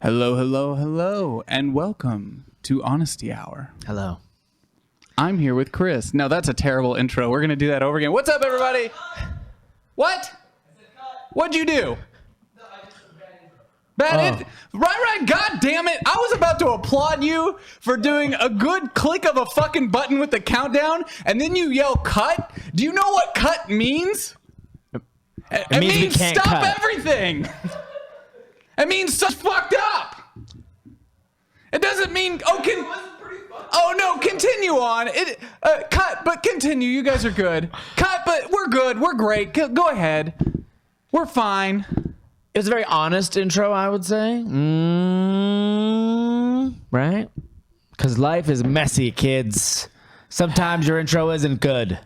Hello, hello, hello, and welcome to Honesty Hour. Hello. I'm here with Chris. No, that's a terrible intro. We're going to do that over again. What's up, everybody? What? What'd you do? Bad Right, God damn it. I was about to applaud you for doing a good click of a fucking button with the countdown, and then you yell cut. Do you know what cut means? It means stop cut. Everything. It means such fucked up. It doesn't mean continue on. Cut, but continue. You guys are good. Cut, but we're good. We're great. Go ahead. We're fine. It was a very honest intro, I would say. Right? Because life is messy, kids. Sometimes your intro isn't good.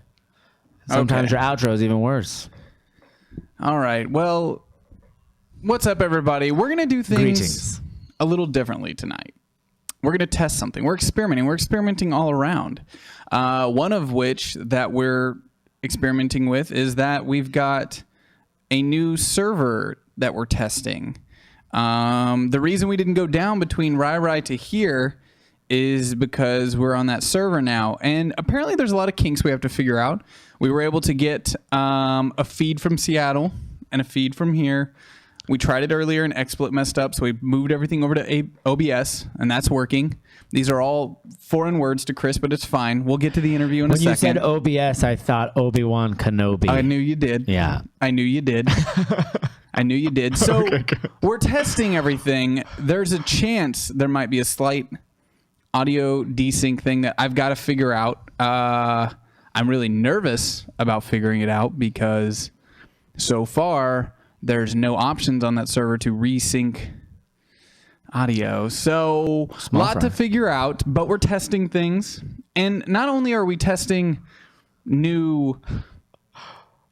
Sometimes your outro is even worse. All right. Well, what's up, everybody? We're going to do things a little differently tonight. We're going to test something. We're experimenting. We're experimenting all around. One of which that we're experimenting with is that we've got a new server that we're testing. The reason we didn't go down between Rai to here is because we're on that server now. And apparently there's a lot of kinks we have to figure out. We were able to get a feed from Seattle and a feed from here. We tried it earlier and XSplit messed up, so we moved everything over to OBS, and that's working. These are all foreign words to Chris, but it's fine. We'll get to the interview in a second. When you said OBS, I thought Obi-Wan Kenobi. I knew you did. Yeah. I knew you did. I knew you did. So we're testing everything. There's a chance there might be a slight audio desync thing that I've got to figure out. I'm really nervous about figuring it out because so far there's no options on that server to resync audio. So a lot to figure out, but we're testing things. And not only are we testing new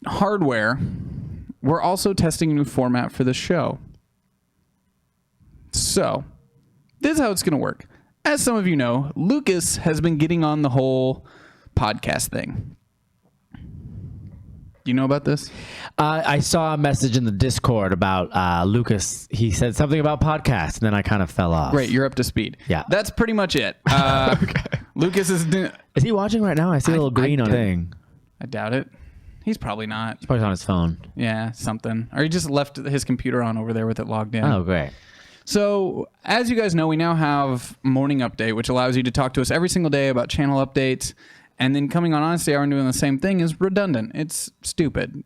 hardware, we're also testing a new format for the show. So this is how it's going to work. As some of you know, Lucas has been getting on the whole podcast thing. Do you know about this? I saw a message in the Discord about Lucas. He said something about podcasts, and then I kind of fell off. Great, you're up to speed. Yeah. That's pretty much it. Lucas is... Is he watching right now? I see a little green on the thing. I doubt it. He's probably not. He's probably on his phone. Yeah, something. Or he just left his computer on over there with it logged in. Oh, great. So, as you guys know, we now have Morning Update, which allows you to talk to us every single day about channel updates. And then coming on Honesty Hour and doing the same thing is redundant. It's stupid.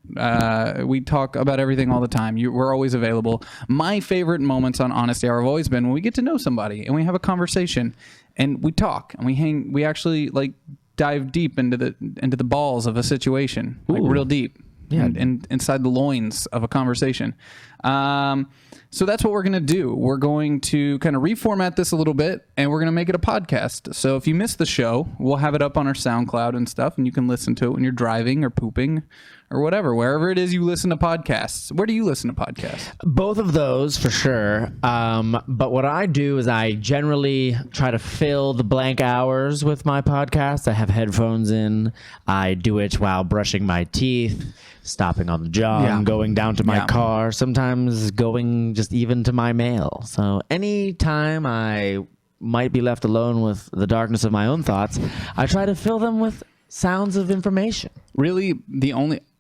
We talk about everything all the time. We're always available. My favorite moments on Honesty Hour have always been when we get to know somebody and we have a conversation and we talk and we hang. We actually like dive deep into the balls of a situation, like real deep. Yeah, and inside the loins of a conversation. So that's what we're going to do. We're going to kind of reformat this a little bit, and we're going to make it a podcast. So if you missed the show, we'll have it up on our SoundCloud and stuff, and you can listen to it when you're driving or pooping or whatever, wherever it is you listen to podcasts. Where do you listen to podcasts? Both of those, for sure. But what I do is I generally try to fill the blank hours with my podcast. I have headphones in. I do it while brushing my teeth, stopping on the jog, going down to my car, sometimes going just even to my mail. So anytime I might be left alone with the darkness of my own thoughts, I try to fill them with sounds of information. Really,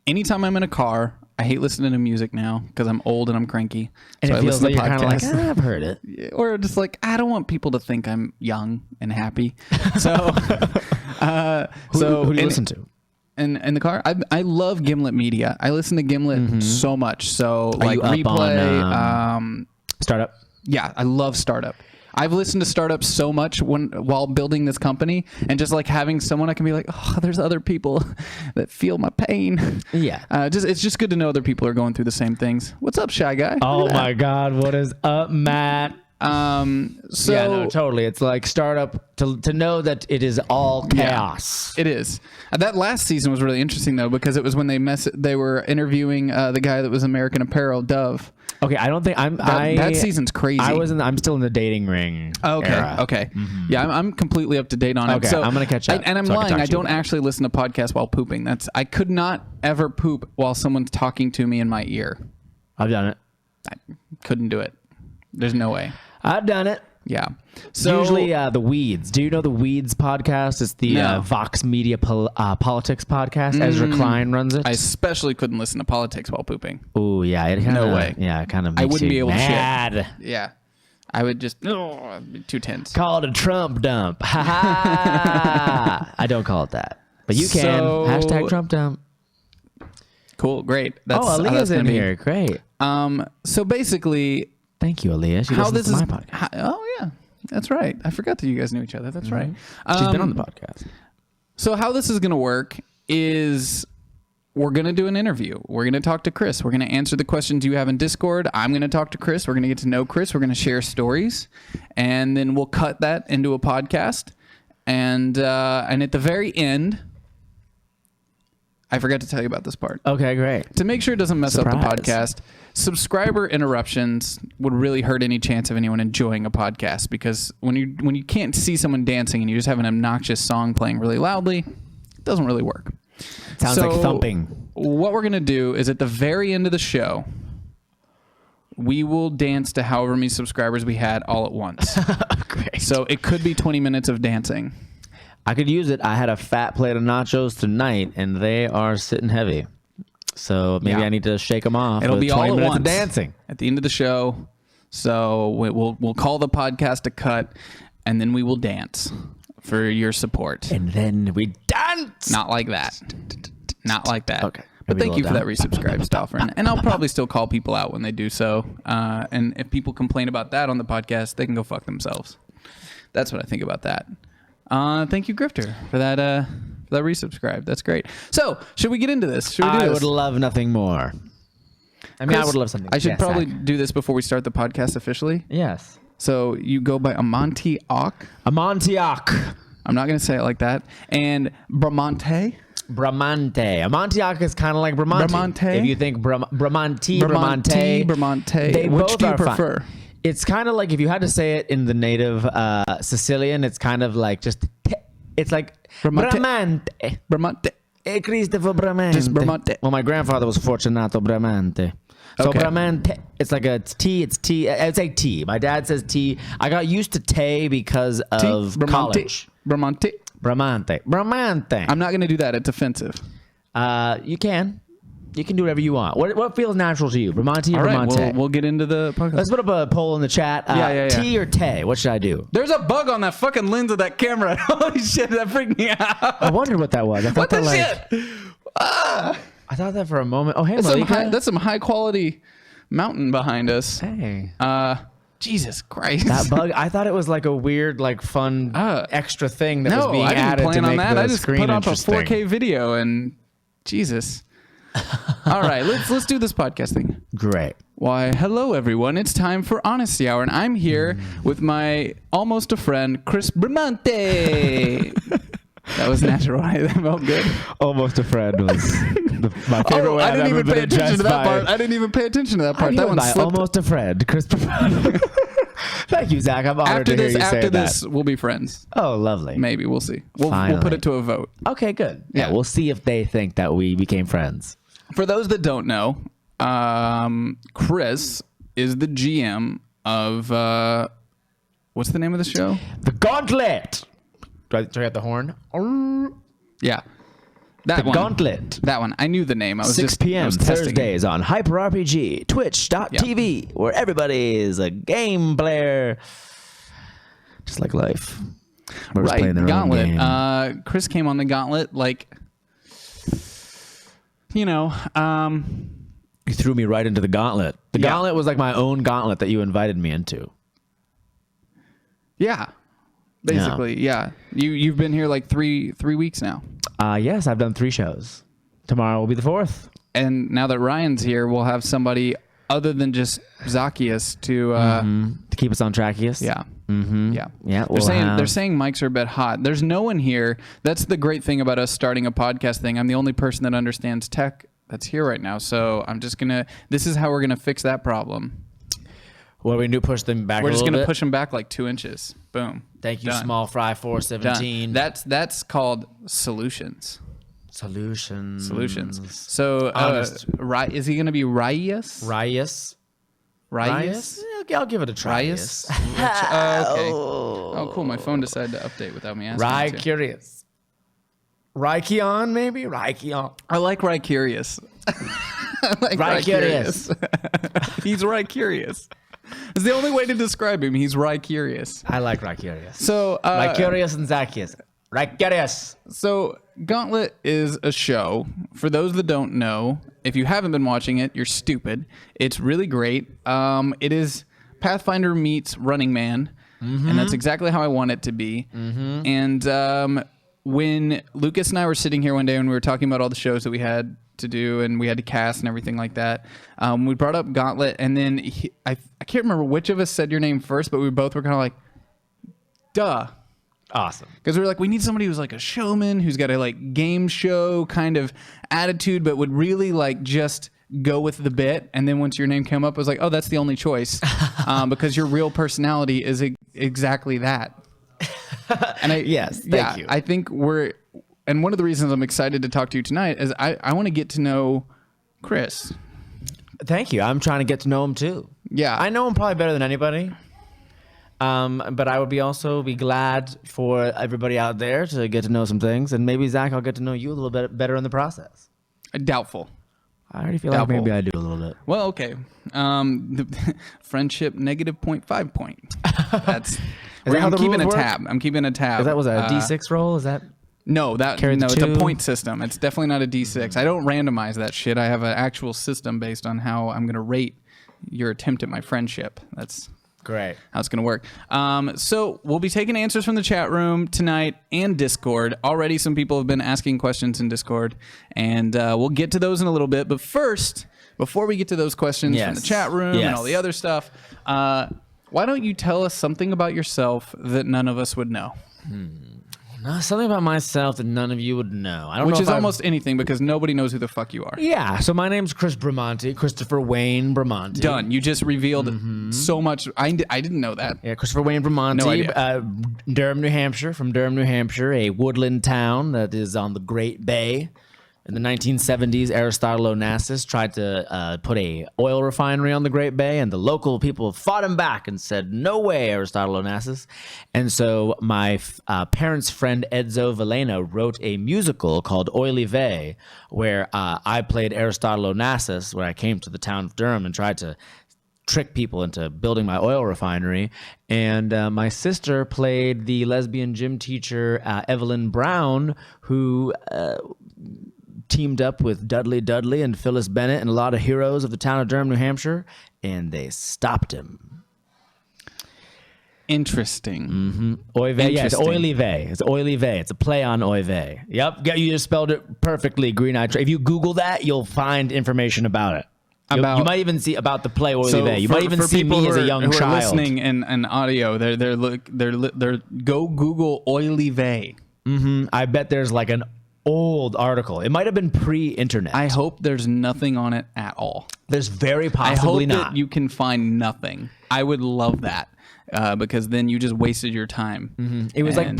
anytime I'm in a car, I hate listening to music now because I'm old and I'm cranky. And so it feels like you're kind of like, I've heard it. Or just like, I don't want people to think I'm young and happy. So, who do you listen to? In the car, I love Gimlet Media. I listen to Gimlet so much. So like Replay, Startup. Yeah, I love Startup. I've listened to Startup so much while building this company, and just like having someone I can be like, oh, there's other people that feel my pain. Yeah, it's just good to know other people are going through the same things. What's up, Shy Guy? Oh my God, what is up, Matt? Yeah, no, totally. It's like Startup to know that it is all chaos. Yeah, it is. That last season was really interesting though, because it was when they were interviewing the guy that was American Apparel, Dove. Okay, I don't think that season's crazy. I'm still in the dating ring. Era. Okay. Mm-hmm. Yeah, I'm completely up to date on it. Okay, so I'm gonna catch up. And I'm lying. I don't actually listen to podcasts while pooping. I could not ever poop while someone's talking to me in my ear. I've done it. I couldn't do it. There's no way. I've done it. Yeah. So Usually the Weeds. Do you know the Weeds podcast? It's the No. Vox Media Politics podcast. Ezra Klein runs it. I especially couldn't listen to politics while pooping. Oh, yeah. It kinda, No way. Yeah, it kind of makes I wouldn't you be able to mad. shit. Yeah. I would just, it'd be too tense. Call it a Trump dump. Ha ha. I don't call it that. But you can. So- Hashtag Trump dump. Cool. Great. That's, Oh, how that's Aaliyah's in gonna be. here. Great. So basically, Thank you, Aaliyah. She how listens this to is, my podcast. oh yeah, that's right. I forgot that you guys knew each other. That's right. She's been on the podcast. So how this is going to work is we're going to do an interview. We're going to talk to Chris. We're going to answer the questions you have in Discord. I'm going to talk to Chris. We're going to get to know Chris. We're going to share stories, and then we'll cut that into a podcast. And at the very end, I forgot to tell you about this part. Okay, great. To make sure it doesn't mess up the Surprise. podcast, subscriber interruptions would really hurt any chance of anyone enjoying a podcast, because when you can't see someone dancing and you just have an obnoxious song playing really loudly, it doesn't really work. Sounds like thumping. What we're going to do is at the very end of the show, we will dance to however many subscribers we had all at once. Great. So it could be 20 minutes of dancing. I could use it. I had a fat plate of nachos tonight, and they are sitting heavy. So maybe Yeah. I need to shake them off. It'll with be 20 all at minutes once of dancing. at the end of the show. So we'll call the podcast a cut, and then we will dance for your support. And then we dance. Not like that. Not like that. Okay. But Maybe thank a you for little that down. resubscribe, Stauffer. And I'll probably still call people out when they do so. And if people complain about that on the podcast, they can go fuck themselves. That's what I think about that. Thank you, Grifter, for that resubscribe. That's great. So, should we get into this? Should we do I this? would love nothing more. I mean, I Chris, would love something. I should Yes, probably Zach. do this before we start the podcast officially. Yes. So, you go by Amonte Ock. Amontillak. I'm not going to say it like that. And Bramante. Bramante. Amontillak is kind of like Bramante. Bramante? If you think Bramante. They Which both do you are fine. prefer? It's kind of like if you had to say it in the native Sicilian, it's kind of like just, it's like Bramante. Bramante. Bramante. Christopher Bramante. Just Bramante. Well, my grandfather was Fortunato Bramante. So Okay. Bramante, it's like a T. It's T. It's like T. My dad says T. I got used to Tay because of college. Bramante. Bramante. Bramante. I'm not going to do that. It's offensive. You can do whatever you want. What feels natural to you, Bramante or All right, Bramante? we'll get into the podcast. Let's put up a poll in the chat. Yeah. T or Tay? What should I do? There's a bug on that fucking lens of that camera. Holy shit, that freaked me out. I wondered what that was. I thought What the that, shit? I thought that for a moment. Oh, hey, That's Malika. some high quality mountain behind us. Hey. Jesus Christ. That bug. I thought it was like a weird, like fun extra thing that was No, being I didn't added to plan on make that. the I just screen put up a interesting. 4K video and Jesus. All right, let's do this podcast thing. Great. Why, hello everyone. It's time for Honesty Hour, and I'm here with my almost a friend, Chris Bramante. That was natural. Right? That felt good. Almost a friend was my favorite way I I've didn't ever even been pay attention to that addressed part. by- I didn't even pay attention to that How part. do you That go one by slipped. almost a friend, Chris. Thank you, Zach. I'm honored to hear you say After that. this, we'll be friends. Oh, lovely. Maybe we'll see. We'll Finally. put it to a vote. Okay, good. Yeah, Yeah. we'll see if they think that we became friends. For those that don't know, Chris is the GM of what's the name of the show? The Gauntlet. Do I get the horn? Yeah, that The one. Gauntlet. That one. I knew the name. I was 6 just I p.m. was testing it. Thursdays on Hyper RPG, Twitch.tv, where everybody is a game player. Just like life. We're just playing Right, their own Gauntlet. game. Chris came on the Gauntlet like, You threw me right into the Gauntlet. The Yeah. Gauntlet was like my own gauntlet that you invited me into. yeah, basically, yeah. You've been here like three weeks now, Yes, I've done 3 shows. Tomorrow will be the 4th. and now that Ryan's here, we'll have somebody other than just Zacchaeus to. To keep us on trackiest. Yeah. Mm-hmm. Yeah. Yeah. They're saying mics are a bit hot. There's no one here. That's the great thing about us starting a podcast thing. I'm the only person that understands tech that's here right now. So I'm just this is how we're gonna fix that problem. What are we going to do? Push them back We're a just little gonna bit? push them back like 2 inches. Boom. Thank you, Done. Small Fry Done. 417. That's called solutions. Solutions. So Honest. is he gonna be Reyes? Reyes. Ryus? Yeah, I'll give it a try. Ryus? Okay. Oh, cool. My phone decided to update without me asking it to. Curious. Rykion, maybe? Rykion. I like Rycurious. I like Rycurious. He's Rycurious. It's the only way to describe him. He's Rycurious. I like Rycurious. So, Rycurious and Zacchaeus. Rycurious. So, Gauntlet is a show. For those that don't know, if you haven't been watching it, you're stupid. It's really great. It is Pathfinder meets Running Man, and that's exactly how I want it to be. And when Lucas and I were sitting here one day and we were talking about all the shows that we had to do and we had to cast and everything like that, we brought up Gauntlet, and then I can't remember which of us said your name first, but we both were kind of like, duh. Awesome. Because we were like, we need somebody who's like a showman, who's got a like game show kind of attitude, but would really like just go with the bit. And then once your name came up, I was like, oh, that's the only choice, because your real personality is exactly that. And thank you. I think and one of the reasons I'm excited to talk to you tonight is I want to get to know Chris. Thank you. I'm trying to get to know him too. Yeah. I know him probably better than anybody. But I would also be glad for everybody out there to get to know some things. And maybe, Zach, I'll get to know you a little bit better in the process. Doubtful. I already feel like maybe I do a little bit. Well, okay. The friendship negative 0.5 point. That's... I'm keeping a tab. I'm keeping a tab. Is that was a D6 roll? Is that... No, it's a point system. It's definitely not a D6. I don't randomize that shit. I have an actual system based on how I'm going to rate your attempt at my friendship. That's great. How it's going to work. So we'll be taking answers from the chat room tonight and Discord. Already some people have been asking questions in Discord, and we'll get to those in a little bit. But first, before we get to those questions from the chat room and all the other stuff, why don't you tell us something about yourself that none of us would know? Something about myself that none of you would know. I don't Which know is almost anything, because nobody knows who the fuck you are. Yeah, so my name's Chris Bramante, Christopher Wayne Bramante. Done. You just revealed so much. I didn't know that. Yeah, Christopher Wayne Bramante. No idea. Durham, New Hampshire. From Durham, New Hampshire, a woodland town that is on the Great Bay. In the 1970s, Aristotle Onassis tried to put a oil refinery on the Great Bay, and the local people fought him back and said, no way, Aristotle Onassis. And so my parents' friend Edzo Veleno wrote a musical called Oily Vey, where I played Aristotle Onassis, where I came to the town of Durham and tried to trick people into building my oil refinery. And my sister played the lesbian gym teacher, Evelyn Brown, who... teamed up with Dudley and Phyllis Bennett and a lot of heroes of the town of Durham, New Hampshire, and they stopped him. Interesting. Oy vey. Yeah, it's Oily Vey. It's Oily Vey. It's a play on Oy vey. Yep, you just spelled it perfectly, Green Eye. If you Google that, you'll find information about it. You might even see about the play Oily Vey. You might even see me as a young child. Who are listening in audio, they're go Google Oily Vey. I bet there's like an old article. It might have been pre-internet. I hope there's nothing on it at all. There's very possibly not. That you can find nothing. I would love that, because then you just wasted your time. It was like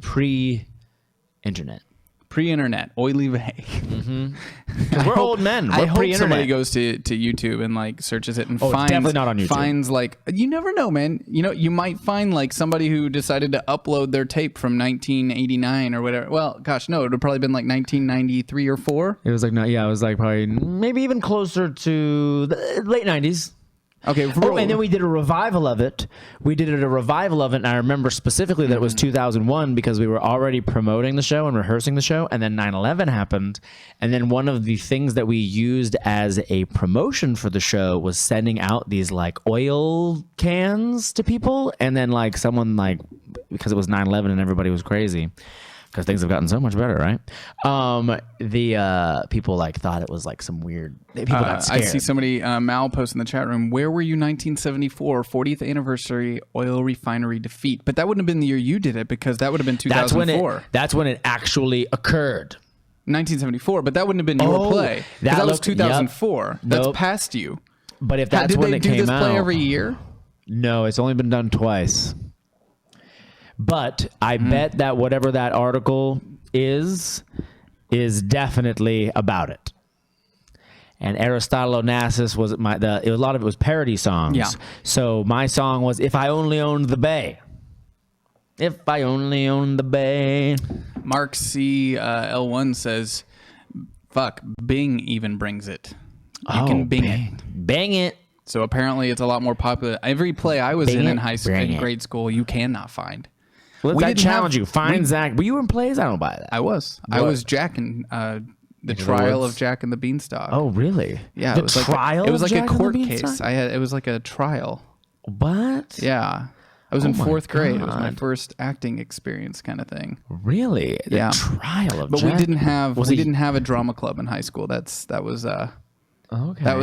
pre-internet. Pre-internet, Oily Vey. We're old men. We're I hope pre-internet. somebody goes to YouTube and like searches it and finds. Definitely not on YouTube. Finds like, you never know, man. You know, you might find like somebody who decided to upload their tape from 1989 or whatever. Well, gosh, no, it would have probably been like 1993 or 4. It was like it was like probably maybe even closer to the late 90s. Okay. And then we did a revival of it. And I remember specifically that it was 2001 because we were already promoting the show and rehearsing the show, and then 9/11 happened. And then one of the things that we used as a promotion for the show was sending out these like oil cans to people, and then like someone like, because it was 9/11 and everybody was crazy, because things have gotten so much better, right? The people like thought it was like some weird. People got scared. I see somebody Mal post in the chat room. Where were you 1974 40th anniversary oil refinery defeat? But that wouldn't have been the year you did it, because that would have been 2004. That's when it actually occurred. 1974, but that wouldn't have been your play. That was 2004. Yep. That's past you. But if that's when it came out, did they do this play every year? No, it's only been done twice. But I bet that whatever that article is definitely about it. and Aristotle Onassis was a lot of it was parody songs. Yeah. So my song was "If I Only Owned the Bay." If I only owned the bay. Mark C. L1 says, "Fuck, Bing even brings it. You can Bing it. Bang it. So apparently, it's a lot more popular. Every play I was in high school, in grade school, you cannot find. Well, I challenge you. Find Zach. Were you in plays? I don't buy that. I was. What? I was Jack in the trial of Jack and the Beanstalk. Oh, really? Yeah. The trial. It was like Jack a court case. It was like a trial. What? Yeah. I was in fourth grade. It was my first acting experience, kind of thing. Really? The trial of But Jack? we didn't have a drama club in high school. That was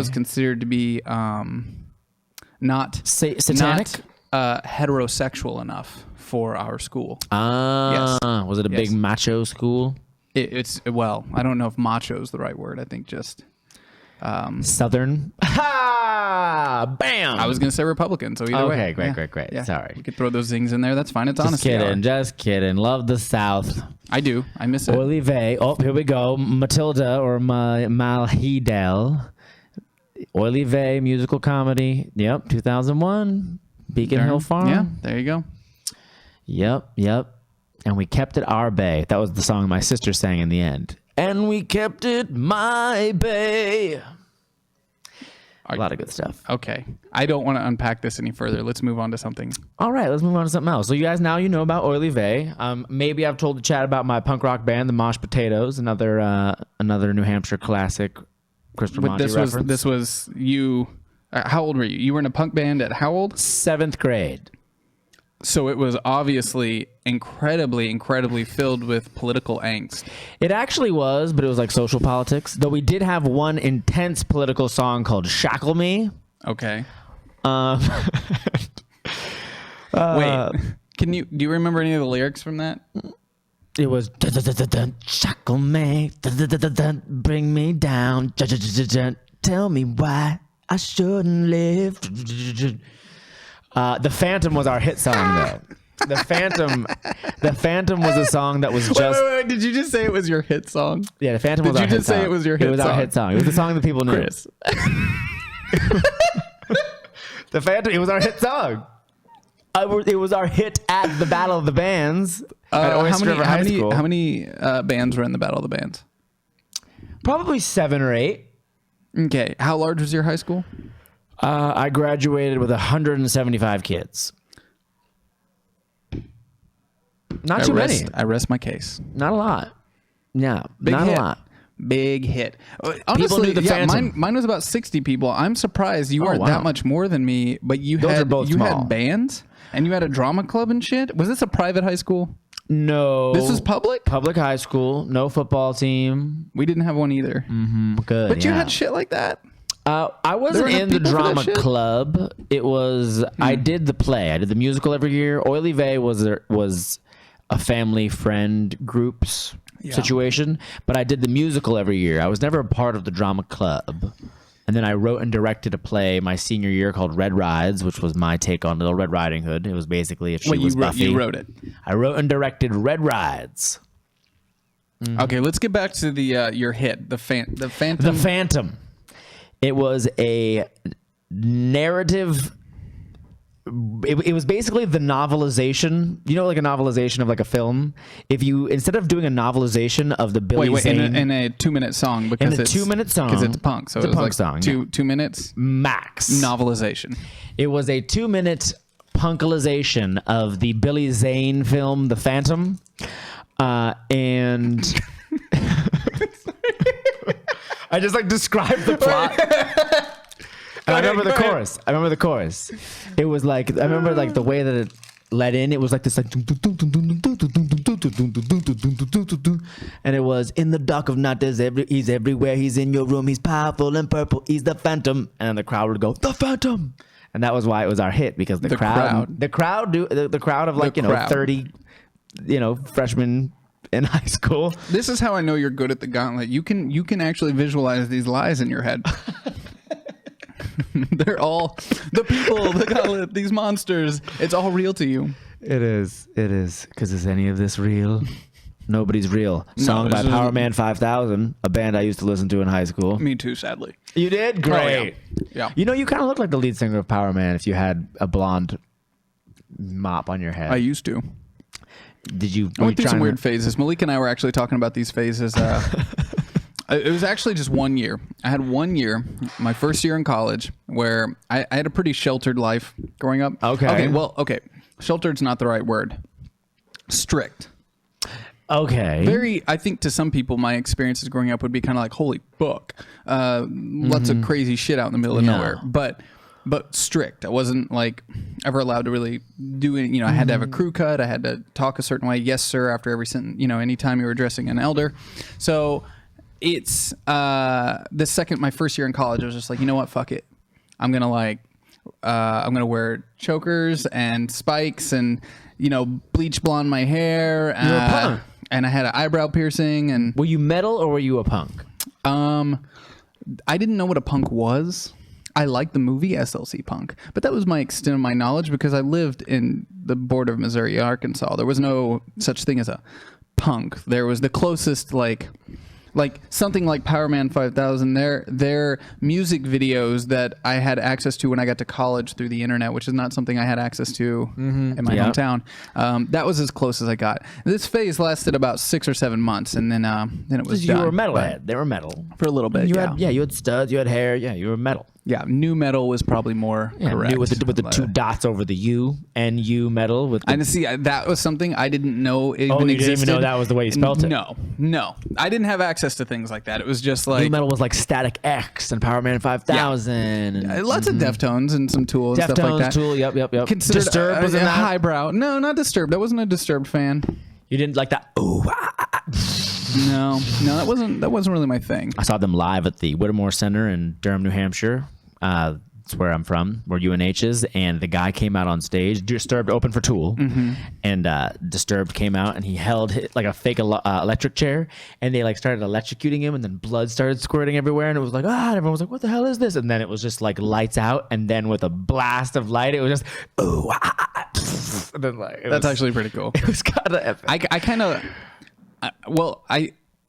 considered to be not satanic, not heterosexual enough for our school. Yes. Was it a big macho school? It's I don't know if macho is the right word. I think just Southern. Ha! Bam! I was gonna say Republican. So either way. Okay, great. Yeah. Sorry, you could throw those zings in there. That's fine. It's honest. Just kidding. Love the South. I do. I miss it. Oily Vey. Oh, here we go. Matilda or Malhidel. Oily Vey musical comedy. Yep, 2001. Beacon Hill Farm. Yeah, there you go. Yep. And we kept it our bay. That was the song my sister sang in the end. And we kept it my bay. A lot of good stuff. Okay. I don't want to unpack this any further. Let's move on to something. All right, let's move on to something else. So you guys, now you know about Oily Vey. Maybe I've told the chat about my punk rock band, the Mosh Potatoes, another New Hampshire classic Chris Bramante reference. This was you. How old were you? You were in a punk band at how old? 7th grade. So it was obviously incredibly filled with political angst. It actually was, but it was like social politics. Though we did have one intense political song called "Shackle Me." Okay. Wait, do you remember any of the lyrics from that? It was "Shackle me, bring me down, tell me why I shouldn't live." The Phantom was our hit song, though. The Phantom was a song that was just. Wait. Did you just say it was your hit song? Yeah, the Phantom was our hit song. Did you just say it was your hit song? It was our hit song. It was the song that people knew. Chris. The Phantom. It was our hit song. It was our hit at the Battle of the Bands at Oyster River High School. How many bands were in the Battle of the Bands? Probably 7 or 8. Okay. How large was your high school? I graduated with 175 kids. Not too many. I rest my case. Not a lot. Yeah, Big not hit. a lot. Big hit. Honestly, knew the Phantom. Mine was about 60 people. I'm surprised you weren't that much more than me, but you Those are both small. had bands and you had a drama club and shit. Was this a private high school? No. This was public? Public high school. No football team. We didn't have one either. Good. But you had shit like that? I wasn't in the drama club. It was I did the play. I did the musical every year. Oily Vey was a family friend groups situation, but I did the musical every year. I was never a part of the drama club. And then I wrote and directed a play my senior year called Red Rides, which was my take on Little Red Riding Hood. It was basically if she was Buffy. You wrote it. I wrote and directed Red Rides. Okay, let's get back to the your hit, the Phantom. The Phantom. It was a narrative. It was basically the novelization. You know, like a novelization of like a film. If you instead of doing a novelization of the Billy Zane in a 2-minute song because in a 2-minute song because it's punk, so it's it a was punk like song, 2 minutes max novelization. It was a 2-minute punkalization of the Billy Zane film, The Phantom, and. I just like described the plot. And I remember the chorus. It was like I remember like the way that it led in. It was like this like, and it was in the dark of night. He's everywhere. He's in your room. He's powerful and purple. He's the Phantom. And the crowd would go, the Phantom. And that was why it was our hit because the crowd of like 30, freshmen in high school. This is how I know you're good at the gauntlet. You can actually visualize these lies in your head. They're all the people, the gauntlet, these monsters. It's all real to you. It is. Because is any of this real? Nobody's Real. Song by Power Man 5000, a band I used to listen to in high school. Me too, sadly. You did? Great. Yeah. You know, you kind of look like the lead singer of Power Man if you had a blonde mop on your head. I used to. Did you? I went through some weird phases. Malik and I were actually talking about these phases. It was actually just 1 year. I had 1 year, my first year in college, where I had a pretty sheltered life growing up. Okay. Sheltered's not the right word. Strict. Okay. Very, I think to some people, my experiences growing up would be kind of like, holy fuck. Lots of crazy shit out in the middle of nowhere. But strict. I wasn't like ever allowed to really do it. You know, I had to have a crew cut. I had to talk a certain way. Yes, sir. After every sentence, you know, anytime you were addressing an elder. So it's my first year in college, I was just like, you know what? Fuck it. I'm going to wear chokers and spikes and, you know, bleach blonde my hair. You're a punk. And I had an eyebrow piercing. And were you metal or were you a punk? I didn't know what a punk was. I liked the movie SLC Punk, but that was my extent of my knowledge because I lived in the border of Missouri, Arkansas. There was no such thing as a punk. There was the closest like something like Power Man 5000. Their music videos that I had access to when I got to college through the internet, which is not something I had access to in my hometown. That was as close as I got. This phase lasted about 6 or 7 months, and then it was done. You were a metalhead. They were metal for a little bit. You had studs. You had hair. Yeah, you were metal. Yeah, new metal was probably more correct. With the two dots over the U, NU metal. With the... And see, that was something I didn't know even existed. You didn't even know that was the way you spelled it? No. I didn't have access to things like that. It was just like... New metal was like Static X and Power Man 5000. Yeah. And, lots of Deftones and some Tool and stuff like that. Tool, yep. Disturbed was in that? Highbrow. No, not Disturbed. I wasn't a Disturbed fan. You didn't like that? Ooh, No, that wasn't really my thing. I saw them live at the Whittemore Center in Durham, New Hampshire. That's where I'm from, where UNH is, and the guy came out on stage. Disturbed opened for Tool, and Disturbed came out, and he held like a fake electric chair, and they like started electrocuting him, and then blood started squirting everywhere, and it was like, and everyone was like, what the hell is this? And then it was just like lights out, and then with a blast of light, it was just, and then that's actually pretty cool. It was kind of epic.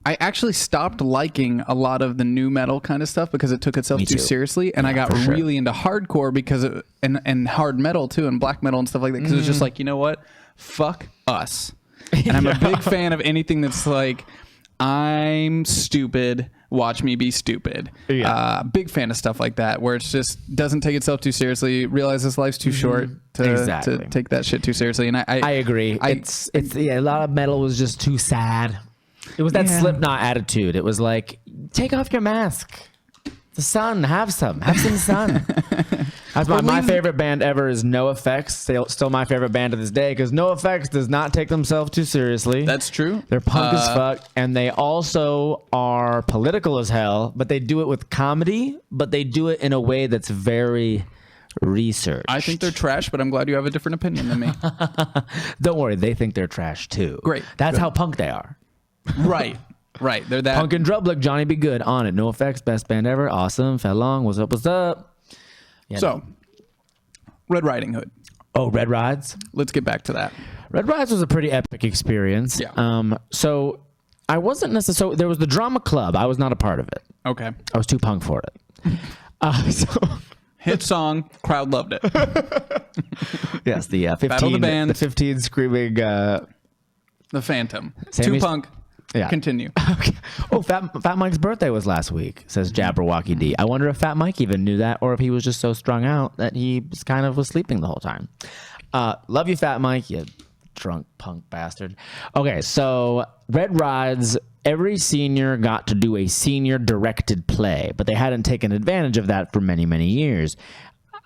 I actually stopped liking a lot of the new metal kind of stuff because it took itself too seriously, and I got really into hardcore because and hard metal too, and black metal and stuff like that because it was just like, you know what, fuck us. And I'm a big fan of anything that's like, I'm stupid, watch me be stupid. Big fan of stuff like that where it's just doesn't take itself too seriously, realizes life's too short to take that shit too seriously. And I agree. It's a lot of metal was just too sad. It was that Slipknot attitude. It was like, take off your mask. The sun, have some sun. That's my favorite band ever is NoFX. Still my favorite band to this day because NoFX does not take themselves too seriously. That's true. They're punk as fuck, and they also are political as hell, but they do it with comedy, but they do it in a way that's very researched. I think they're trash, but I'm glad you have a different opinion than me. Don't worry, they think they're trash too. Great. That's how punk they are. Right. They're that punk and Drublick, Johnny Be Good on it. NoFX, best band ever. Awesome. Fell long. What's up? Yeah, so, Red Riding Hood. Oh, Red Rides. Let's get back to that. Red Rides was a pretty epic experience. Yeah. So I wasn't necessarily. There was the drama club. I was not a part of it. Okay. I was too punk for it. Hit song, crowd loved it. Yes, the 15. Battle of the Bands. The 15 screaming. The Phantom. Sammy's, too punk. Yeah. Continue. Okay. Oh, Fat Mike's birthday was last week, says Jabberwocky D. I wonder if Fat Mike even knew that or if he was just so strung out that he was sleeping the whole time. Love you, Fat Mike, you drunk punk bastard. Okay, so Red Rides, every senior got to do a senior directed play, but they hadn't taken advantage of that for many, many years.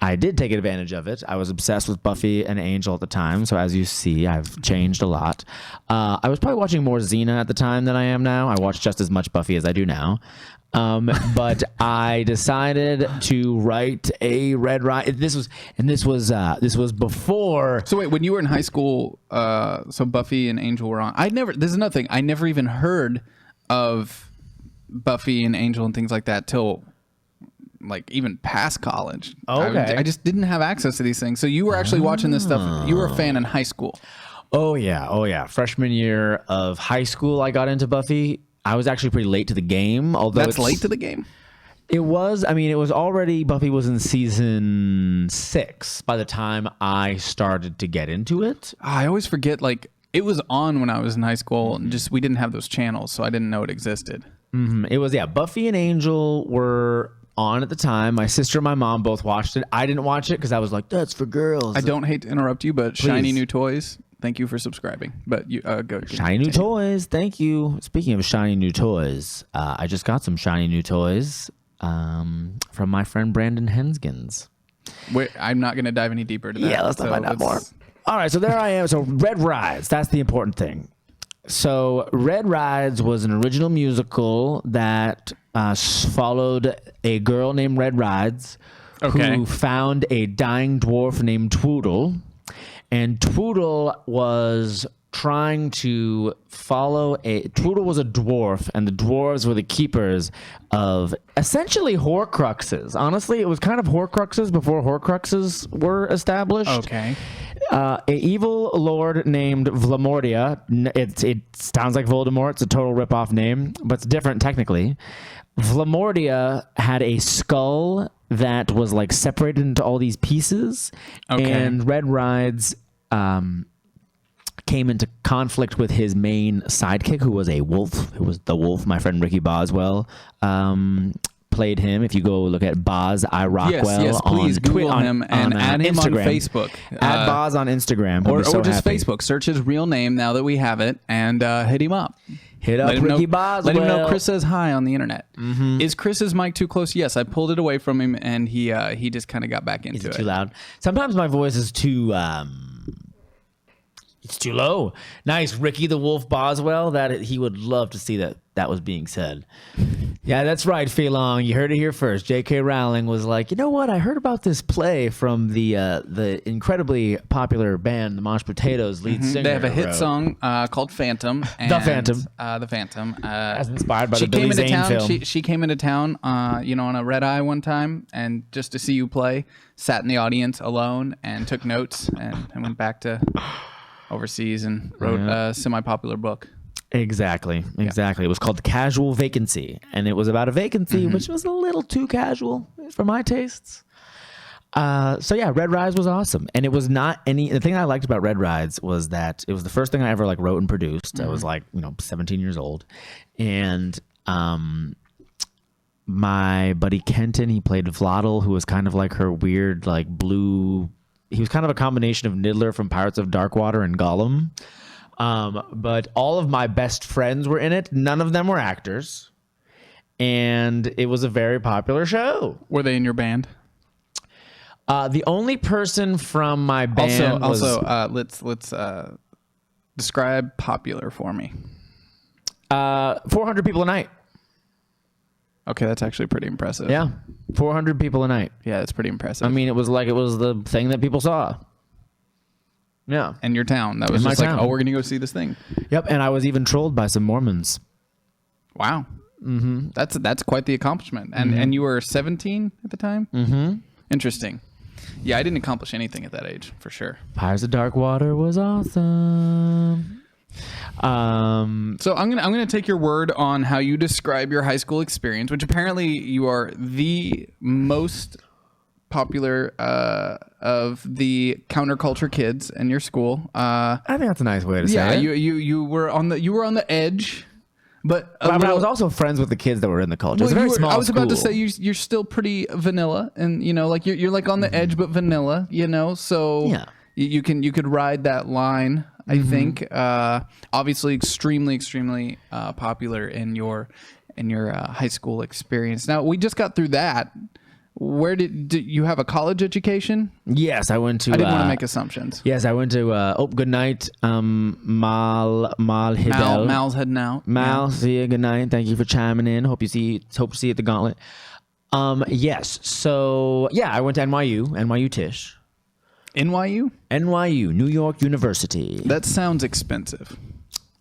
I did take advantage of it. I was obsessed with Buffy and Angel at the time, so as you see, I've changed a lot. I was probably watching more Xena at the time than I am now. I watch just as much Buffy as I do now. But I decided to write a Red Ride. This was before. So wait, when you were in high school, so Buffy and Angel were on. This is another thing. I never even heard of Buffy and Angel and things like that till like even past college. Okay. I just didn't have access to these things. So you were actually watching this stuff. You were a fan in high school. Oh yeah. Freshman year of high school, I got into Buffy. I was actually pretty late to the game. Although That's late to the game. It was. I mean, it was already. Buffy was in season 6 by the time I started to get into it. I always forget. Like it was on when I was in high school, and just we didn't have those channels, so I didn't know it existed. It was Buffy and Angel were on at the time. My sister and my mom both watched it. I didn't watch it because I was like, that's for girls. I don't hate to interrupt you, but Shiny New Toys. Thank you for subscribing. But you go. Shiny New Toys. Thank you. Speaking of shiny new toys, I just got some shiny new toys from my friend Brandon Henskins. I'm not going to dive any deeper into that. Yeah, let's not find out more. All right, so there I am. So Red Rides, that's the important thing. So Red Rides was an original musical that followed a girl named Red Rides who found a dying dwarf named Twoodle. And Twoodle was trying to follow Twoodle was a dwarf, and the dwarves were the keepers of essentially Horcruxes. Honestly, it was kind of Horcruxes before Horcruxes were established. Okay. A evil lord named Vlamordia. It sounds like Voldemort. It's a total rip-off name, but it's different technically. Vlamordia had a skull that was like separated into all these pieces, and Red Rides came into conflict with his main sidekick, who was a wolf, who was the wolf. My friend Ricky Boswell played him. If you go look at Boz I Rockwell, yes, please Google him and add him Instagram. on Facebook. Add Boz on Instagram, or just Facebook. Search his real name now that we have it, and hit him up. Hit up Ricky Boswell. Let him know Chris says hi on the internet. Is Chris's mic too close? Yes, I pulled it away from him, and he just kind of got back into it. Is it too loud? Sometimes my voice is too. It's too low. Nice, Ricky the Wolf Boswell. That he would love to see that was being said. Yeah, that's right, Phelan. You heard it here first. J.K. Rowling was like, you know what? I heard about this play from the incredibly popular band, the Mashed Potatoes lead singer. They have a hit song called Phantom. And, The Phantom. The Phantom. As inspired by the Billy Zane film. She came into town, on a red eye one time, and just to see you play, sat in the audience alone and took notes and went back to overseas and wrote a semi-popular book. Exactly. It was called Casual Vacancy, and it was about a vacancy which was a little too casual for my tastes. Red Rides was awesome, and it was not the thing I liked about Red Rides was that it was the first thing I ever wrote and produced. I was 17 years old, and my buddy Kenton, he played Vladdle, who was kind of like her weird blue. He was kind of a combination of Niddler from Pirates of Darkwater and Gollum. But all of my best friends were in it. None of them were actors. And it was a very popular show. Were they in your band? The only person from my band let's describe popular for me. 400 people a night. Okay, that's actually pretty impressive. Yeah, 400 people a night. Yeah, that's pretty impressive. I mean, it was the thing that people saw. Yeah. In your town. That was just like, we're going to go see this thing. Yep, and I was even trolled by some Mormons. Wow. Mm-hmm. That's quite the accomplishment. And you were 17 at the time? Mm-hmm. Interesting. Yeah, I didn't accomplish anything at that age, for sure. Pirates of Darkwater was awesome. So I'm gonna take your word on how you describe your high school experience, which apparently you are the most popular of the counterculture kids in your school. I think that's a nice way to say it. Yeah, you were on the edge, but I was also friends with the kids that were in the college. It was a very small I was about to school. say you're still pretty vanilla, and you're like on the edge but vanilla, So yeah. you could ride that line. I think obviously extremely popular in your high school experience. Now we just got through that. Where did you have a college education? Yes, I went to. I didn't want to make assumptions. Yes, I went to. Good night, Mal Hidel. Mal's heading out. Mal, see you. Good night. Thank you for chiming in. Hope to see you at the Gauntlet. Yes. So I went to NYU Tisch. NYU, New York University. That sounds expensive.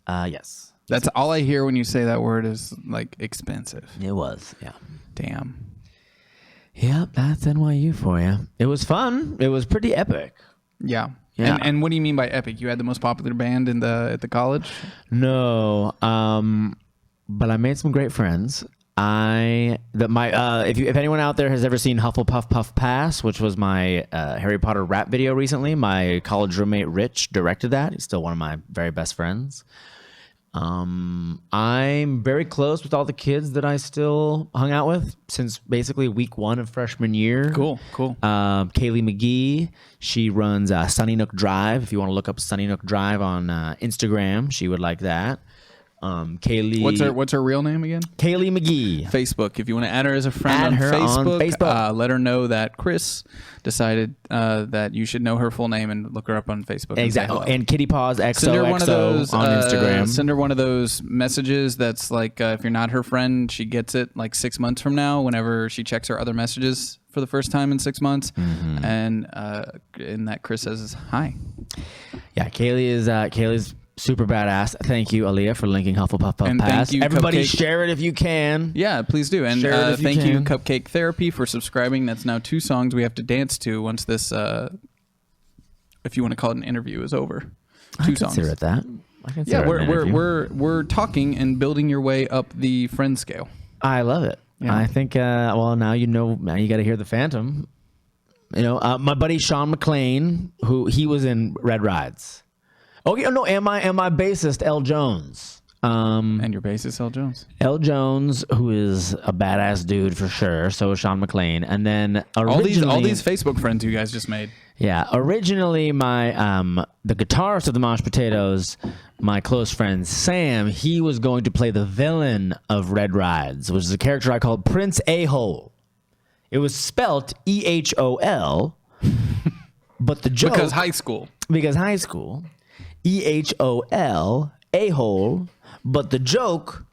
Yes. That's all I hear when you say that word is like expensive. It was, yeah. Damn. Yep, that's NYU for you. It was fun. It was pretty epic. Yeah. Yeah. And what do you mean by epic? You had the most popular band at the college? No, but I made some great friends. If anyone out there has ever seen Hufflepuff Puff Pass, which was my Harry Potter rap video recently, my college roommate Rich directed that. He's still one of my very best friends. I'm very close with all the kids that I still hung out with since basically week 1 of freshman year. Cool. Kaylee McGee, she runs Sunny Nook Drive. If you want to look up Sunny Nook Drive on Instagram, she would like that. Kaylee. What's her real name again? Kaylee McGee. Facebook. If you want to add her as a friend Add on her on Facebook, Facebook. let her know that Chris decided that you should know her full name and look her up on Facebook. Exactly. And Kitty Paws Send her one of those XOXO on Instagram. Send her one of those messages that's like if you're not her friend, she gets it like 6 months from now whenever she checks her other messages for the first time in 6 months. Mm-hmm. And in that Chris says hi. Yeah, Kaylee's super badass. Thank you, Aaliyah, for linking Hufflepuff Puff And Pass. thank you, Everybody Cupcake. share it if you can. Yeah, please do. And Share it if you thank you, can. Cupcake Therapy, for subscribing. That's now 2 songs we have to dance to once this, if you want to call it an interview, is over. 2 songs. Consider it that. I consider Yeah, it an interview. we're talking and building your way up the friend scale. I love it. Yeah. I think. Well, now you know. Now you got to hear the Phantom. You know, my buddy Sean McLean, he was in Red Rides. Oh no, and my bassist L Jones. And your bassist, L Jones. L Jones, who is a badass dude for sure. So is Sean McLean. And then All originally, these Facebook friends you guys just made. yeah, originally my the guitarist of the Mashed Potatoes, my close friend Sam, he was going to play the villain of Red Rides, which is a character I called Prince A-Hole. It was spelt EHOL, but the joke Because high school. EHOL, a-hole, but the joke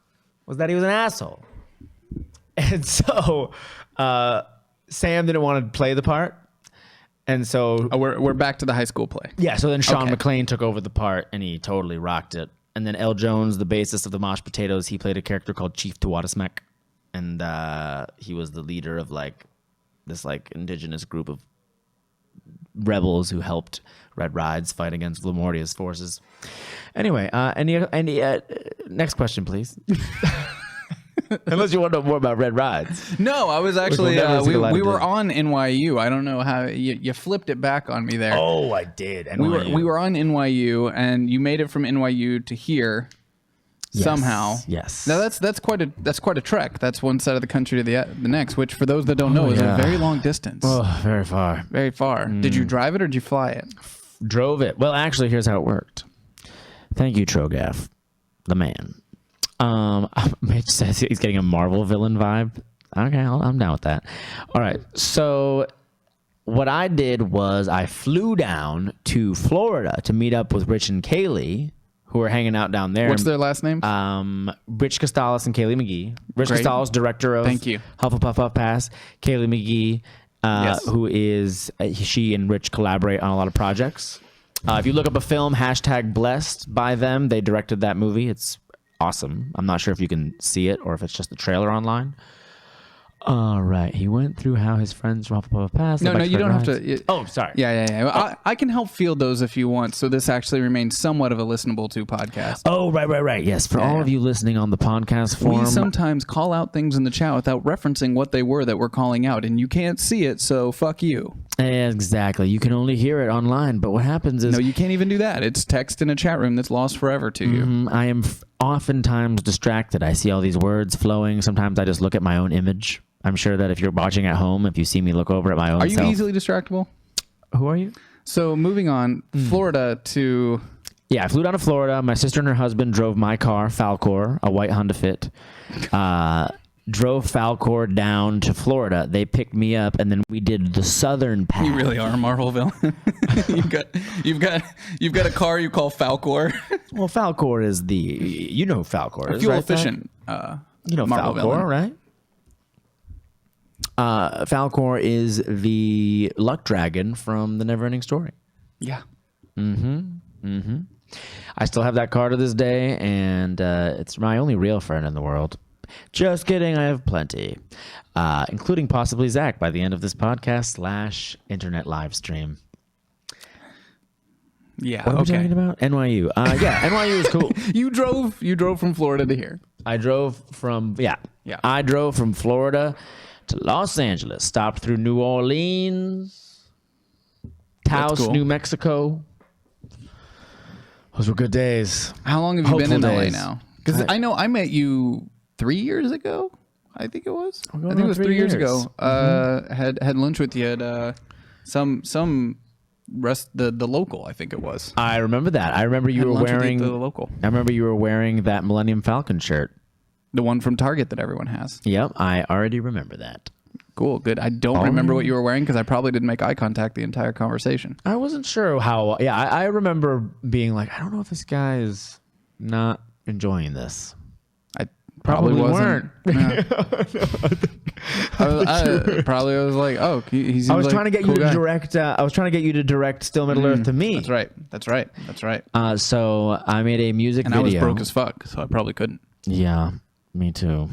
was that he was an asshole. And so Sam didn't want to play the part. And so We're back to the high school play. yeah, so then Sean Okay. McLean took over the part and he totally rocked it. And then L Jones, the bassist of the Mashed Potatoes, he played a character called Chief Tawatasmek. And he was the leader of like this like indigenous group of rebels who helped Red Rides fight against Lamortia's forces. Anyway, next question, please. Unless you want to know more about Red Rides. No, I was actually We'll never see the light we of were day. on NYU. I don't know how you flipped it back on me there. Oh, I did. we were on NYU, and you made it from NYU to here somehow. Yes. Now that's quite a trek. That's one side of the country to the next, which for those that don't know is yeah. a very long distance. Oh, very far. Very far. Did you drive it or did you fly it? Drove it. Well, actually, here's how it worked. Thank you, Trogaff, the man. Mitch says he's getting a Marvel villain vibe. Okay, I'm down with that. All right. So what I did was I flew down to Florida to meet up with Rich and Kaylee, who are hanging out down there. What's their last name? Rich Costalis and Kaylee McGee. Rich Great. Costalis, director of Thank you. Hufflepuff Puff Pass. Kaylee McGee, Yes. who is she and Rich collaborate on a lot of projects. If you look up a film, #blessed by them, they directed that movie. It's awesome. I'm not sure if you can see it or if it's just a trailer online. All right. He went through how his friends from Hufflepuff Pass. No, you don't have to. Oh, sorry. Yeah. I can help field those if you want, so this actually remains somewhat of a listenable to podcast. Oh, right. Yes. For all of you listening on the podcast We form, sometimes call out things in the chat without referencing what they were that we're calling out, and you can't see it, so fuck you. exactly. You can only hear it online, but what happens is No, you can't even do that. It's text in a chat room that's lost forever to you. I am oftentimes distracted. I see all these words flowing. Sometimes I just look at my own image. I'm sure that if you're watching at home, if you see me look over at my own Are you self. easily distractible? Who are you? So moving on, Florida to... Yeah, I flew down to Florida. My sister and her husband drove my car, Falcor, a white Honda Fit. Drove Falcor down to Florida. They picked me up, and then we did the southern path. You really are a Marvel villain. you've got a car you call Falcor. Well, Falcor is the... You know who Falcor is, Fuel right, efficient. You know Marvel Falcor, villain. right? Falcor is the luck dragon from the Neverending Story. Yeah. I still have that car to this day, and it's my only real friend in the world. Just kidding, I have plenty, including possibly Zach by the end of this podcast / internet live stream. Yeah. What are we talking about? NYU. Yeah, NYU is cool. You drove from Florida to here. I drove from I drove from Florida to Los Angeles. Stopped through New Orleans, Taos, cool. New Mexico. Those were good days. How long have you been in LA days. now? Because I know I met you 3 years ago. I think it was. I think it was 3 years ago. Had lunch with you at some rest the local. I think it was. I remember that. I remember you were wearing the local. I remember you were wearing that Millennium Falcon shirt. The one from Target that everyone has. Yep, I already remember that. Cool, good. I don't remember what you were wearing because I probably didn't make eye contact the entire conversation. I wasn't sure how. Yeah, I remember being like, I don't know if this guy is not enjoying this. I probably wasn't. weren't. No. I probably was like, oh, he's. I was trying to get you to direct. I was trying to get you to direct Still Middle Earth to me. That's right. So I made a music and video. I was broke as fuck, so I probably couldn't. Yeah, me too.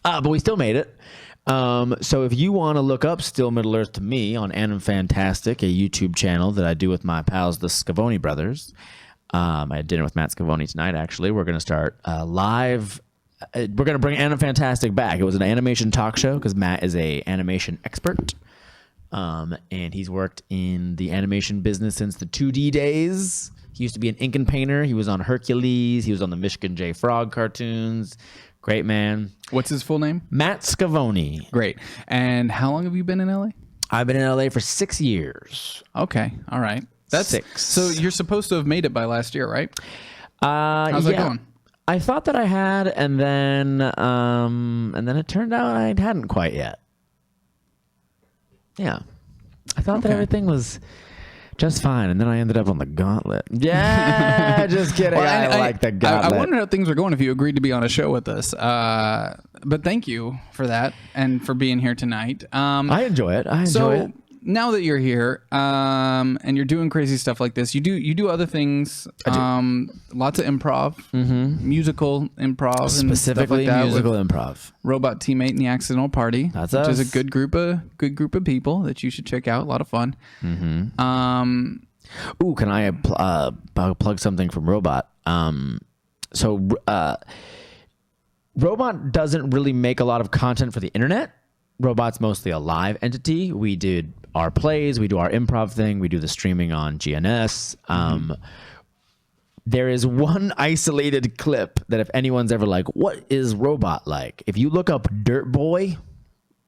But we still made it. So if you want to look up Still Middle Earth to me on Anim Fantastic, a YouTube channel that I do with my pals, the Scavone brothers. I had dinner with Matt Scavone tonight, actually. We're going to start live. We're going to bring Anim Fantastic back. It was an animation talk show because Matt is a animation expert. And he's worked in the animation business since the 2D days. He used to be an ink and painter. He was on Hercules. He was on the Michigan J. Frog cartoons. Great man. What's his full name? Matt Scavone. Great. And how long have you been in LA? I've been in LA for 6 years. Okay. All right. That's 6. So you're supposed to have made it by last year, right? How's that going? I thought that I had, and then it turned out I hadn't quite yet. Yeah. I thought that everything was just fine, and then I ended up on the Gauntlet. Yeah, just kidding. Well, I like the Gauntlet. I wonder how things are going if you agreed to be on a show with us. But thank you for that and for being here tonight. I enjoy it. I enjoy it. Now that you're here and you're doing crazy stuff like this, you do other things. Lots of improv, musical improv, specifically and stuff like that musical improv. Robot Teammate and the Accidental Party, That's which us. is a good group of people that you should check out. A lot of fun. Ooh, can I plug something from Robot? Robot doesn't really make a lot of content for the internet. Robot's mostly a live entity. We did our plays, we do our improv thing, we do the streaming on GNS. There is one isolated clip that if anyone's ever like, what is Robot like? If you look up Dirt Boy,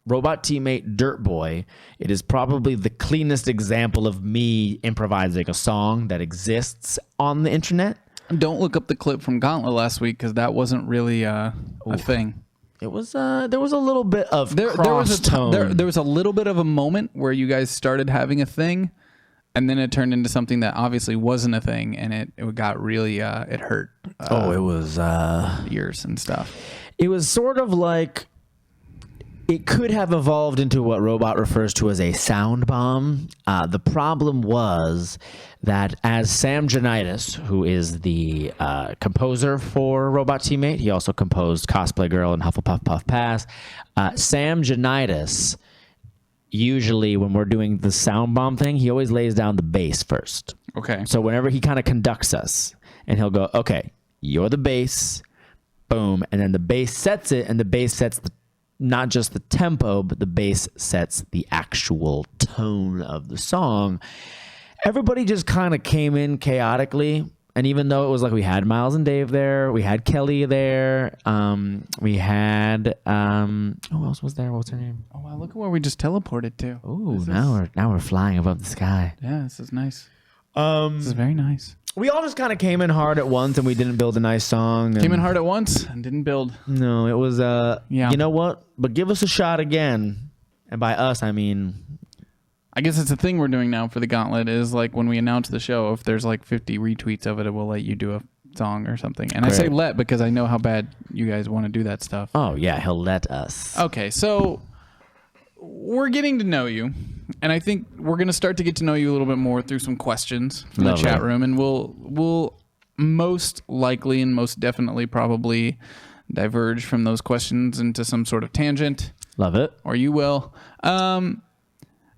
Robot Teammate Dirt Boy, it is probably the cleanest example of me improvising a song that exists on the internet. Don't look up the clip from Gauntlet last week because that wasn't really a thing. It was there was a little bit of there was tone. there was a little bit of a moment where you guys started having a thing, and then it turned into something that obviously wasn't a thing, and it got really it hurt. It was ears and stuff. It was sort of like it could have evolved into what Robot refers to as a sound bomb. The problem was that as Sam Janitis, who is the composer for Robot Teammate, he also composed Cosplay Girl and Hufflepuff Puff Pass. Sam Janitis, usually when we're doing the sound bomb thing, he always lays down the bass first. Okay. So whenever he kind of conducts us, and he'll go, okay, you're the bass, boom, and then the bass sets it, and the bass sets not just the tempo, but the bass sets the actual tone of the song. Everybody just kind of came in chaotically. And even though it was like we had Miles and Dave there, we had Kelly there, we had who else was there? What's her name? Oh wow, look at where we just teleported to. Ooh, now we're flying above the sky. Yeah, this is nice. This is very nice. We all just kind of came in hard at once, and we didn't build a nice song. Came in hard at once and didn't build. No, it was you know what? But give us a shot again. And by us, I mean, I guess it's a thing we're doing now for the Gauntlet is like when we announce the show, if there's like 50 retweets of it will let you do a song or something. And Great. I say let because I know how bad you guys want to do that stuff. Oh, yeah, he'll let us. Okay, so we're getting to know you. And I think we're going to start to get to know you a little bit more through some questions from the chat room. And we'll most likely and most definitely probably diverge from those questions into some sort of tangent. Love it. Or you will.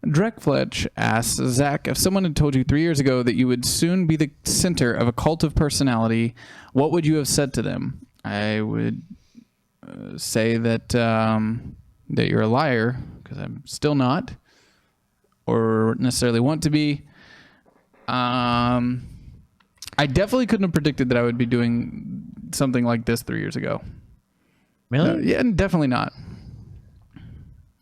Dreckfletch asks, Zach, if someone had told you 3 years ago that you would soon be the center of a cult of personality, what would you have said to them? I would say that that you're a liar, because I'm still not, or necessarily want to be. I definitely couldn't have predicted that I would be doing something like this 3 years ago. Really? Yeah, definitely not.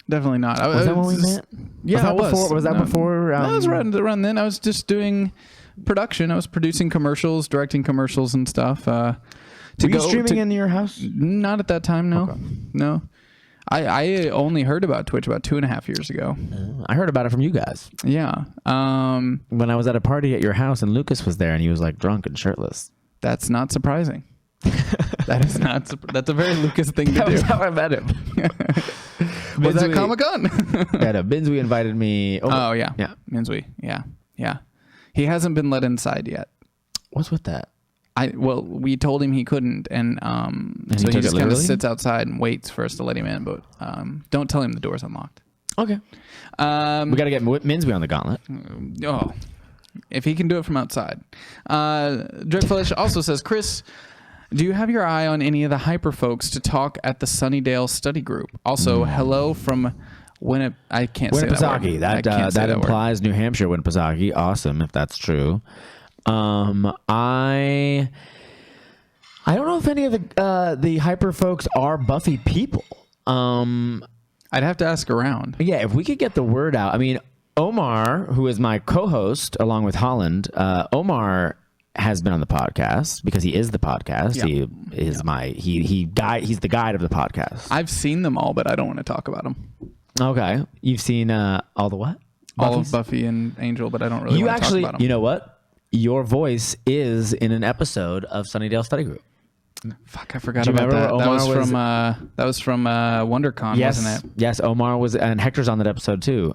Definitely not. Was that when we met? Yeah, was that before? That was around then. I was just doing production. I was producing commercials, directing commercials and stuff. Were you streaming in your house? Not at that time, no. Okay. No. I only heard about Twitch about 2.5 years ago. I heard about it from you guys. Yeah. When I was at a party at your house and Lucas was there and he was like drunk and shirtless. That's not surprising. That's a very Lucas thing to do. That's how I met him. Was that Comic-Con? Yeah, Binswe invited me over. Oh, yeah. Yeah. Binswe. Yeah. He hasn't been let inside yet. What's with that? We told him he couldn't, and so he just kind of sits outside and waits for us to let him in, but don't tell him the door's unlocked. Okay. We got to get Minsby on the gauntlet. Oh, if he can do it from outside. Dreckflesh also says, Chris, do you have your eye on any of the hyper folks to talk at the Sunnydale study group? Also, hello from I can't say that word. That implies New Hampshire, Winnipesaukee. Awesome, if that's true. I don't know if any of the hyper folks are Buffy people. I'd have to ask around. Yeah, if we could get the word out. I mean, Omar, who is my co-host along with Holland, Omar has been on the podcast because he is the podcast. Yeah. He is he's the guide of the podcast. I've seen them all, but I don't want to talk about them. Okay. You've seen all the what? All of Buffy and Angel, but I don't really want to talk about them. You know what? Your voice is in an episode of Sunnydale Study Group. Fuck, I forgot about that. That was from WonderCon, wasn't it? Yes, Omar was, and Hector's on that episode too.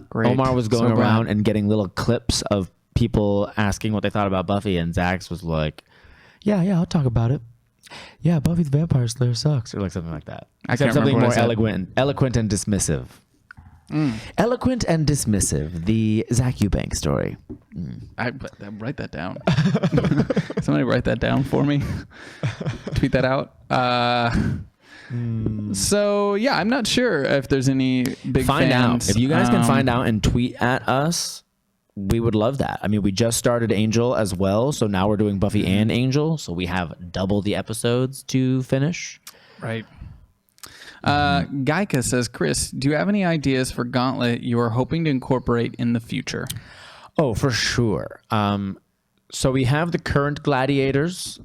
Great. Omar was going around and getting little clips of people asking what they thought about Buffy, and Zax was like, yeah, I'll talk about it. Yeah, Buffy the Vampire Slayer sucks, or like something like that. I can't remember something more eloquent and dismissive. Eloquent and dismissive, the Zach Eubank story. I write that down. Somebody write that down for me. Tweet that out. So yeah, I'm not sure if there's any big find fans. Out if you guys can find out and tweet at us. We would love that. I mean, we just started Angel as well, so now we're doing Buffy and Angel, so we have double the episodes to finish. Right. Gaika says, Chris, do you have any ideas for Gauntlet you are hoping to incorporate in the future? Oh, for sure. So we have the current gladiators.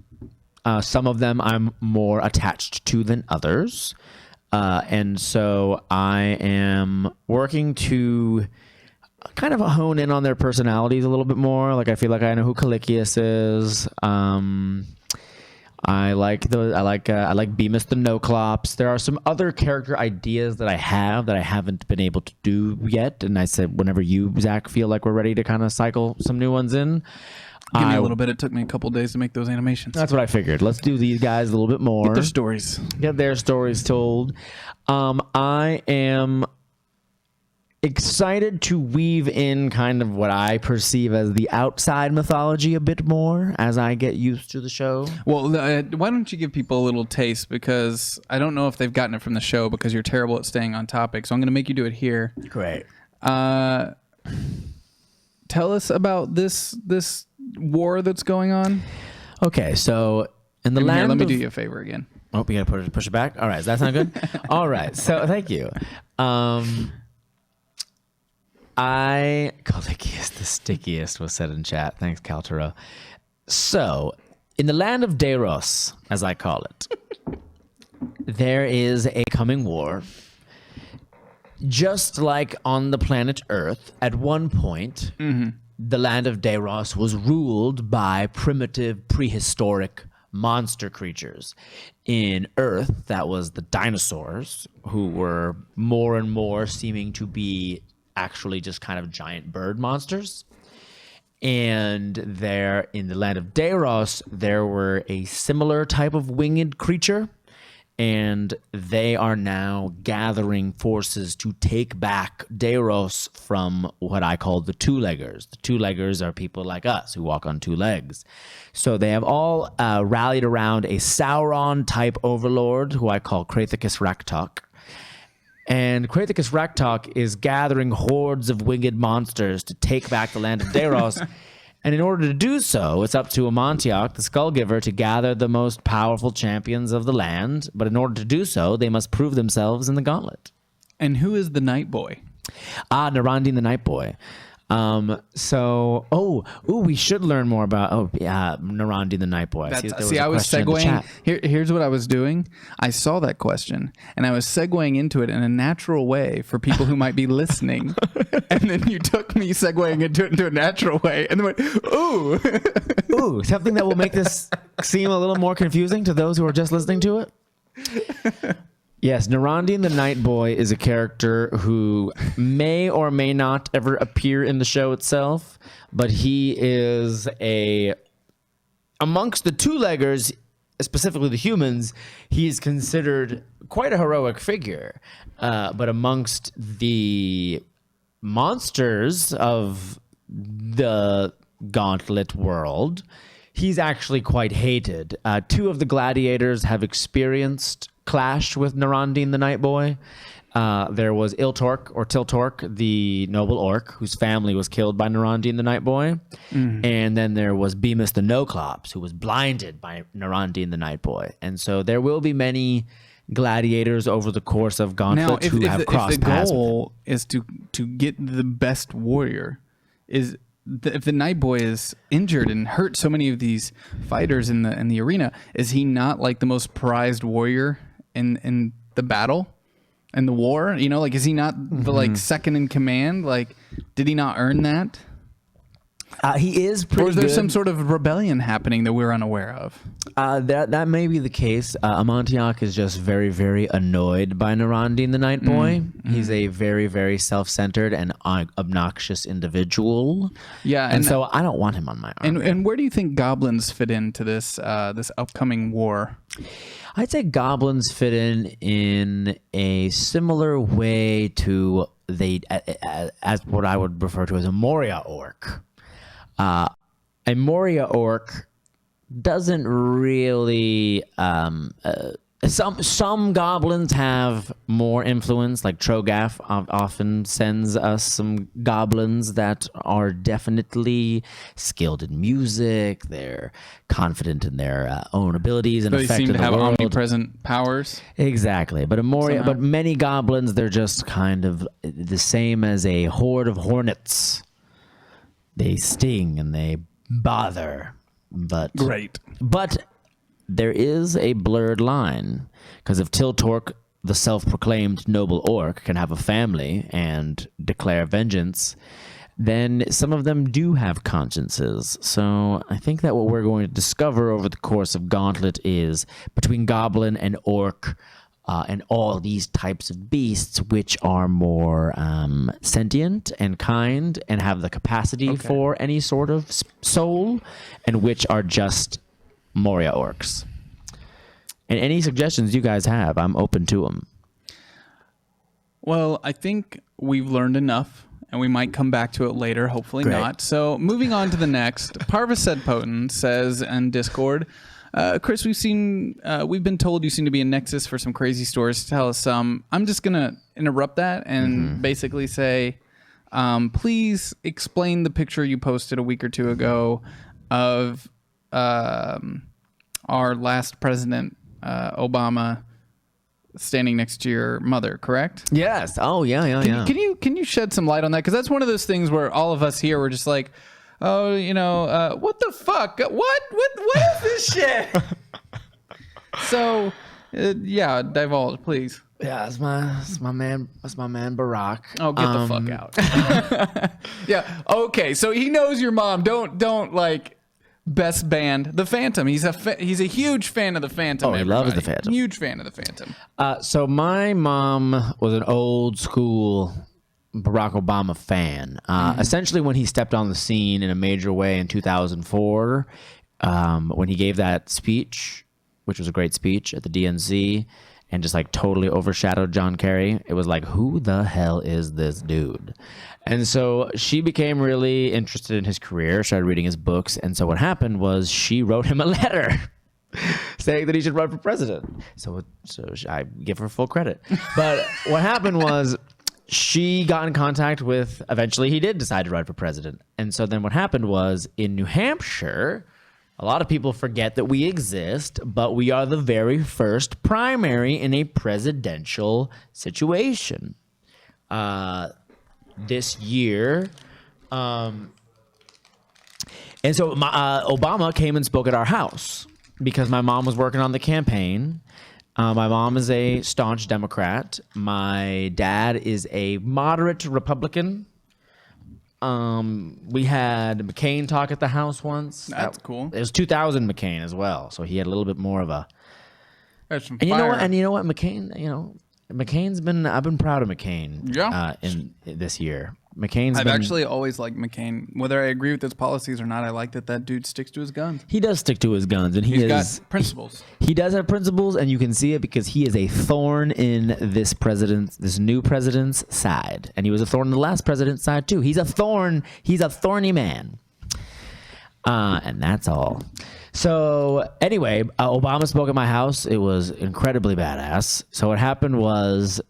Some of them I'm more attached to than others. And so I am working to kind of hone in on their personalities a little bit more. Like I feel like I know who Calikius is. I like Bemis the No-Clops. There are some other character ideas that I haven't been able to do yet. And I said, whenever you, Zach, feel like we're ready to kind of cycle some new ones in. Give me a little bit. It took me a couple days to make those animations. That's what I figured. Let's do these guys a little bit more. Get their stories. Get their stories told. I am excited to weave in kind of what I perceive as the outside mythology a bit more as I get used to the show. Well, why don't you give people a little taste, because I don't know if they've gotten it from the show because you're terrible at staying on topic. So I'm going to make you do it here. Great. Tell us about this war that's going on. Okay, so in the land here, let me do you a favor again. Oh, you got to push it back? All right, does that sound good? All right, so thank you. Calikius the stickiest was said in chat. Thanks, Caltero. So, in the land of Deiros, as I call it, there is a coming war. Just like on the planet Earth, at one point, the land of Deiros was ruled by primitive, prehistoric monster creatures. In Earth, that was the dinosaurs, who were more and more seeming to be actually just kind of giant bird monsters. And there in the land of Deiros, there were a similar type of winged creature, and they are now gathering forces to take back Deros from what I call the two-leggers. The two-leggers are people like us who walk on two legs. So they have all rallied around a Sauron-type overlord who I call Krathicus Raktok. And Krathicus Raktok is gathering hordes of winged monsters to take back the land of Deros. And in order to do so, it's up to Amontillak, the Skullgiver, to gather the most powerful champions of the land. But in order to do so, they must prove themselves in the gauntlet. And who is the Night Boy? Narandin the Night Boy. We should learn more about Narandin the Night Boy. I was segueing. Here's what I was doing. I saw that question, and I was segueing into it in a natural way for people who might be listening. And then you took me segueing into it into a natural way, and then went, ooh. Ooh, something that will make this seem a little more confusing to those who are just listening to it? Yes, Narandin the Night Boy is a character who may or may not ever appear in the show itself, but he is amongst the two-leggers, specifically the humans, he's considered quite a heroic figure. But amongst the monsters of the Gauntlet world, he's actually quite hated. Two of the gladiators have experienced clash with Narandin the Night Boy. There was Tiltork, the noble orc, whose family was killed by Narandin the Night Boy. And then there was Bemis the Noclops, who was blinded by Narandin the Night Boy. And so there will be many gladiators over the course of Gauntlet who have crossed paths. The goal is to get the best warrior, if the Night Boy is injured and hurt so many of these fighters in the arena, is he not like the most prized warrior in the battle and the war? You know, like, is he not the second in command? Like, did he not earn that? He is pretty good. Or is there some sort of rebellion happening that we're unaware of? That may be the case. Amontillak is just very, very annoyed by Narandin the Night Boy. He's a very, very self-centered and obnoxious individual. Yeah, and so I don't want him on my army. And where do you think goblins fit into this this upcoming war? I'd say goblins fit in a similar way to as what I would refer to as a Moria orc. A Moria orc doesn't really some goblins have more influence, like Trogath often sends us some goblins that are definitely skilled in music. They're confident in their own abilities and they effect seem in to the have world. omnipresent powers. Exactly, but but many goblins, they're just kind of the same as a horde of hornets. They sting and they bother, but there is a blurred line, because if Tiltork, the self-proclaimed noble orc, can have a family and declare vengeance, then some of them do have consciences. So I think that what we're going to discover over the course of Gauntlet is between goblin and orc and all these types of beasts, which are more sentient and kind and have the capacity for any sort of soul, and which are just Moria orcs. And any suggestions you guys have, I'm open to them. Well, I think we've learned enough, and we might come back to it later, hopefully not. So moving on to the next, Parvis Said Potent says in Discord, Chris, we've been told you seem to be a nexus for some crazy stories. Tell us some. I'm just going to interrupt that and basically say, please explain the picture you posted a week or two ago of our last president, Obama, standing next to your mother, correct? Yes. Oh, yeah. Can you shed some light on that? Because that's one of those things where all of us here were just like, oh, what the fuck? What is this shit? So, divulge, please. Yeah, it's my man Barack. Oh, get the fuck out. Yeah. Okay. So he knows your mom. Don't like best band, The Phantom. He's a huge fan of The Phantom. Oh, he loves The Phantom. Huge fan of The Phantom. So my mom was an old school Barack Obama fan. Essentially, when he stepped on the scene in a major way in 2004, when he gave that speech, which was a great speech at the DNC, and just like totally overshadowed John Kerry. It was like, who the hell is this dude? And so she became really interested in his career, started reading his books. And so what happened was she wrote him a letter saying that he should run for president. So I give her full credit. But what happened was she got in contact with, eventually he did decide to run for president. And so then what happened was in New Hampshire, a lot of people forget that we exist, but we are the very first primary in a presidential situation. This year. And so Obama came and spoke at our house because my mom was working on the campaign. My mom is a staunch Democrat. My dad is a moderate Republican. We had McCain talk at the house once. That's cool. It was 2000 McCain as well, so he had a little bit more of a. There's some And you fire. know what? And you know what? McCain. McCain's been. I've been proud of McCain. Yeah. In this year, McCain's. I've been, actually always liked McCain. Whether I agree with his policies or not, I like that dude sticks to his guns. He does stick to his guns, and He's got principles. He does have principles, and you can see it because he is a thorn in this new president's side, and he was a thorn in the last president's side too. He's a thorn. He's a thorny man, and that's all. So anyway, Obama spoke at my house. It was incredibly badass. So what happened was,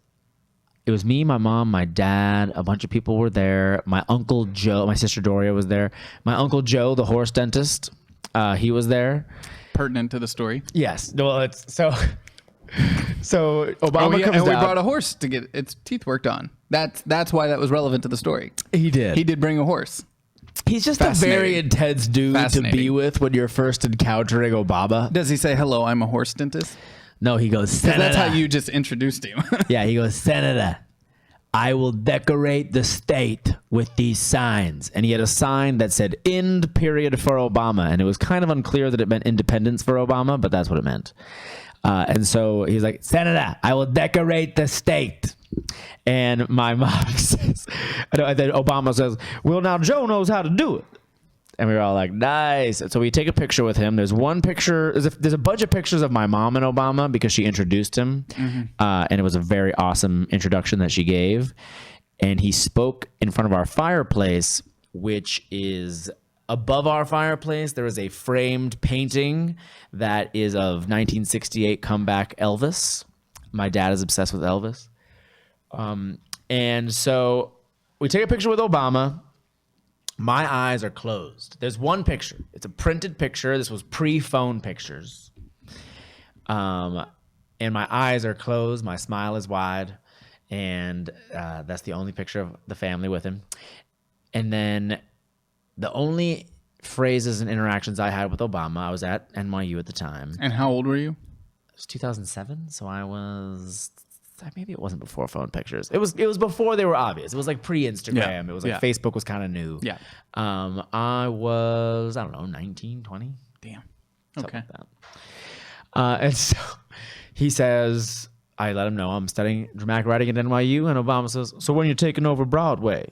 it was me, my mom, my dad, a bunch of people were there. My uncle Joe, my sister Doria was there. My uncle Joe, the horse dentist, he was there. Pertinent to the story. Yes. Well, it's so Obama comes and we out. brought a horse to get its teeth worked on. That's why that was relevant to the story. He did. He did bring a horse. He's just a very Fascinating. intense dude to be with when you're first encountering Obama. Does he say, hello, I'm a horse dentist? No, he goes, 'Cause Senator. that's how you just introduced him. Yeah, he goes, Senator, I will decorate the state with these signs. And he had a sign that said, end period for Obama. And it was kind of unclear that it meant independence for Obama, but that's what it meant. And so he's like, Senator, I will decorate the state. And my mom says, and then Obama says, well, now Joe knows how to do it. And we were all like, nice. And so we take a picture with him. There's one picture. There's a bunch of pictures of my mom and Obama because she introduced him. And it was a very awesome introduction that she gave. And he spoke in front of our fireplace, which is above our fireplace. There is a framed painting that is of 1968 comeback Elvis. My dad is obsessed with Elvis. And so we take a picture with Obama. My eyes are closed. There's one picture. It's a printed picture. This was pre-phone pictures. And my eyes are closed. My smile is wide. And that's the only picture of the family with him. And then the only phrases and interactions I had with Obama, I was at NYU at the time. And how old were you? It was 2007, so I was... Maybe it wasn't before phone pictures. It was before they were obvious. It was like pre-Instagram. Yeah. It was like Facebook was kind of new. Yeah. I was, I don't know, 19, 20. Damn. Something Okay. like that. And so he says, I let him know I'm studying dramatic writing at NYU. And Obama says, so when you're taking over Broadway?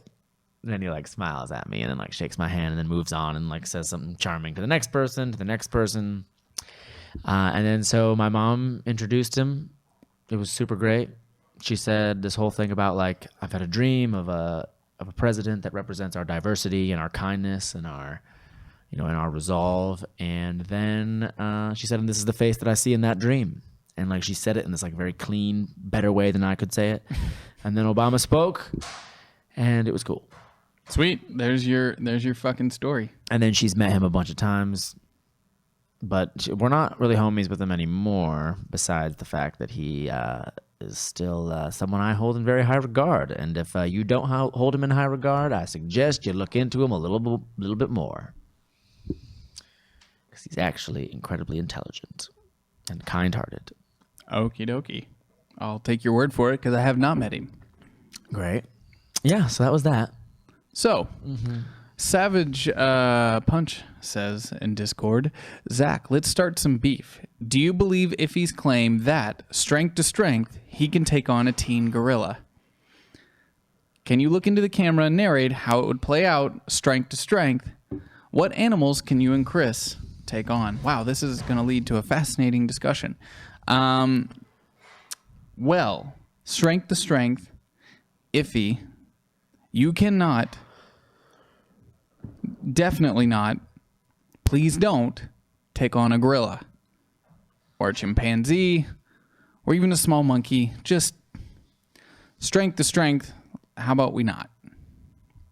And then he like smiles at me and then like shakes my hand and then moves on and like says something charming to the next person, and then so my mom introduced him. It was super great. She said this whole thing about like, I've had a dream of a president that represents our diversity and our kindness and our, and our resolve. And then she said, and this is the face that I see in that dream. And like she said it in this like very clean, better way than I could say it. And then Obama spoke, and it was cool. Sweet. There's your fucking story. And then she's met him a bunch of times, but we're not really homies with him anymore, besides the fact that he is still someone I hold in very high regard. And if you don't hold him in high regard, I suggest you look into him a little bit more. Because he's actually incredibly intelligent and kind-hearted. Okie dokie. I'll take your word for it because I have not met him. Great. Yeah, so that was that. So, Savage Punch says in Discord, Zach, let's start some beef. Do you believe Iffy's claim that, strength to strength, he can take on a teen gorilla? Can you look into the camera and narrate how it would play out, strength to strength? What animals can you and Chris take on? Wow, this is going to lead to a fascinating discussion. Well, strength to strength, iffy. You cannot, definitely not, please don't take on a gorilla or a chimpanzee or even a small monkey. Just strength to strength. How about we not?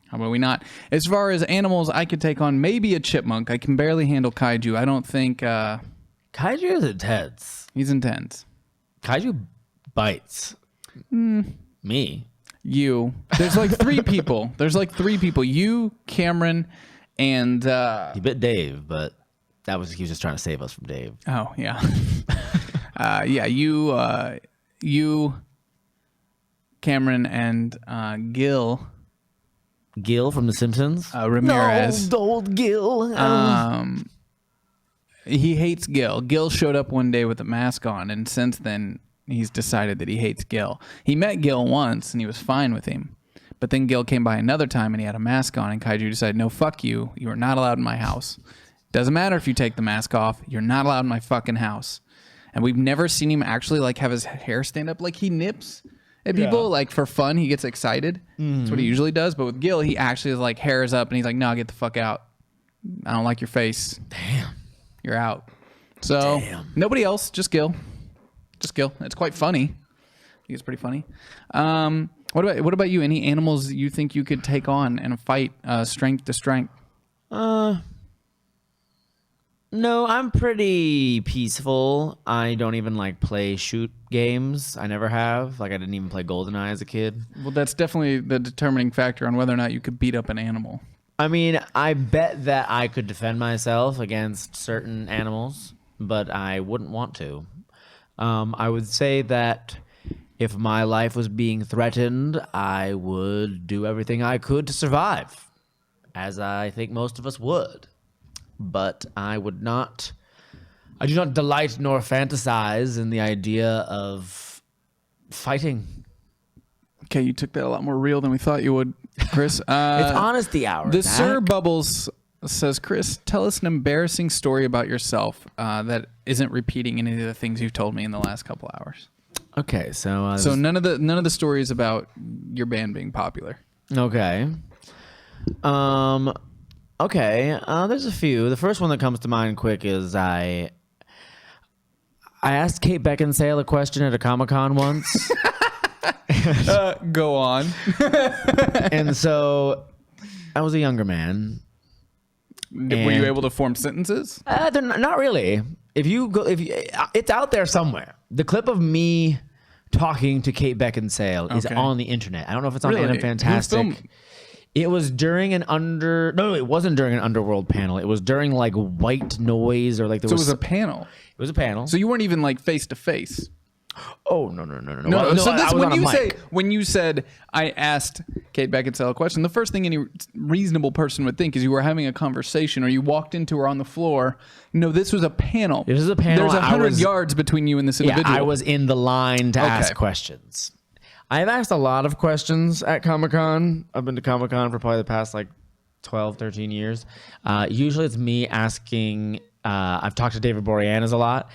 How about we not? As far as animals, I could take on maybe a chipmunk. I can barely handle kaiju. I don't think... Kaiju is intense. He's intense. Kaiju bites. Me. You. There's like three people. You, Cameron, and... He bit Dave, but he was just trying to save us from Dave. Oh, yeah. Yeah, you, Cameron, and Gil... Gil from The Simpsons? Ramirez. No, old Gil. He hates Gil. Gil showed up one day with a mask on, and since then, he's decided that he hates Gil. He met Gil once, and he was fine with him. But then Gil came by another time, and he had a mask on, and Kaiju decided, no, fuck you. You are not allowed in my house. Doesn't matter if you take the mask off. You're not allowed in my fucking house. And we've never seen him actually, like, have his hair stand up. Like, he nips at people, like, for fun. He gets excited. That's what he usually does. But with Gil, he actually is like, hairs up, and he's like, no, get the fuck out. I don't like your face. Damn. You're out. So, nobody else, just Gil. Just Gil. It's quite funny. I think it's pretty funny. What about you? Any animals you think you could take on in a fight, strength to strength? No, I'm pretty peaceful. I don't even like play shoot games. I never have. Like I didn't even play GoldenEye as a kid. Well, that's definitely the determining factor on whether or not you could beat up an animal. I mean, I bet that I could defend myself against certain animals, but I wouldn't want to. I would say that if my life was being threatened, I would do everything I could to survive, as I think most of us would. But I do not delight nor fantasize in the idea of fighting. Okay, you took that a lot more real than we thought you would, Chris. It's honesty hour. The Sir Bubbles says, Chris, tell us an embarrassing story about yourself that isn't repeating any of the things you've told me in the last couple hours. Okay, so none of the stories about your band being popular. Okay. Okay, there's a few. The first one that comes to mind quick is I asked Kate Beckinsale a question at a Comic-Con once. Go on. And so I was a younger man. Were you able to form sentences? They're not really. It's out there somewhere. The clip of me talking to Kate Beckinsale is on the internet. I don't know if it's on Random Fantastic. It was during it wasn't during an Underworld panel. It was during like White Noise or like it was a panel. It was a panel. So you weren't even like face to face. Oh no. So this, when you said I asked Kate Beckinsale a question, the first thing any reasonable person would think is you were having a conversation or you walked into her on the floor. No, this was a panel. This is a panel. There's 100 yards between you and this individual. Yeah, I was in the line to ask questions. I've asked a lot of questions at Comic-Con. I've been to Comic-Con for probably the past like 12, 13 years. Usually it's me asking, I've talked to David Boreanaz a lot.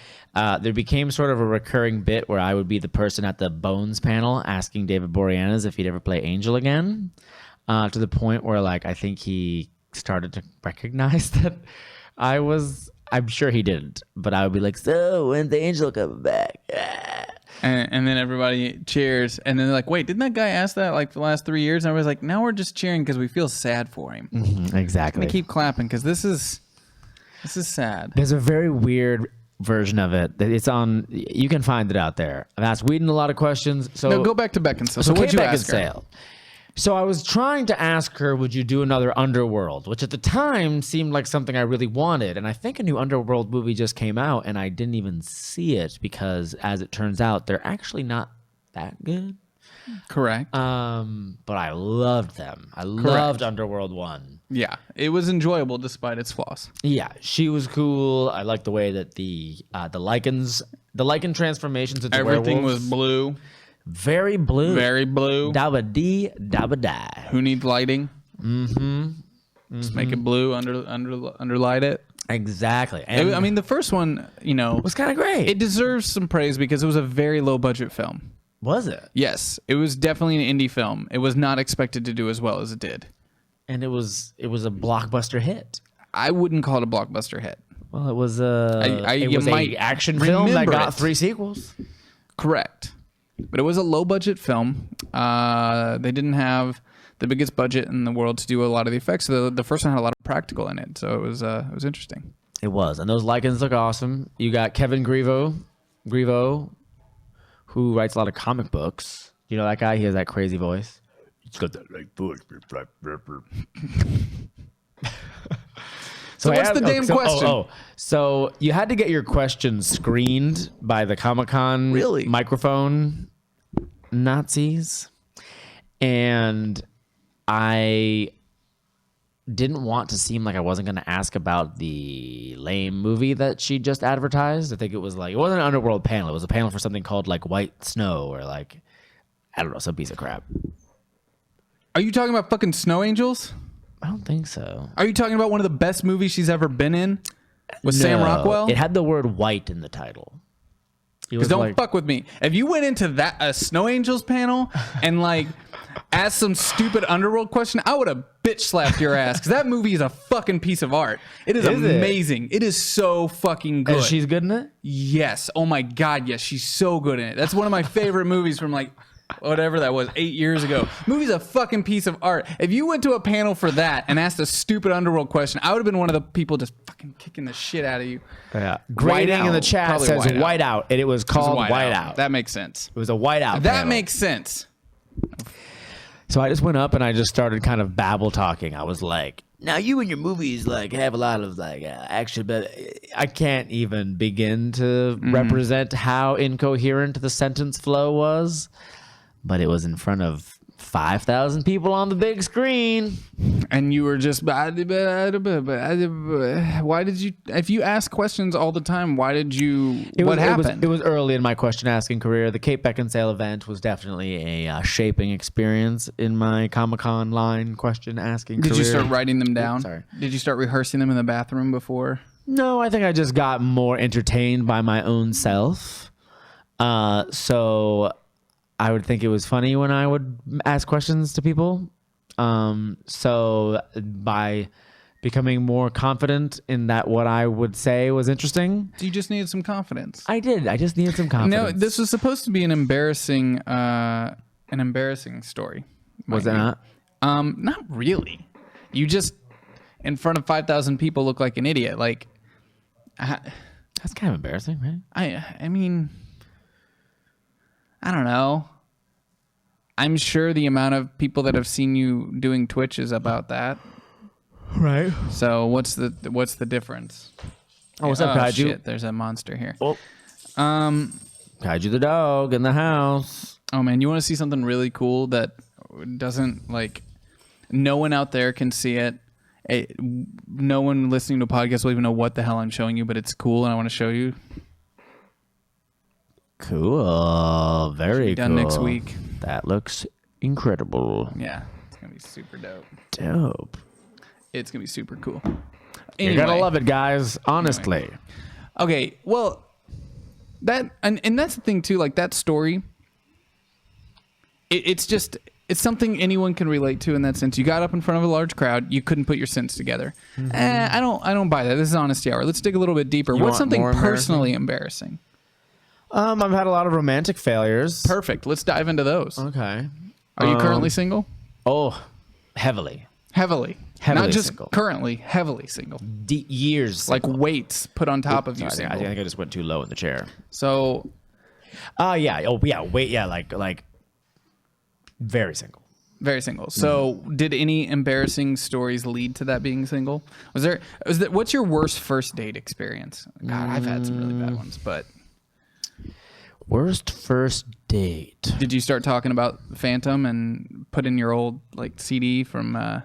There became sort of a recurring bit where I would be the person at the Bones panel asking David Boreanaz if he'd ever play Angel again, to the point where like I think he started to recognize that I'm sure he didn't, but I would be like, so when's the Angel coming back? And then everybody cheers. And then they're like, wait, didn't that guy ask that like the last 3 years? And I was like, now we're just cheering because we feel sad for him. Mm-hmm, exactly. And they keep clapping because this is sad. There's a very weird version of it. It's on. You can find it out there. I've asked Whedon a lot of questions. So no, go back to Beckinsale. So what'd you ask her? So I was trying to ask her, would you do another Underworld? Which at the time seemed like something I really wanted. And I think a new Underworld movie just came out and I didn't even see it because as it turns out, they're actually not that good. Correct. But I loved them. I loved Underworld 1. Yeah. It was enjoyable despite its flaws. Yeah. She was cool. I liked the way that the lichen transformations into everything werewolves was blue. Very blue. Very blue. Dabba dee, dabba die. Who needs lighting? Just make it blue, underlight it. Exactly. And I mean, the first one, was kind of great. It deserves some praise because it was a very low budget film. Was it? Yes, it was definitely an indie film. It was not expected to do as well as it did. And it was a blockbuster hit. I wouldn't call it a blockbuster hit. Well, it was you an might action film that remember got it. 3 sequels. Correct. But it was a low-budget film. They didn't have the biggest budget in the world to do a lot of the effects. So the first one had a lot of practical in it. So it was interesting. It was. And those lichens look awesome. You got Kevin Grievo, who writes a lot of comic books. You know that guy? He has that crazy voice. He's got that like voice. So what's the damn question? So you had to get your questions screened by the Comic-Con microphone Nazis. And I didn't want to seem like I wasn't going to ask about the lame movie that she just advertised. I think it was it wasn't an Underworld panel. It was a panel for something called like White Snow or like, I don't know, some piece of crap. Are you talking about fucking Snow Angels? I don't think so. Are you talking about one of the best movies she's ever been in? With Sam Rockwell? It had the word white in the title. Because don't fuck with me. If you went into a Snow Angels panel and asked some stupid Underworld question, I would have bitch slapped your ass. Because that movie is a fucking piece of art. It is amazing. It is so fucking good. And she's good in it? Yes. Oh my God, yes. She's so good in it. That's one of my favorite movies from whatever that was, 8 years ago. Movie's a fucking piece of art. If you went to a panel for that and asked a stupid Underworld question, I would have been one of the people just fucking kicking the shit out of you. Yeah. Grading in the chat Probably says Whiteout, and it was called Whiteout. That makes sense. It was a Whiteout. That panel. makes sense. So I just went up and I just started kind of babble talking. I was like, now you and your movies have a lot of action, but I can't even begin to represent how incoherent the sentence flow was. But it was in front of 5,000 people on the big screen. And you were just, why did you, if you ask questions all the time, why did you, what happened? It was early in my question asking career. The Kate Beckinsale event was definitely a shaping experience in my Comic-Con line question asking career. Did you start writing them down? Sorry. Did you start rehearsing them in the bathroom before? No, I think I just got more entertained by my own self. So I would think it was funny when I would ask questions to people. So by becoming more confident in that what I would say was interesting. You just needed some confidence. I did. I just needed some confidence. No, this was supposed to be an embarrassing story. Was it not? Not really. You just, in front of 5,000 people, look like an idiot. That's kind of embarrassing, right? I mean, I don't know. I'm sure the amount of people that have seen you doing Twitch is about that. Right. So what's the difference? Oh, what's up, Kaiju? Shit, there's a monster here. Oh. Kaiju the dog in the house. Oh man, you want to see something really cool that doesn't no one out there can see it. No one listening to a podcast will even know what the hell I'm showing you, but it's cool and I want to show you. Cool. Very cool. Done next week. That looks incredible. Yeah, it's gonna be super dope. Dope. It's gonna be super cool. You're gonna love it, guys. Honestly. Anyway. Okay, well, that and that's the thing too. That story. It's something anyone can relate to in that sense. You got up in front of a large crowd. You couldn't put your sentence together. I don't buy that. This is Honesty Hour. Let's dig a little bit deeper. What's something personally embarrassing? I've had a lot of romantic failures. Perfect. Let's dive into those. Okay. Are you currently single? Oh, heavily. Heavily Not just single. Currently, heavily single. Years. Single. Weights put on top of you. Sorry, I think I just went too low in the chair. So. Yeah. Oh, yeah. Wait. Yeah. Like. Very single. Very single. So, did any embarrassing stories lead to that being single? What's your worst first date experience? God, I've had some really bad ones, but. Worst first date. Did you start talking about Phantom and put in your old CD from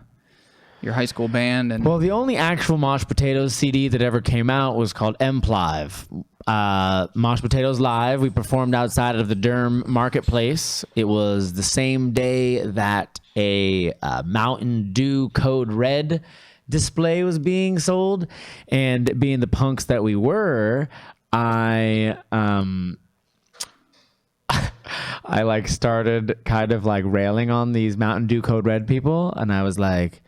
your high school band? And well, the only actual Mosh Potatoes CD that ever came out was called M-Plive. Mosh Potatoes Live. We performed outside of the Durham Marketplace. It was the same day that a Mountain Dew Code Red display was being sold, and being the punks I like started kind of like railing on these Mountain Dew Code Red people, and I was like,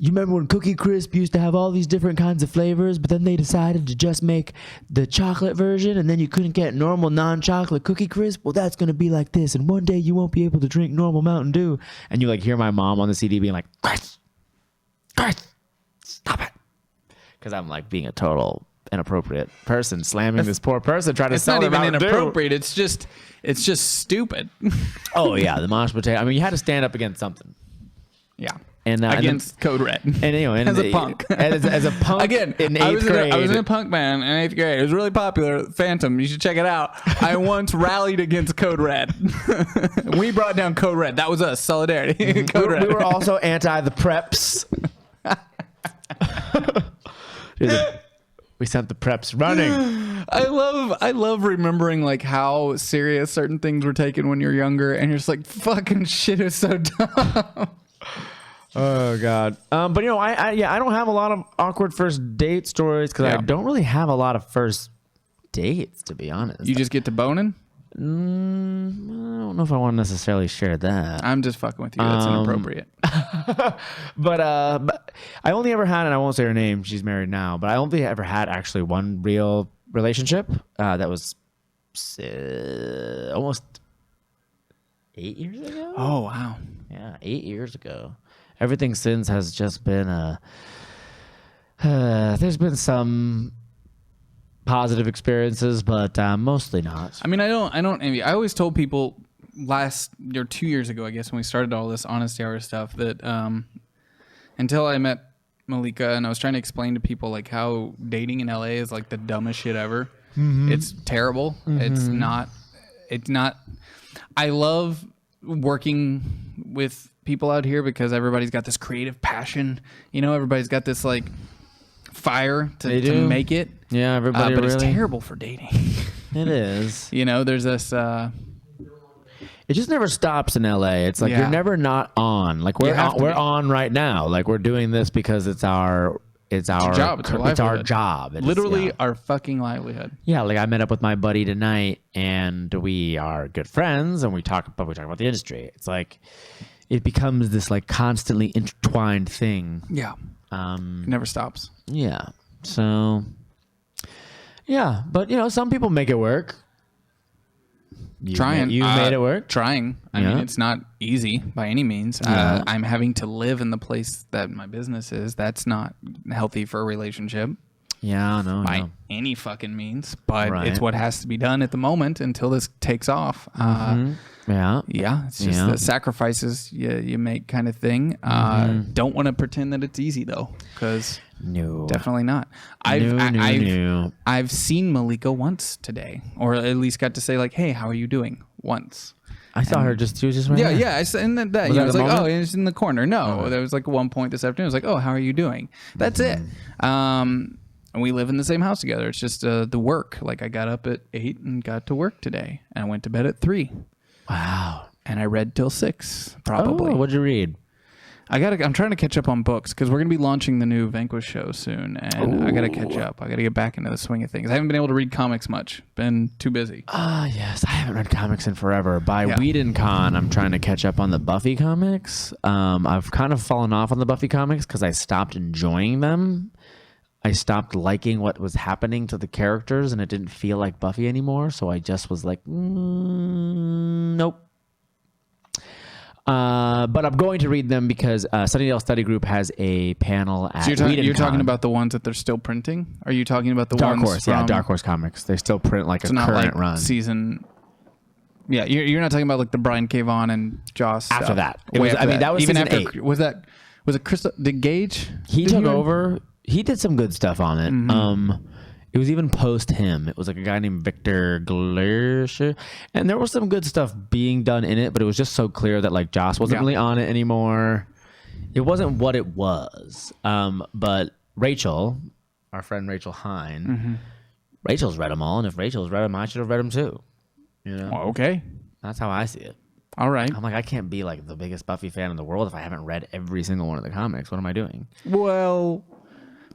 you remember when Cookie Crisp used to have all these different kinds of flavors, but then they decided to just make the chocolate version, and then you couldn't get normal non-chocolate Cookie Crisp? Well, that's going to be like this, and one day you won't be able to drink normal Mountain Dew. And you like hear my mom on the CD being like, Chris, stop it. Because I'm like being a total inappropriate person, slamming this poor person trying to sell It's not them even Mountain Dew. inappropriate. It's just stupid. Oh, yeah, the mashed potato. I mean, you had to stand up against something. Yeah. And against Code Red. And anyway, as a punk. as a punk Again, in eighth grade. I was in a punk band in 8th grade. It was really popular. Phantom. You should check it out. I once rallied against Code Red. We brought down Code Red. That was us. Solidarity. Code Red. We were also anti the preps. We sent the preps running. I love remembering like how serious certain things were taken when you're younger, and you're just like, fucking shit is so dumb. Oh God. But you know, I don't have a lot of awkward first date stories because I don't really have a lot of first dates, to be honest. You just get to boning? I don't know if I want to necessarily share that. I'm just fucking with you. That's inappropriate. But I only ever had, and I won't say her name, she's married now, but I only ever had actually one real relationship that was almost 8 years ago. Oh, wow. Yeah, 8 years ago. Everything since has just been there's been some positive experiences, but mostly not. I mean, I don't envy. I always told people 2 years ago, I guess, when we started all this Honesty Hour stuff, that until I met Malika and I was trying to explain to people like how dating in LA is like the dumbest shit ever. Mm-hmm. It's terrible. Mm-hmm. It's not. I love working with people out here because everybody's got this creative passion. You know, everybody's got this like fire to make it. Yeah, everybody. But really, it's terrible for dating. It is. You know, there's this. It just never stops in LA. It's like you're never not on. Like we're on right now. Like we're doing this because it's our job. It's our job. Literally our fucking livelihood. Yeah, like I met up with my buddy tonight, and we are good friends, and we talk about the industry. It's like it becomes this like constantly intertwined thing. Yeah. It never stops. Yeah. So. Yeah, but you know, some people make it work. You've made it work. Trying. I mean, it's not easy by any means. Yeah. I'm having to live in the place that my business is. That's not healthy for a relationship. Yeah, no, by any fucking means. But it's what has to be done at the moment until this takes off. Yeah, it's just the sacrifices you make kind of thing. Don't want to pretend that it's easy though, because definitely not. I've seen Malika once today, or at least got to say like, "Hey, how are you doing?" once. I saw her she was just right there. Yeah. I said, and then that, was like, moment? Oh, it's in the corner. No, there was like one point this afternoon. I was like, oh, how are you doing? That's it. And we live in the same house together. It's just the work. Like I got up at 8 and got to work today, and I went to bed at 3. Wow. And I read till 6, probably. Oh, what'd you read? I'm trying to catch up on books because we're going to be launching the new Vanquish show soon, and I got to catch up. I got to get back into the swing of things. I haven't been able to read comics much. Been too busy. Yes. I haven't read comics in forever. By WhedonCon, I'm trying to catch up on the Buffy comics. I've kind of fallen off on the Buffy comics because I stopped enjoying them. I stopped liking what was happening to the characters, and it didn't feel like Buffy anymore. So I just was like, nope. But I'm going to read them because Sunnydale Study Group has a panel at you're talking about the ones that they're still printing? Are you talking about the Dark ones Horse? from... Yeah, Dark Horse Comics. They still print like a current run. Season... Yeah, you're not talking about like the Brian K. Vaughan and Joss after stuff. that. That was even season after 8. Was it Chris? Did Gage? He took over. He did some good stuff on it. Mm-hmm. It was even post him. It was like a guy named Victor Glerscher. And there was some good stuff being done in it, but it was just so clear that like Joss wasn't really on it anymore. It wasn't what it was. But Rachel, our friend Rachel Hine, Rachel's read them all. And if Rachel's read them, I should have read them too. You know? Well, okay. That's how I see it. All right. I'm like, I can't be like the biggest Buffy fan in the world if I haven't read every single one of the comics. What am I doing? Well...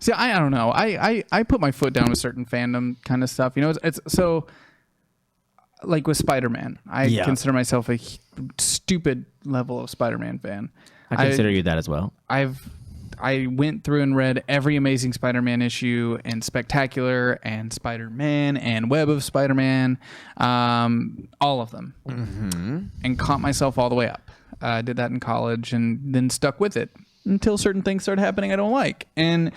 See, I don't know. I put my foot down with certain fandom kind of stuff. You know, it's so like with Spider-Man, I Yeah. consider myself a stupid level of Spider-Man fan. I consider you that as well. I went through and read every Amazing Spider-Man issue and Spectacular and Spider-Man and Web of Spider-Man, all of them, and caught myself all the way up. I did that in college and then stuck with it until certain things started happening I don't like. And,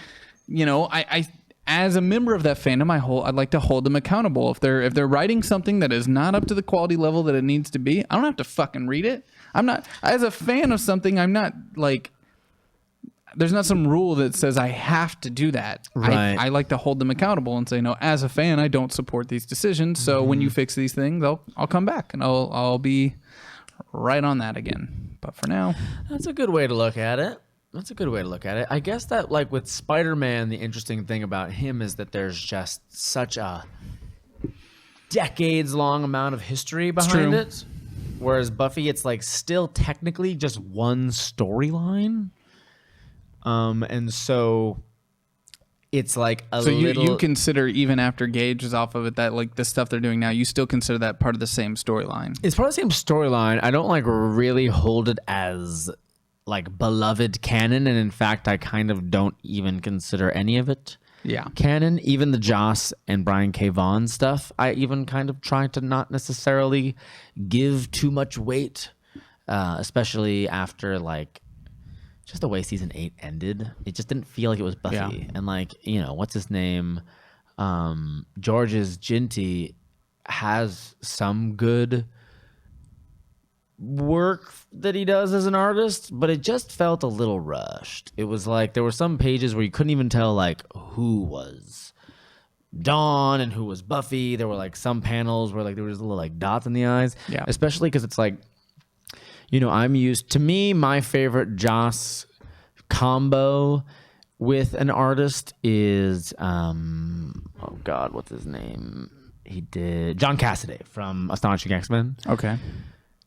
I as a member of that fandom, I'd like to hold them accountable. If they're writing something that is not up to the quality level that it needs to be, I don't have to fucking read it. I'm not, as a fan of something, I'm not like, there's not some rule that says I have to do that. Right. I like to hold them accountable and say, no, as a fan, I don't support these decisions. So when you fix these things, I'll come back and I'll be right on that again. But for now, That's a good way to look at it. I guess that, like, with Spider-Man, the interesting thing about him is that there's just such a decades-long amount of history behind it. Whereas Buffy, it's like still technically just one storyline. And so it's like you consider, even after Gage is off of it, that like the stuff they're doing now, you still consider that part of the same storyline. It's part of the same storyline. I don't like really hold it as like beloved canon, and in fact, I kind of don't even consider any of it canon. Even the Joss and Brian K. Vaughan stuff, I even kind of try to not necessarily give too much weight, especially after like just the way season 8 ended. It just didn't feel like it was Buffy. Yeah. And like, what's his name? George's Ginty has some good work that he does as an artist, but it just felt a little rushed. It was like there were some pages where you couldn't even tell like who was Dawn and who was Buffy. There were like some panels where like there was little like dots in the eyes. Yeah. Especially because it's like, I'm used to me, my favorite Joss combo with an artist is oh God, what's his name? He did John Cassaday from Astonishing X-Men. Okay.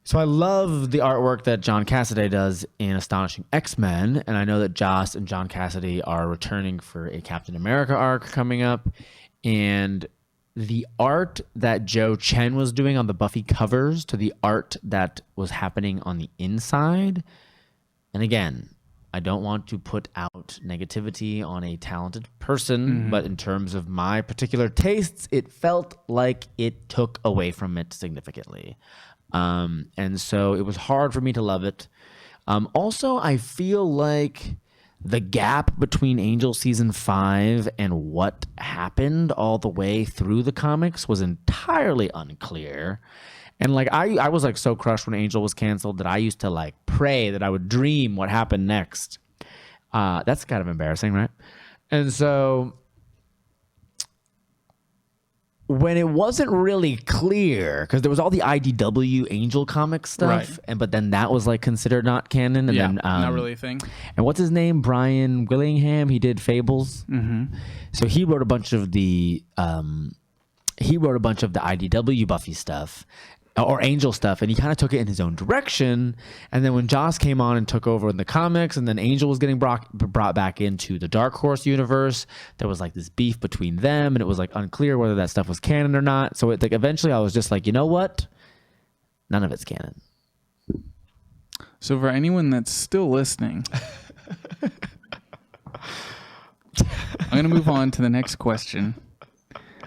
So I love the artwork that John Cassaday does in Astonishing X-Men, and I know that Joss and John Cassaday are returning for a Captain America arc coming up, and the art that Joe Chen was doing on the Buffy covers to the art that was happening on the inside. And again, I don't want to put out negativity on a talented person, but in terms of my particular tastes, it felt like it took away from it significantly. And so it was hard for me to love it. Also, I feel like the gap between Angel season 5 and what happened all the way through the comics was entirely unclear. And like I was like so crushed when Angel was canceled that I used to like pray that I would dream what happened next. That's kind of embarrassing, right? And so when it wasn't really clear, because there was all the IDW Angel comic stuff, Right. but then that was like considered not canon, and then not really a thing. And what's his name? Brian Willingham. He did Fables. So he wrote a bunch of the IDW Buffy stuff or Angel stuff, and he kind of took it in his own direction. And then when Joss came on and took over in the comics, and then Angel was getting brought back into the Dark Horse universe, there was like this beef between them, and it was like unclear whether that stuff was canon or not. So it, like eventually I was just like, you know what? None of it's canon. So for anyone that's still listening, I'm going to move on to the next question.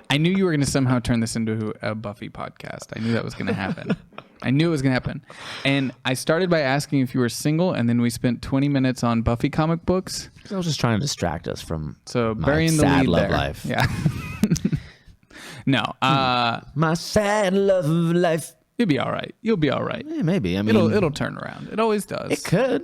I knew you were going to somehow turn this into a Buffy podcast. I knew that was going to happen. I knew it was going to happen. And I started by asking if you were single, and then we spent 20 minutes on Buffy comic books. I was just trying to distract us from So my burying the sad lead love there. life. Yeah. No. My sad love life. You'll be all right. You'll be all right. Maybe. I mean, It'll turn around. It always does. It could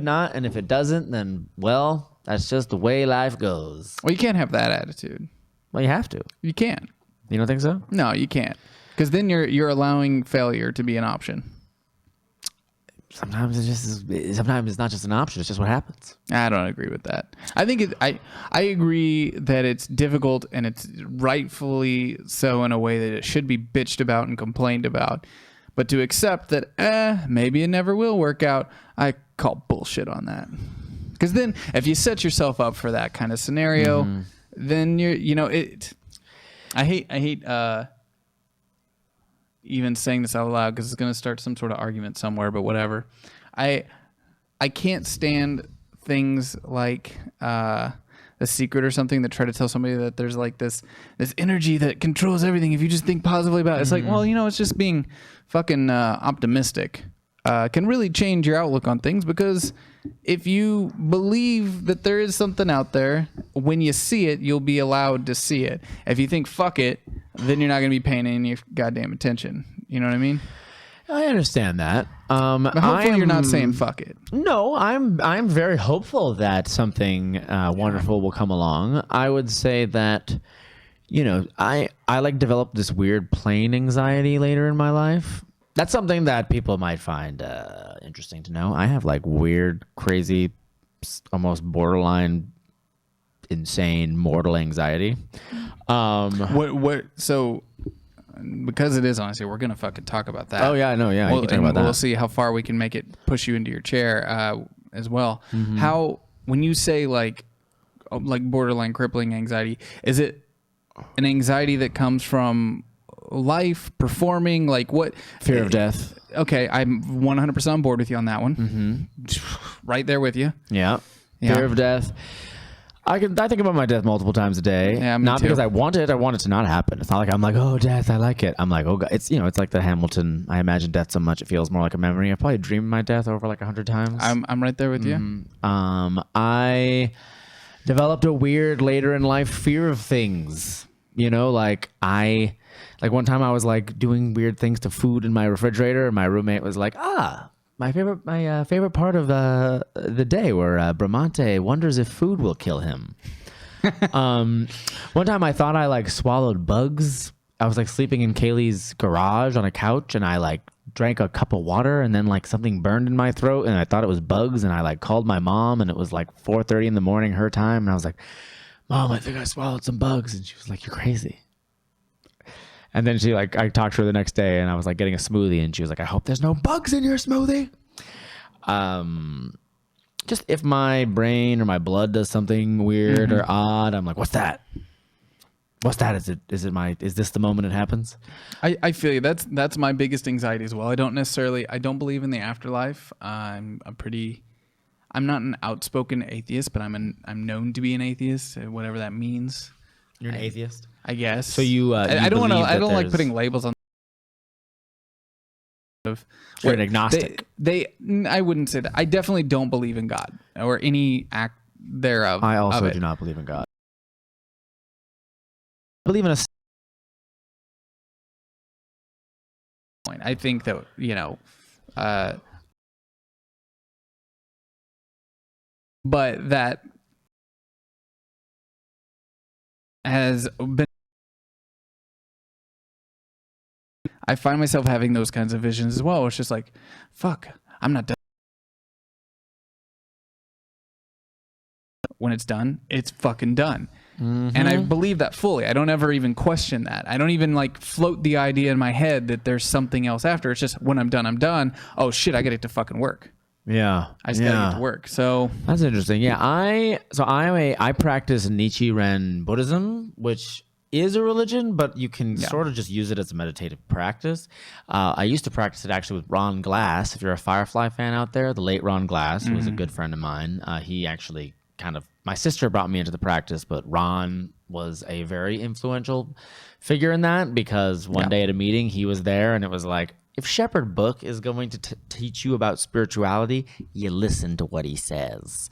not. And if it doesn't, then, well, that's just the way life goes. Well, you can't have that attitude. Well, you have to. You can't. You don't think so? No, you can't. Because then you're allowing failure to be an option. Sometimes sometimes it's not just an option. It's just what happens. I don't agree with that. I think I agree that it's difficult, and it's rightfully so in a way that it should be bitched about and complained about. But to accept that maybe it never will work out, I call bullshit on that. Because then if you set yourself up for that kind of scenario, then I hate even saying this out loud because it's going to start some sort of argument somewhere, but whatever. I can't stand things like The Secret or something that try to tell somebody that there's like this energy that controls everything if you just think positively about it. It's like, well, it's just being fucking optimistic. Can really change your outlook on things, because if you believe that there is something out there, when you see it, you'll be allowed to see it. If you think fuck it, then you're not going to be paying any goddamn attention. You know what I mean? I understand that. But hopefully you're not saying fuck it. No, I'm very hopeful that something wonderful will come along. I would say that, I like developed this weird plane anxiety later in my life. That's something that people might find interesting to know. I have like weird, crazy, almost borderline, insane, mortal anxiety. So because it is, honestly, we're gonna fucking talk about that. Oh yeah, no, yeah, We'll, you can talk about that. We'll see how far we can make it push you into your chair as well. How, when you say like borderline crippling anxiety, is it an anxiety that comes from life, performing, like what? Fear of death. Okay, I'm 100% on board with you on that one. Right there with you. Yeah. Fear of death. I think about my death multiple times a day. Yeah, not because I want it to not happen. It's not like I'm like, oh, death, I like it. I'm like, oh God. It's it's like the Hamilton. I imagine death so much it feels more like a memory. I probably dreamed my death over like 100 times. I'm right there with you. I developed a weird later in life fear of things. Like one time I was like doing weird things to food in my refrigerator, and my roommate was like, my favorite part of the day where Bramante wonders if food will kill him. One time I thought I like swallowed bugs. I was like sleeping in Kaylee's garage on a couch, and I like drank a cup of water, and then like something burned in my throat, and I thought it was bugs, and I like called my mom, and it was like 4:30 in the morning her time, and I was like, Mom, I think I swallowed some bugs. And she was like, you're crazy. And then I talked to her the next day, and I was like getting a smoothie, and she was like, I hope there's no bugs in your smoothie. Just if my brain or my blood does something weird or odd, I'm like, what's that? What's that? Is this the moment it happens? I feel you. That's my biggest anxiety as well. I don't believe in the afterlife. I'm not an outspoken atheist, but I'm known to be an atheist, whatever that means. You're an atheist? I guess. So you I don't like putting labels on. You're an agnostic. I wouldn't say that. I definitely don't believe in God or any act thereof. I also do not believe in God. I believe in a. I think that but that has been. I find myself having those kinds of visions as well. It's just like, fuck, I'm not done. When it's done, it's fucking done. And I believe that fully. I don't ever even question that. I don't even like float the idea in my head that there's something else after. It's just when I'm done, I'm done. Oh shit, I get to fucking work. Yeah. I just gotta get to work. So that's interesting. Yeah. I practice Nichiren Buddhism, which is a religion, but you can sort of just use it as a meditative practice. I used to practice it actually with Ron Glass. If you're a Firefly fan out there, the late Ron Glass, who was a good friend of mine, he actually my sister brought me into the practice, but Ron was a very influential figure in that, because one day at a meeting he was there, and it was like, if Shepherd Book is going to teach you about spirituality, you listen to what he says.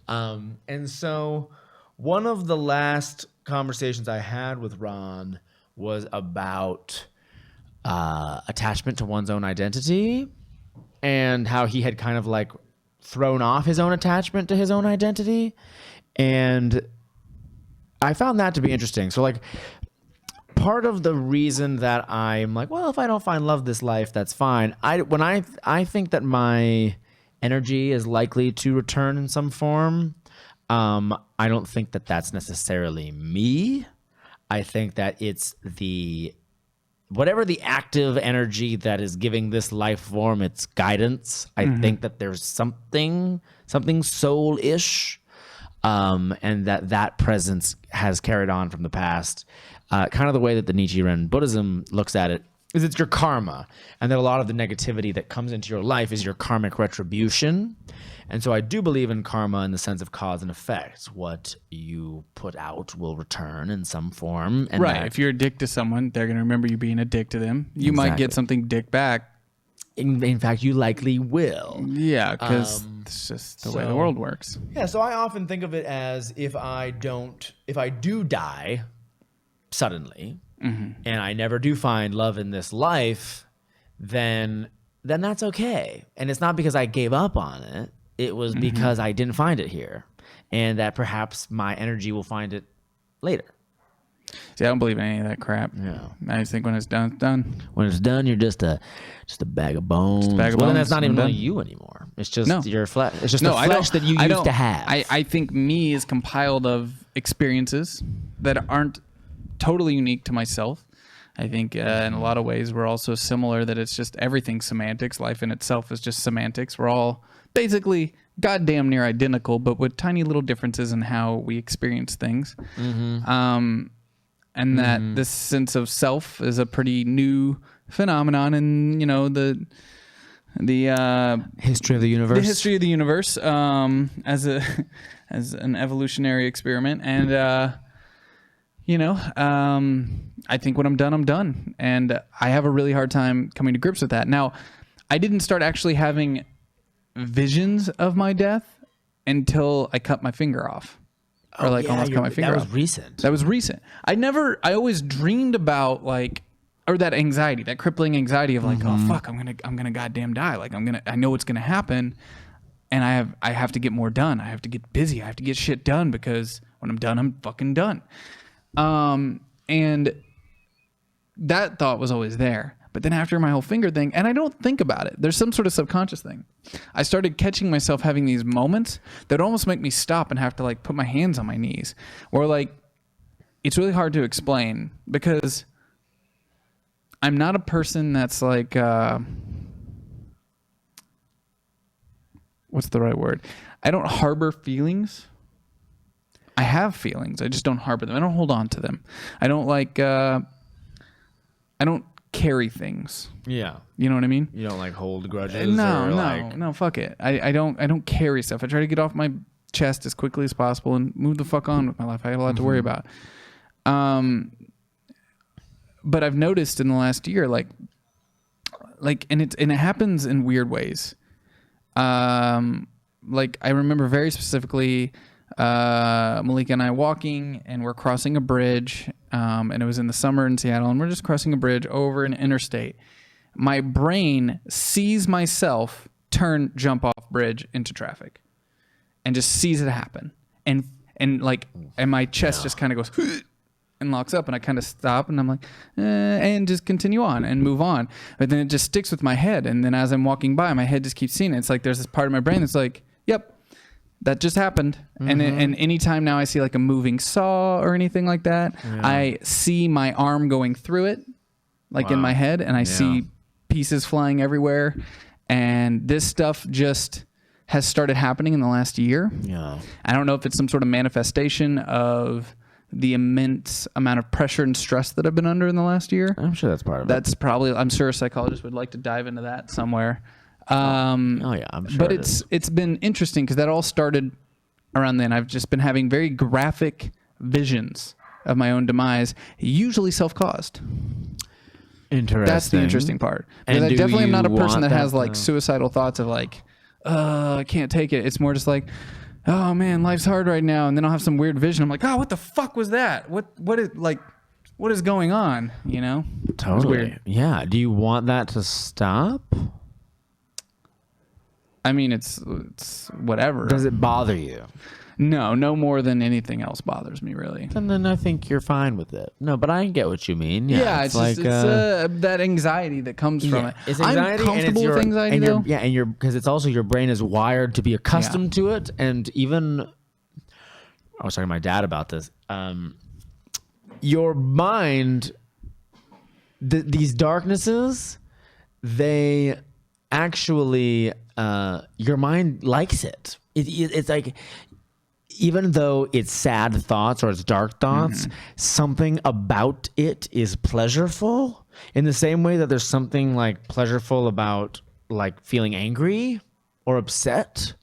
And so one of the last conversations I had with Ron was about attachment to one's own identity, and how he had kind of like thrown off his own attachment to his own identity. And I found that to be interesting. So like part of the reason that I'm like, well, if I don't find love this life, that's fine. I think that my energy is likely to return in some form. I don't think that that's necessarily me. I think that it's whatever the active energy that is giving this life form its guidance. I think that there's something soul-ish, and that presence has carried on from the past. Kind of the way that the Nichiren Buddhism looks at it is it's your karma, and that a lot of the negativity that comes into your life is your karmic retribution. And so I do believe in karma in the sense of cause and effect. What you put out will return in some form. And right. If you're a dick to someone, they're going to remember you being a dick to them. You might get something dick back. In fact, you likely will. Yeah, because it's just the way the world works. Yeah, so I often think of it as if I do die suddenly, and I never do find love in this life, then that's okay. And it's not because I gave up on it. It was because I didn't find it here, and that perhaps my energy will find it later. See, I don't believe in any of that crap. Yeah. I just think when it's done, it's done. When it's done, you're just a bag of bones. Then that's not even really you anymore. It's just your flesh. It's just the flesh that you used to have. I think me is compiled of experiences that aren't totally unique to myself. I think in a lot of ways we're also similar, that it's just everything semantics. Life in itself is just semantics. We're all basically goddamn near identical, but with tiny little differences in how we experience things. And that this sense of self is a pretty new phenomenon in, the history of the universe. The history of the universe, as an evolutionary experiment. And I think when I'm done, and I have a really hard time coming to grips with that. Now, I didn't start actually having visions of my death until I cut my finger off. Or almost cut my finger off. That was recent. I always dreamed about or that anxiety, that crippling anxiety of oh fuck, I'm gonna goddamn die. I know what's gonna happen, and I have to get more done. I have to get busy. I have to get shit done, because when I'm done, I'm fucking done. And that thought was always there. But then after my whole finger thing, and I don't think about it, there's some sort of subconscious thing. I started catching myself having these moments that almost make me stop and have to put my hands on my knees. Or it's really hard to explain, because I'm not a person that's what's the right word? I don't harbor feelings. I have feelings. I just don't harbor them. I don't hold on to them. I don't I don't carry things. Yeah. You know what I mean? You don't hold grudges? No, fuck it. I don't carry stuff. I try to get off my chest as quickly as possible and move the fuck on with my life. I got a lot to worry about. But I've noticed in the last year, and it happens in weird ways. I remember very specifically, Malika and I walking, and we're crossing a bridge, and it was in the summer in Seattle, and we're just crossing a bridge over an interstate. My brain sees myself jump off bridge into traffic, and just sees it happen, and my chest just kind of goes and locks up, and I kind of stop, and I'm like, and just continue on and move on. But then it just sticks with my head, and then as I'm walking by, my head just keeps seeing it. It's there's this part of my brain that's yep. That just happened. And anytime now I see a moving saw or anything like that, I see my arm going through it, in my head, and I see pieces flying everywhere. And this stuff just has started happening in the last year. Yeah. I don't know if it's some sort of manifestation of the immense amount of pressure and stress that I've been under in the last year. I'm sure that's part of it. That's probably, I'm sure a psychologist would like to dive into that somewhere. I'm sure. But it's been interesting, because that all started around then. I've just been having very graphic visions of my own demise, usually self-caused. Interesting. That's the interesting part. Because I definitely am not a person that has suicidal thoughts of I can't take it. It's more just oh man, life's hard right now, and then I'll have some weird vision. I'm oh, what the fuck was that? What is going on? Totally. It's weird. Yeah. Do you want that to stop? I mean, it's whatever. Does it bother you? No more than anything else bothers me, really. And then I think you're fine with it. No, but I get what you mean. Yeah, it's that anxiety that comes from it. It's anxiety. I'm comfortable with anxiety, though. Because it's also your brain is wired to be accustomed to it. And even, I was talking to my dad about this. Your mind, these darknesses, they actually, your mind likes it. It's even though it's sad thoughts or it's dark thoughts, something about it is pleasureful in the same way that there's something like pleasureful about like feeling angry or upset.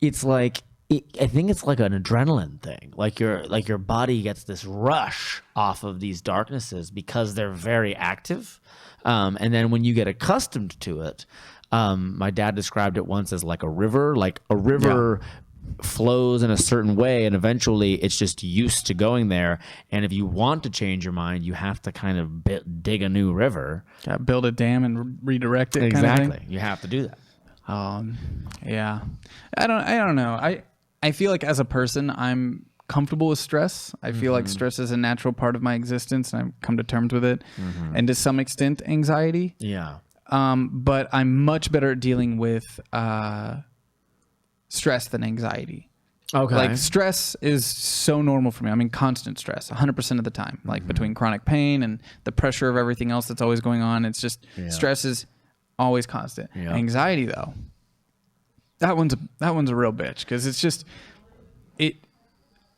It's like, I think it's like an adrenaline thing. Like your body gets this rush off of these darknesses because they're very active. And then when you get accustomed to it, my dad described it once as like a river. Like a river flows in a certain way, and eventually it's just used to going there. And if you want to change your mind, you have to kind of dig a new river. Build a dam and redirect it. Exactly. Kind of thing. You have to do that. Yeah. I don't know. I feel like as a person, I'm comfortable with stress. I feel like stress is a natural part of my existence, and I've come to terms with it. And to some extent, anxiety. Yeah. But I'm much better at dealing with stress than anxiety. Okay. Like stress is so normal for me. I'm in constant stress 100% of the time, like between chronic pain and the pressure of everything else that's always going on. It's just stress is always constant. Yeah. Anxiety though, that one's a real bitch, because it's just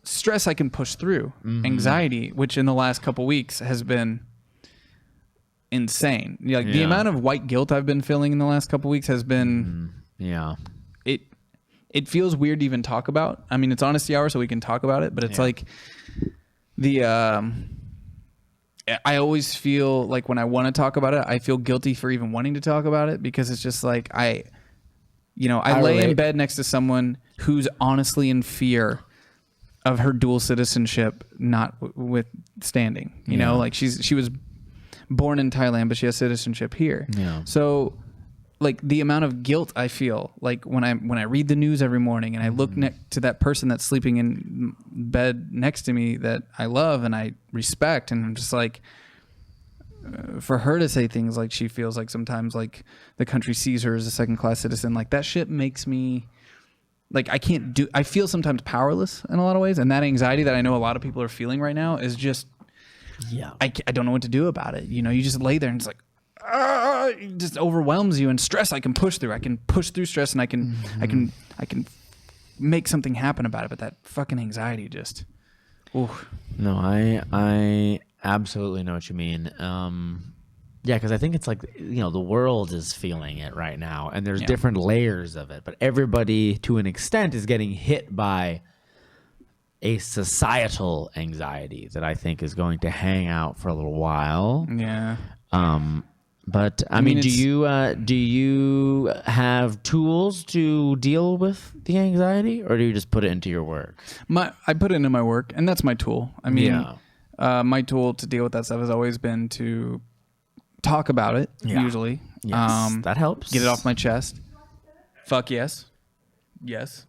stress I can push through. Anxiety, which in the last couple weeks has been insane. Like the amount of white guilt I've been feeling in the last couple weeks has been it feels weird to even talk about. I mean, it's honesty hour, so we can talk about it, but it's like I always feel like when I want to talk about it, I feel guilty for even wanting to talk about it, because it's just like I lay in bed next to someone who's honestly in fear of her dual citizenship not withstanding. You know, like she was born in Thailand, but she has citizenship here. Yeah. So like the amount of guilt I feel like when I read the news every morning and I look to that person that's sleeping in bed next to me that I love and I respect, and I'm just like, for her to say things like she feels like sometimes like the country sees her as a second-class citizen, like that shit makes me like I feel sometimes powerless in a lot of ways, and that anxiety that I know a lot of people are feeling right now is just I don't know what to do about it. You know, you just lay there and it's like it just overwhelms you. And stress I can push through. I can push through stress, and I can make something happen about it. But that fucking anxiety just. Ooh. No, I absolutely know what you mean. Yeah, because I think it's like, you know, the world is feeling it right now, and there's different layers of it. But everybody, to an extent, is getting hit by a societal anxiety that I think is going to hang out for a little while. Yeah. But I mean, do you have tools to deal with the anxiety, or do you just put it into your work? I put it into my work, and that's my tool. I mean, my tool to deal with that stuff has always been to talk about it. Usually, yes, that helps. Get it off my chest. Fuck yes, yes.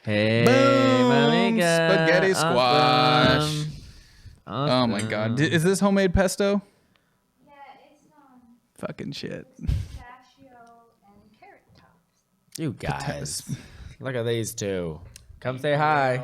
Hey, boom, spaghetti squash. Awesome. Oh my god, is this homemade pesto? Fucking shit. Pistachio and carrot tops. You guys, look at these two. Come say hi.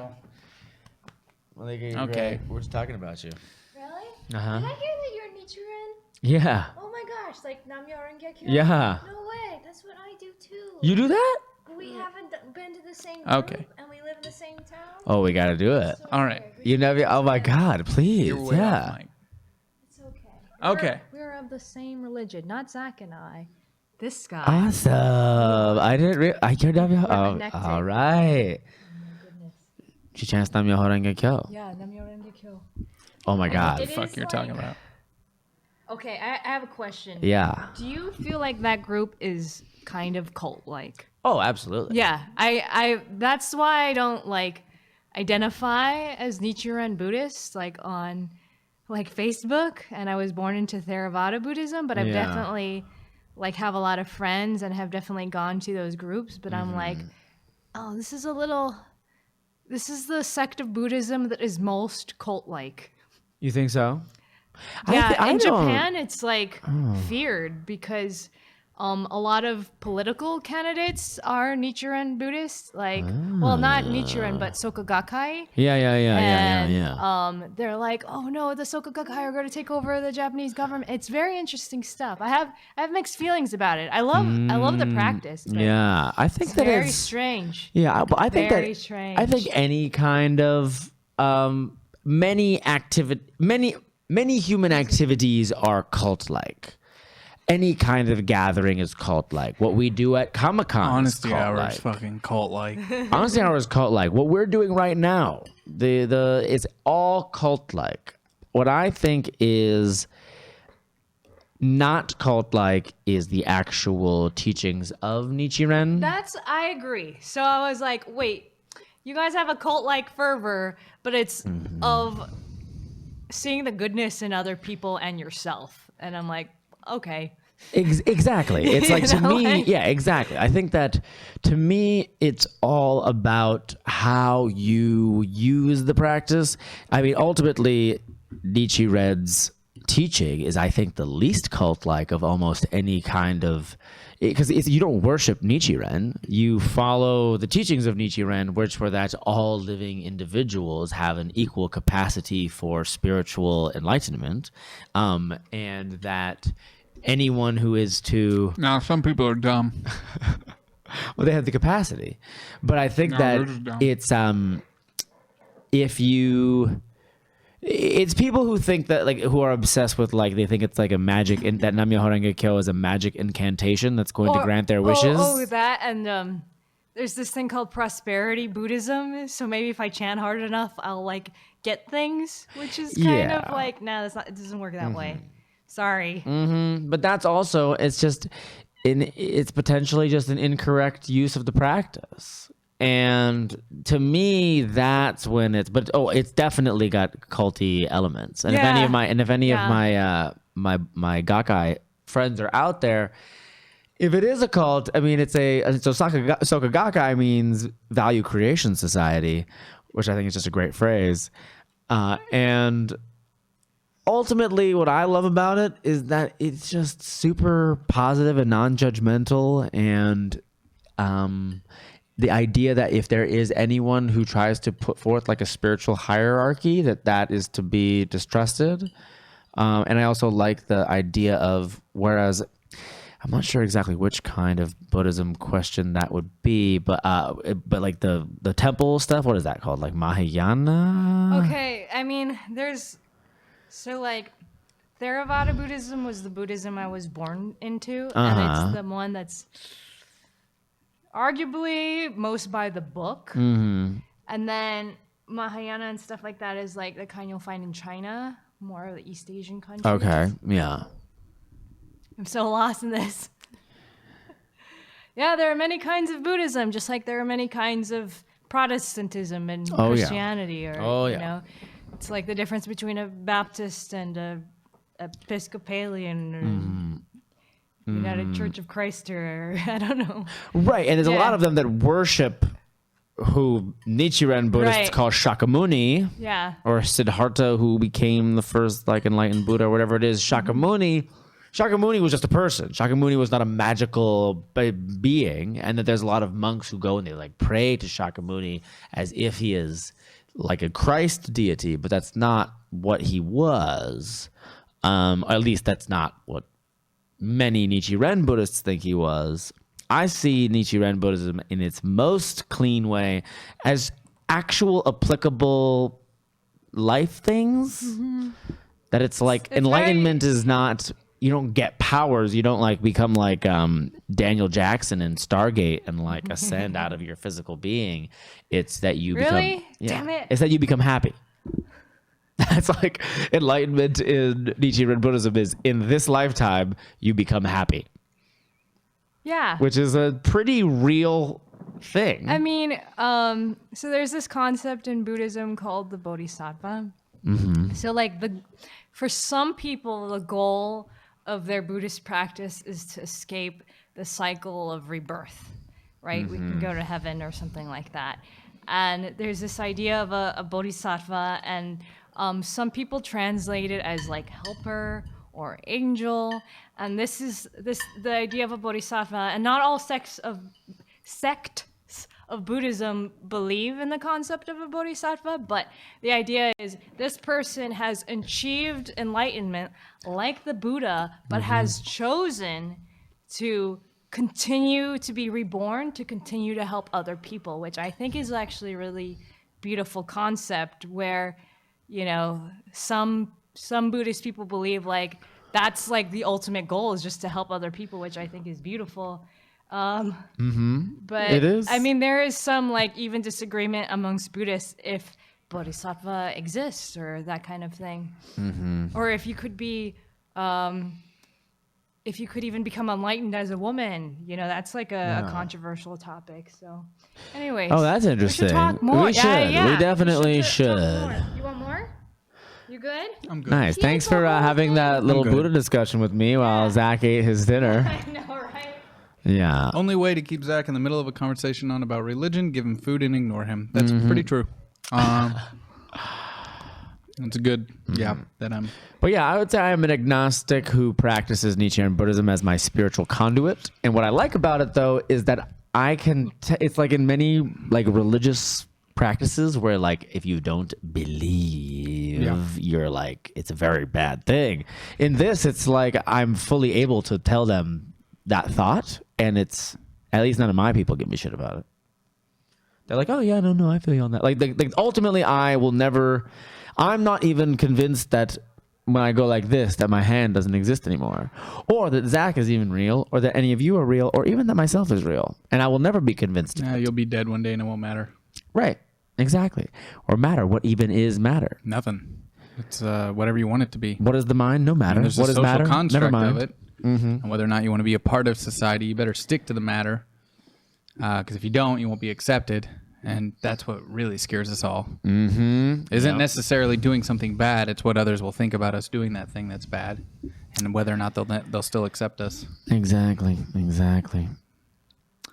Well, okay, we're just talking about you. Really? Uh-huh. Did I hear that you're Nichiren? Yeah. Oh my gosh, like Namyo Rengekyo? Yeah. No way, that's what I do too. You do that? We haven't been to the same group, and we live in the same town. Oh, we gotta do it. So all right. You never. Oh my God, please. Yeah. It's okay. Okay. We're of the same religion, not Zach and I. This guy. Awesome. I didn't. I could have. Oh, all right. Chance Namyo Rengekyo. Yeah, Namyo Rengekyo. Oh my God. What the fuck you're talking about? Okay, I have a question. Yeah. Do you feel like that group is kind of cult-like? Oh, absolutely. Yeah, I that's why I don't like identify as Nichiren Buddhist like on like Facebook, and I was born into Theravada Buddhism, but I've definitely like have a lot of friends and have definitely gone to those groups, but I'm like, oh, this is the sect of Buddhism that is most cult-like. You think so? Yeah, in Japan, it's like feared because a lot of political candidates are Nichiren Buddhist, like, well, not Nichiren, but Soka Gakkai. Yeah. They're like, oh no, the Soka Gakkai are going to take over the Japanese government. It's very interesting stuff. I have mixed feelings about it. I love the practice. But I think it's that very it's strange. Yeah, but I think Very that strange. I think any kind of many human activities are cult-like. Any kind of gathering is cult-like. What we do at Comic-Con Honesty is hour cult-like. is fucking cult-like. Honesty hour is cult-like. What we're doing right now, it's all cult-like. What I think is not cult-like is the actual teachings of Nichiren. I agree. So I was like, wait, you guys have a cult-like fervor, but it's of seeing the goodness in other people and yourself. And I'm like, okay. Exactly. It's like, to me, like- yeah, exactly. I think that to me, it's all about how you use the practice. I mean, ultimately, Nichiren's teaching is, I think, the least cult-like of almost any kind of, because you don't worship Nichiren, you follow the teachings of Nichiren, where that's all living individuals have an equal capacity for spiritual enlightenment, and that anyone who is to Now, some people are dumb. well, they have the capacity, but I think No, they're just that dumb. it's it's people who think that, like, who are obsessed with, like, they think it's like a magic, that Nam-myoho Renge Kyo is a magic incantation that's going to grant their wishes. Oh, that, and there's this thing called prosperity Buddhism. So maybe if I chant hard enough, I'll like get things, which is kind of like, no, that's not. It doesn't work that way. Sorry. But that's also, it's potentially just an incorrect use of the practice. And to me, that's when it's definitely got culty elements. And if any of my Gakkai friends are out there, if it is a cult, I mean, Soka Gakkai means Value Creation Society, which I think is just a great phrase. And ultimately, what I love about it is that it's just super positive and non-judgmental, and the idea that if there is anyone who tries to put forth like a spiritual hierarchy, that is to be distrusted. And I also like the idea of, whereas I'm not sure exactly which kind of Buddhism question that would be, but like the temple stuff, what is that called? Like Mahayana? Okay, I mean, like Theravada Buddhism was the Buddhism I was born into, and it's the one that's arguably most by the book. And then Mahayana and stuff like that is like the kind you'll find in China, more of the East Asian countries. Okay, yeah. I'm so lost in this. Yeah, there are many kinds of Buddhism, just like there are many kinds of Protestantism and Christianity. Or, you know, it's like the difference between a Baptist and a Episcopalian or United Church of Christ, or I don't know. Right, and there's a lot of them that worship who Nichiren Buddhists call Shakyamuni. Yeah. Or Siddhartha, who became the first like enlightened Buddha, or whatever it is. Shakyamuni was just a person. Shakyamuni was not a magical being, and that there's a lot of monks who go and they like pray to Shakyamuni as if he is like a Christ deity, but that's not what he was. Or at least that's not what many Nichiren Buddhists think he was. I see Nichiren Buddhism in its most clean way as actual applicable life things. That it's like enlightenment is not, you don't get powers. You don't like become like Daniel Jackson in Stargate and like ascend out of your physical being. It's that you become, Damn it. It's that you become happy. That's like enlightenment in Nichiren Buddhism is, in this lifetime, you become happy. Yeah. Which is a pretty real thing. I mean, so there's this concept in Buddhism called the Bodhisattva. So like for some people, the goal of their Buddhist practice is to escape the cycle of rebirth, right? We can go to heaven or something like that. And there's this idea of a Bodhisattva, and some people translate it as like helper or angel. And this is the idea of a bodhisattva. And not all sects of Buddhism believe in the concept of a bodhisattva, but the idea is this person has achieved enlightenment like the Buddha, but has chosen to continue to be reborn, to continue to help other people, which I think is actually a really beautiful concept where, you know, some Buddhist people believe like that's like the ultimate goal is just to help other people, which I think is beautiful. But It is. I mean, there is some like even disagreement amongst Buddhists if bodhisattva exists or that kind of thing, or if you could be, if you could even become enlightened as a woman. You know, that's like a controversial topic. So, anyways. Oh, that's interesting. We should talk more. We should. We definitely should. You want more? You good? I'm good. Nice. Thanks for having that little good. Buddha discussion with me while Zach ate his dinner. I know, right? Yeah. Only way to keep Zach in the middle of a conversation on about religion, give him food and ignore him. That's pretty true. It's a good, that I'm. But yeah, I would say I'm an agnostic who practices Nietzschean Buddhism as my spiritual conduit. And what I like about it, though, is that I can. It's like in many like religious practices where like if you don't believe, you're like it's a very bad thing. In this, it's like I'm fully able to tell them that thought, and it's at least none of my people give me shit about it. They're like, oh yeah, no, I feel you on that. Like ultimately, I will never. I'm not even convinced that when I go like this, that my hand doesn't exist anymore, or that Zach is even real, or that any of you are real, or even that myself is real. And I will never be convinced. Yeah, you'll be dead one day and it won't matter. Right. Exactly. Or matter. What even is matter? Nothing. It's whatever you want it to be. What is the mind? No matter. And there's What a is social matter? construct Never mind. of it. And whether or not you want to be a part of society, you better stick to the matter. Because if you don't, you won't be accepted. And that's what really scares us all. Isn't necessarily doing something bad. It's what others will think about us doing that thing that's bad. And whether or not they'll still accept us. Exactly.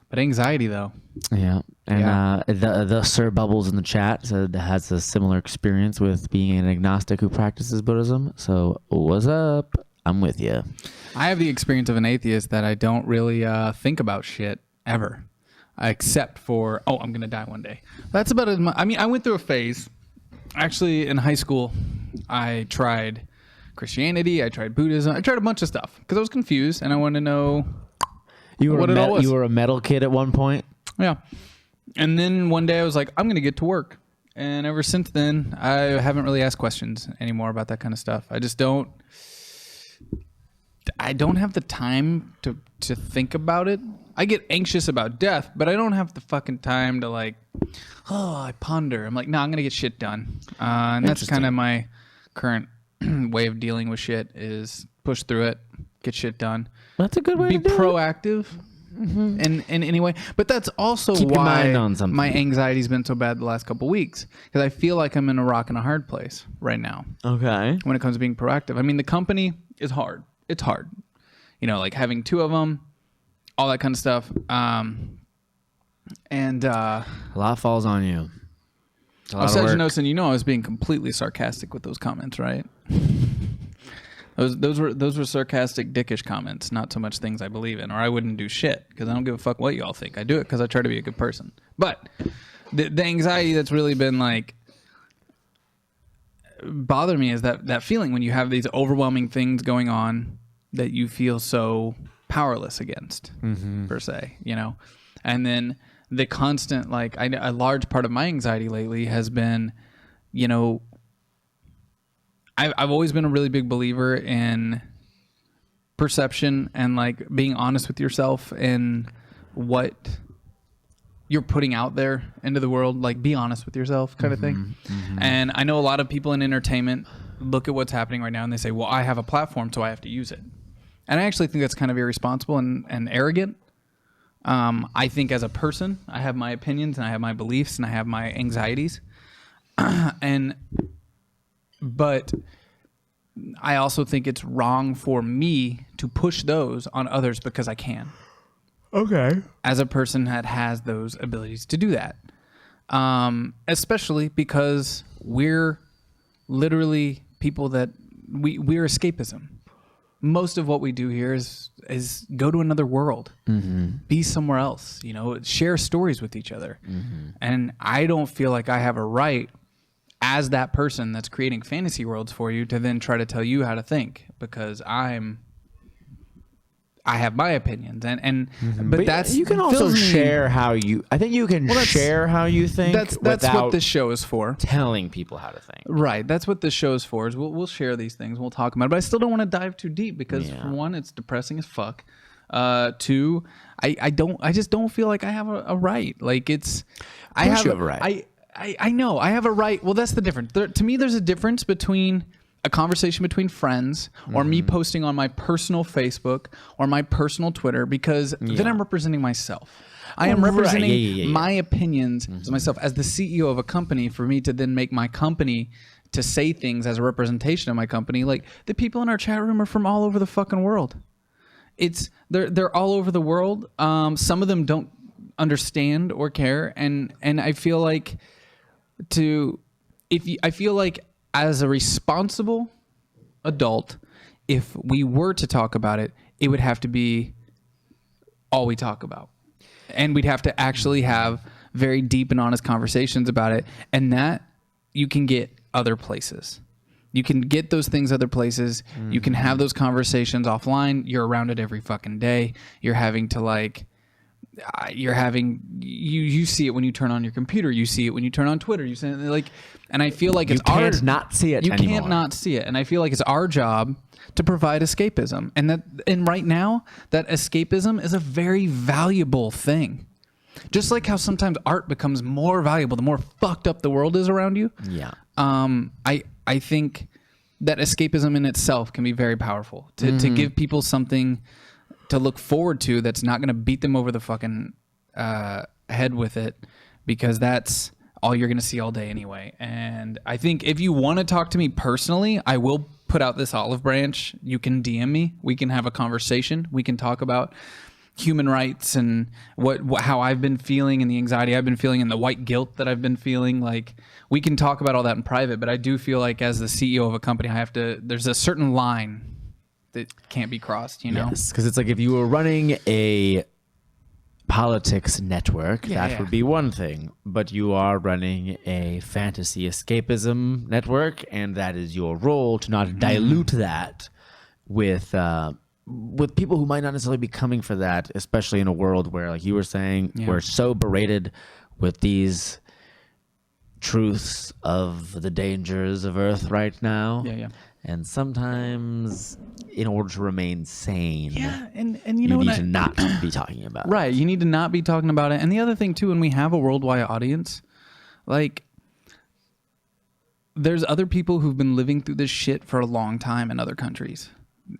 But anxiety, though. Yeah. And the Sir Bubbles in the chat said has a similar experience with being an agnostic who practices Buddhism. So what's up? I'm with you. I have the experience of an atheist that I don't really think about shit ever. Except for, I'm going to die one day. That's about it. I mean, I went through a phase. Actually, in high school, I tried Christianity. I tried Buddhism. I tried a bunch of stuff because I was confused and I wanted to know what it all was. You were a metal kid at one point? Yeah. And then one day I was like, I'm going to get to work. And ever since then, I haven't really asked questions anymore about that kind of stuff. I just don't. I don't have the time to think about it. I get anxious about death, but I don't have the fucking time to I ponder. I'm like, no, I'm going to get shit done. And that's kind of my current way of dealing with shit is push through it, get shit done. That's a good way to do proactive in any way. But that's also Keep your why mind on something. my anxiety's been so bad the last couple weeks. Because I feel like I'm in a rock and a hard place right now. Okay. When it comes to being proactive. I mean, the company is hard. It's hard. You know, like having two of them, all that kind of stuff. And a lot falls on you. Nelson, you know I was being completely sarcastic with those comments, right? Those were sarcastic, dickish comments, not so much things I believe in, or I wouldn't do shit because I don't give a fuck what y'all think. I do it because I try to be a good person. But the anxiety that's really been bother me is that feeling when you have these overwhelming things going on that you feel so powerless against, per se, you know? And then the constant, a large part of my anxiety lately has been, you know, I've always been a really big believer in perception and being honest with yourself and what you're putting out there into the world. Be honest with yourself kind of thing. And I know a lot of people in entertainment look at what's happening right now and they say, well, I have a platform, so I have to use it. And I actually think that's kind of irresponsible and arrogant. I think as a person, I have my opinions and I have my beliefs and I have my anxieties. But I also think it's wrong for me to push those on others because I can. Okay. As a person that has those abilities to do that. Especially because we're literally people that we're escapism. most of what we do here is go to another world, be somewhere else, share stories with each other. And I don't feel like I have a right as that person that's creating fantasy worlds for you to then try to tell you how to think, because I have my opinions, but that's you can also share how you. I think you can share how you think. That's what this show is for. Telling people how to think. Right. That's what this show is for. Is we'll share these things. We'll talk about it. But I still don't want to dive too deep because for one, it's depressing as fuck. Two, I just don't feel like I have a right. Like it's. I have a right. I know I have a right. Well, that's the difference. To me, there's a difference between a conversation between friends or me posting on my personal Facebook or my personal Twitter, because then I'm representing myself. I am representing my opinions as myself. As the CEO of a company, for me to then make my company to say things as a representation of my company, like the people in our chat room are from all over the fucking world. They're all over the world. Some of them don't understand or care, and I feel like I feel like as a responsible adult, if we were to talk about it, it would have to be all we talk about. And we'd have to actually have very deep and honest conversations about it. And that you can get other places. You can get those things other places. You can have those conversations offline. You're around it every fucking day. You're having to you see it when you turn on your computer. You see it when you turn on Twitter. You see it, and I feel like you can't not see it anymore. You can't not see it. And I feel like it's our job to provide escapism. And right now, that escapism is a very valuable thing. Just like how sometimes art becomes more valuable the more fucked up the world is around you. Yeah. I think that escapism in itself can be very powerful to give people something to look forward to that's not going to beat them over the fucking head with it, because that's all you're going to see all day anyway. And I think if you want to talk to me personally, I will put out this olive branch. You can DM me. We can have a conversation. We can talk about human rights and how I've been feeling and the anxiety I've been feeling and the white guilt that I've been feeling. Like, we can talk about all that in private, but I do feel like as the CEO of a company, there's a certain line that can't be crossed, Yes, because it's like if you were running a politics network, that would be one thing, but you are running a fantasy escapism network, and that is your role to not dilute that with people who might not necessarily be coming for that, especially in a world where, like you were saying, we're so berated with these truths of the dangers of Earth right now. And sometimes, in order to remain sane, and you need to not be talking about it. Right, you need to not be talking about it. And the other thing, too, when we have a worldwide audience, like, there's other people who've been living through this shit for a long time in other countries.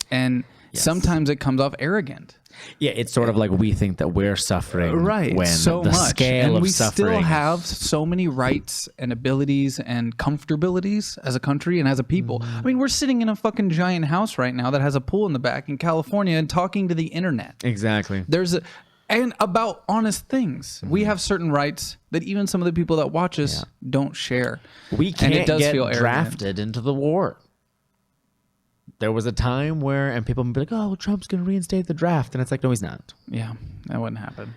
And sometimes it comes off arrogant. Yeah, it's sort of like we think that we're suffering, right? When so the much, scale and of suffering. We still have so many rights and abilities and comfortabilities as a country and as a people. I mean, we're sitting in a fucking giant house right now that has a pool in the back in California and talking to the internet. Exactly. And about honest things. We have certain rights that even some of the people that watch us don't share. We can't and it does get feel drafted into the war. There was a time and people would be like, oh, well, Trump's going to reinstate the draft. And it's like, no, he's not. Yeah, that wouldn't happen.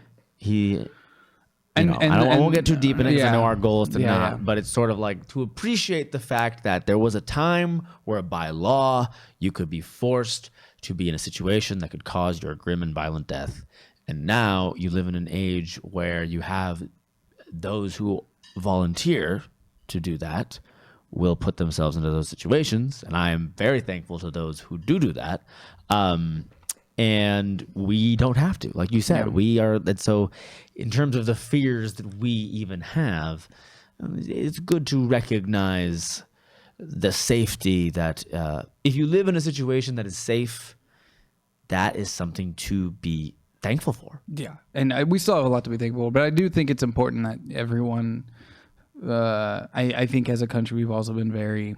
I won't get too deep in it because I know our goal is to not. But it's sort of like to appreciate the fact that there was a time where by law you could be forced to be in a situation that could cause your grim and violent death. And now you live in an age where you have those who volunteer to do that will put themselves into those situations, and I am very thankful to those who do that. And we don't have to, like you said, we are. And so, in terms of the fears that we even have, it's good to recognize the safety that if you live in a situation that is safe, that is something to be thankful for. Yeah, and we still have a lot to be thankful for, but I do think it's important that everyone. I think as a country, we've also been very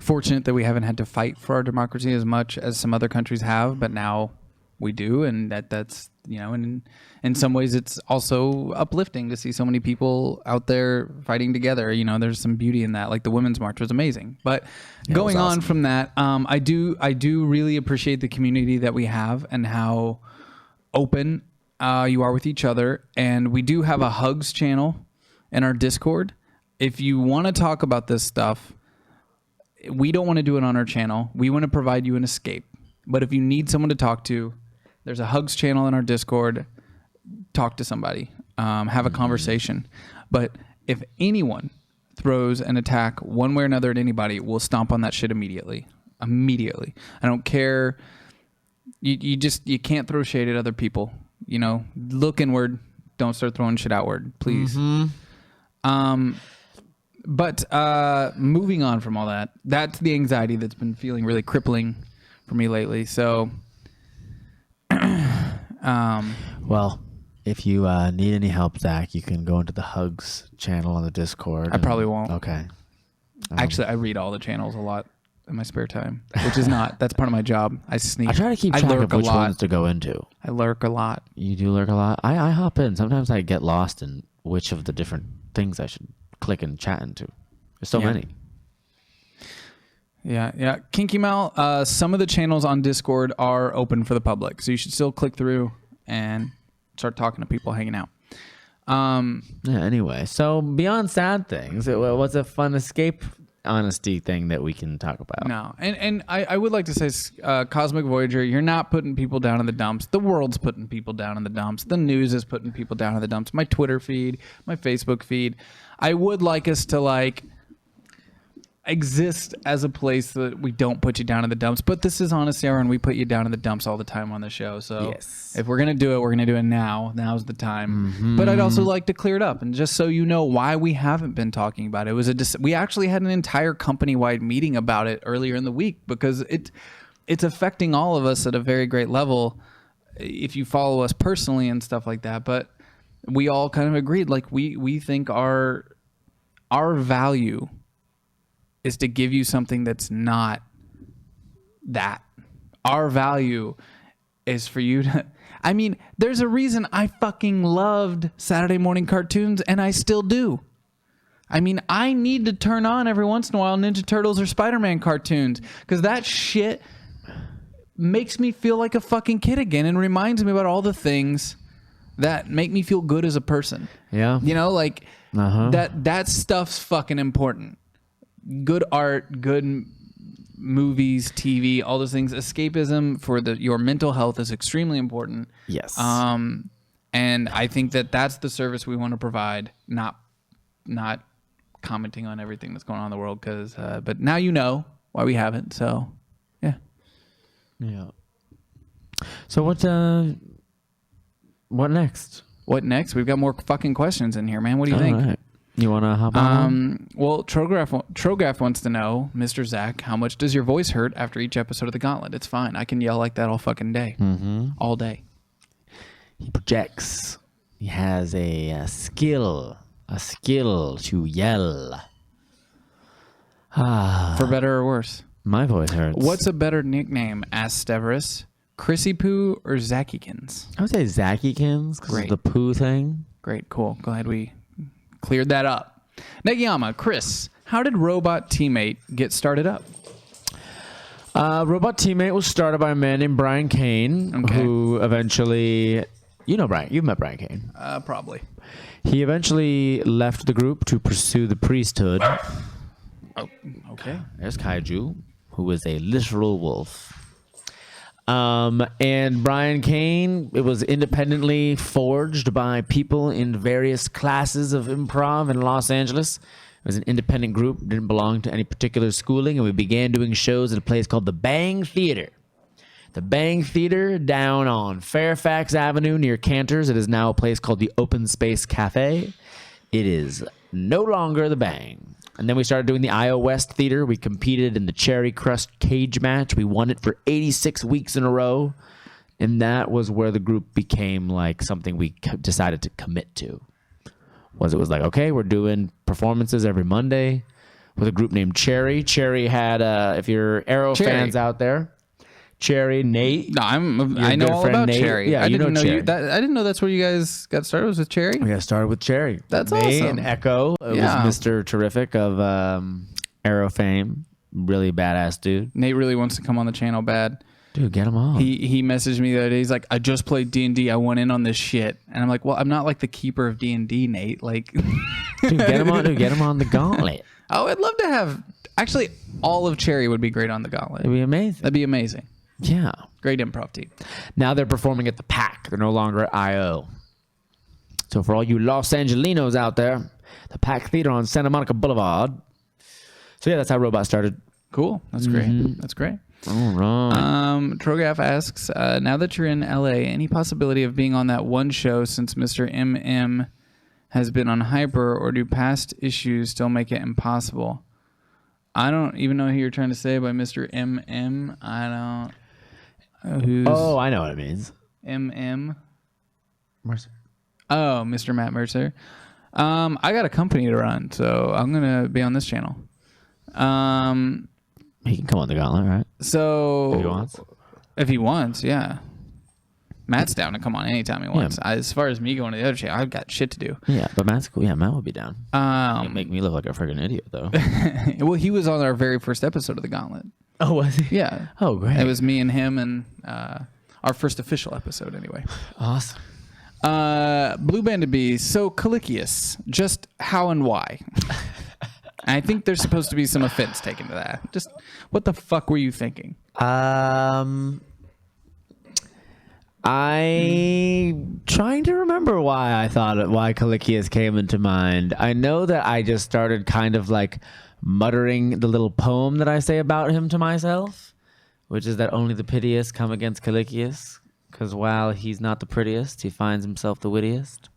fortunate that we haven't had to fight for our democracy as much as some other countries have. But now we do, and that's and in some ways it's also uplifting to see so many people out there fighting together. There's some beauty in that. Like the Women's March was amazing. But going on from that, I do really appreciate the community that we have and how open you are with each other. And we do have a hugs channel in our Discord. If you want to talk about this stuff, we don't want to do it on our channel. We want to provide you an escape. But if you need someone to talk to, there's a hugs channel in our Discord. Talk to somebody. Have a conversation. But if anyone throws an attack one way or another at anybody, we'll stomp on that shit immediately. Immediately. I don't care. You can't throw shade at other people. Look inward. Don't start throwing shit outward, please. But moving on from all that, that's the anxiety that's been feeling really crippling for me lately. So, well, if you need any help, Zach, you can go into the Hugs channel on the Discord. I probably won't. Okay. Actually, I read all the channels a lot in my spare time, which is that's part of my job. I sneak. I try to keep track of which ones to go into. I lurk a lot. You do lurk a lot? I hop in. Sometimes I get lost in which of the different things I should click and chat into. There's so many. Yeah. Kinky Mal, some of the channels on Discord are open for the public, so you should still click through and start talking to people, hanging out. Anyway, so beyond sad things, what's a fun escape honesty thing that we can talk about? No, and I would like to say, Cosmic Voyager, you're not putting people down in the dumps. The world's putting people down in the dumps. The news is putting people down in the dumps. My Twitter feed, my Facebook feed. I would like us to exist as a place that we don't put you down in the dumps, but this is Honest Hour and we put you down in the dumps all the time on the show. So if we're going to do it, we're going to do it now. Now's the time. But I'd also like to clear it up. And just so you know why we haven't been talking about it, we actually had an entire company-wide meeting about it earlier in the week because it's affecting all of us at a very great level if you follow us personally and stuff like that. But we all kind of agreed, we think our value is to give you something that's not that. Our value is for you to... I mean, there's a reason I fucking loved Saturday morning cartoons, and I still do. I mean, I need to turn on every once in a while Ninja Turtles or Spider-Man cartoons, because that shit makes me feel like a fucking kid again and reminds me about all the things that make me feel good as a person. Yeah. That stuff's fucking important. Good art, good movies, TV, all those things. Escapism for your mental health is extremely important. Yes. And I think that's the service we want to provide, not commenting on everything that's going on in the world. But now you know why we haven't. So, yeah. Yeah. So what next? What next? We've got more fucking questions in here, man. What do you think? Right. You want to hop on? Well, Trograph wants to know, Mr. Zach, how much does your voice hurt after each episode of The Gauntlet? It's fine. I can yell like that all fucking day. All day. He projects. He has a skill to yell. For better or worse. My voice hurts. What's a better nickname? Asked Steverus. Chrissy Poo or Zackykins? I would say Zackykins because of the poo thing. Great, cool. Glad we cleared that up. Negiyama, Chris, how did Robot Teammate get started up? Robot Teammate was started by a man named Brian Kane, who eventually... Brian. You've met Brian Kane. Probably. He eventually left the group to pursue the priesthood. Oh, okay. There's Kaiju, who is a literal wolf. And Brian Kane, it was independently forged by people in various classes of improv in Los Angeles. It was an independent group, didn't belong to any particular schooling, and we began doing shows at a place called the Bang Theater. The Bang Theater down on Fairfax Avenue near Cantor's. It is now a place called the Open Space Cafe. It is no longer the Bang. And then we started doing the Iowa West Theater. We competed in the Cherry Crust Cage Match. We won it for 86 weeks in a row. And that was where the group became something we decided to commit to. It was okay, we're doing performances every Monday with a group named Cherry. Cherry had, if you're Arrow fans out there, Cherry, Nate. No, I know good all friend about Nate. Cherry. Yeah, I you didn't know know Cherry. I didn't know that's where you guys got started, was with Cherry. We got started with Cherry. That's Me awesome. and Echo. It Yeah. was Mr. Terrific of Arrow fame. Really badass dude. Nate really wants to come on the channel bad. Dude, get him on. He messaged me the other day. He's like, I just played D&D. I went in on this shit. And I'm like, well, I'm not like the keeper of D&D, Nate. Like, Dude, get him on. Dude, get him on the gauntlet. oh, I'd love to have. Actually, all of Cherry would be great on the Gauntlet. It'd be amazing. That'd be amazing. Yeah. Great improv team. Now they're performing at the PAC. They're no longer at IO. So for all you Los Angelinos out there, the PAC Theater on Santa Monica Boulevard. So yeah, that's how Robot started. Cool. That's great. That's great. All right. Trogaf asks, now that you're in LA, any possibility of being on that one show since Mr. MM has been on Hyper, or do past issues still make it impossible? I don't even know who you're trying to say by Mr. MM. I don't. Who's I know what it means. MM? Mercer. Oh, Mr. Matt Mercer. I got a company to run, so I'm gonna be on this channel. He can come on the Gauntlet, right? So If he wants. If he wants, yeah. Matt's down to come on anytime he wants. As far as me going to the other channel, I've got shit to do. Yeah, but Matt's cool. Yeah, Matt would be down. He'd make me look like a friggin' idiot, though. Well, he was on our very first episode of the Gauntlet. Oh, was he? Yeah. Oh, great. It was me and him, and our first official episode, anyway. Awesome. Blue Banded Bee. So Calicius, just how and why? I think there's supposed to be some offense taken to that. Just what the fuck were you thinking? I'm trying to remember why Calicius came into mind. I know that I just started kind of like muttering the little poem that I say about him to myself, which is that only the piteous come against Calicius, because while he's not the prettiest, he finds himself the wittiest.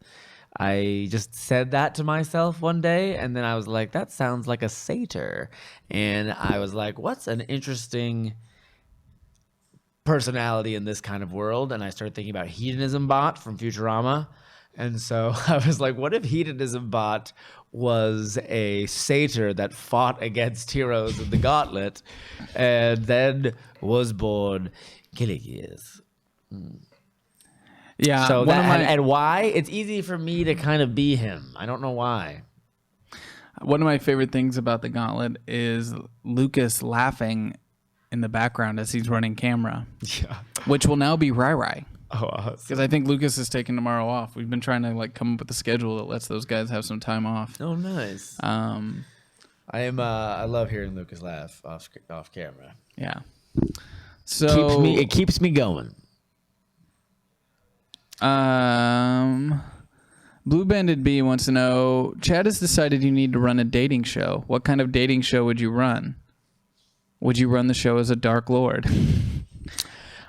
I just said that to myself one day, and then I was like, that sounds like a satyr. And I was like, what's an interesting personality in this kind of world? And I started thinking about Hedonism Bot from Futurama. And so I was like, what if Hedonism Bot was a satyr that fought against heroes in the Gauntlet and then was born Calicius? Yeah. So and why? It's easy for me to kind of be him. I don't know why. One of my favorite things about the Gauntlet is Lucas laughing in the background as he's running camera. Yeah. Which will now be Rai Rai. Oh, awesome. Because I think Lucas is taking tomorrow off. We've been trying to like come up with a schedule that lets those guys have some time off. Oh, nice. I love hearing Lucas laugh off camera. Yeah. So It keeps me going. Blue Banded Bee wants to know, Chad has decided you need to run a dating show. What kind of dating show would you run? Would you run the show as a Dark Lord?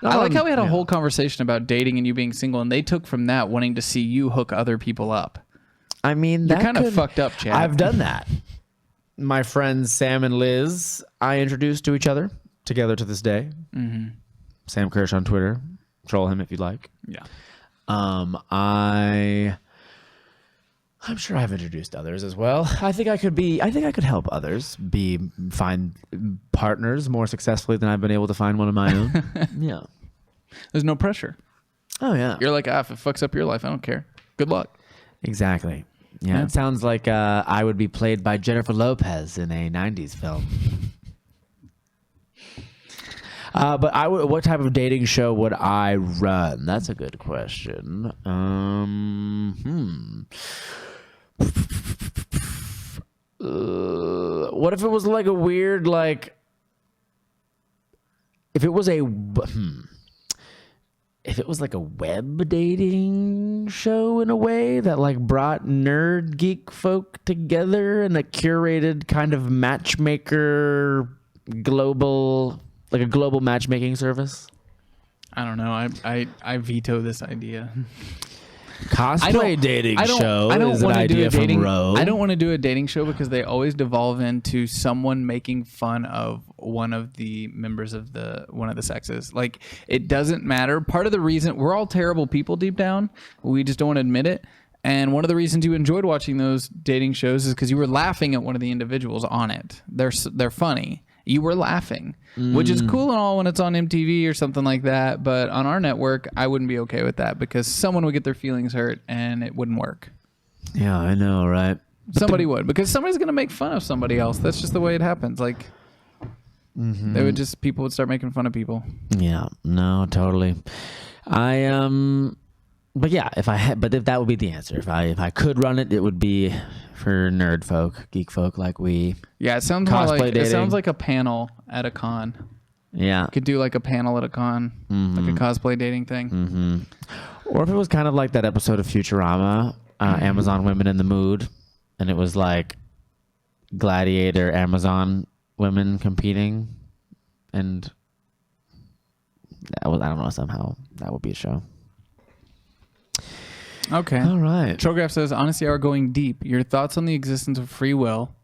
I like how we had a whole conversation about dating and you being single, and they took from that wanting to see you hook other people up. I mean, you're kind of fucked up, Chad. I've done that. My friends Sam and Liz, I introduced to each other together to this day. Mm-hmm. Sam Kirsch on Twitter. Troll him if you'd like. Yeah. I'm sure I've introduced others as well. I think I could help others find partners more successfully than I've been able to find one of my own. Yeah. There's no pressure. Oh yeah. You're like, if it fucks up your life, I don't care. Good luck. Exactly. Yeah. It sounds like I would be played by Jennifer Lopez in a 90s film. But what type of dating show would I run? That's a good question. What if it was like a weird, like, if it was like a web dating show in a way that like brought nerd geek folk together in a curated kind of matchmaker global matchmaking service? I don't know. I veto this idea. Cosplay dating show is an idea from Roe. I don't want to do a dating show because they always devolve into someone making fun of one of the members of one of the sexes. Like, it doesn't matter. Part of the reason we're all terrible people deep down, we just don't want to admit it. And one of the reasons you enjoyed watching those dating shows is because you were laughing at one of the individuals on it. They're funny. you were laughing, which is cool and all when it's on MTV or something like that. But on our network, I wouldn't be okay with that because someone would get their feelings hurt and it wouldn't work. Yeah, I know, right? Somebody would, because somebody's going to make fun of somebody else. That's just the way it happens. Like, people would start making fun of people. Yeah, no, totally. But yeah, if that would be the answer. If I could run it, it would be for nerd folk, geek folk like we. Yeah, it sounds more like it sounds like a panel at a con. Yeah, you could do like a panel at a con, like a cosplay dating thing. Or if it was kind of like that episode of Futurama, Amazon Women in the Mood, and it was like gladiator Amazon women competing, and I don't know, somehow that would be a show. Okay. All right. Trograph says, Honesty Hour going deep. Your thoughts on the existence of free will.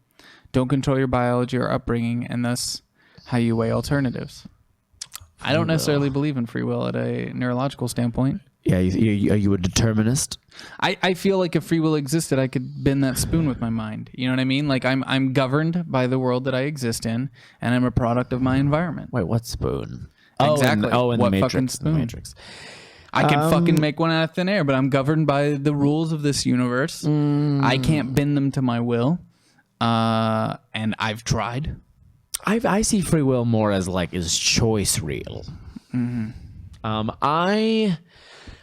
Don't control your biology or upbringing, and thus how you weigh alternatives. I don't necessarily believe in free will at a neurological standpoint. Yeah, are you a determinist? I feel like if free will existed, I could bend that spoon with my mind. You know what I mean? Like I'm governed by the world that I exist in, and I'm a product of my environment. Wait, what spoon? Exactly. In what the Matrix. fucking spoon? The Matrix. I can fucking make one out of thin air, but I'm governed by the rules of this universe. I can't bend them to my will, and I've tried. I see free will more as like, is choice real?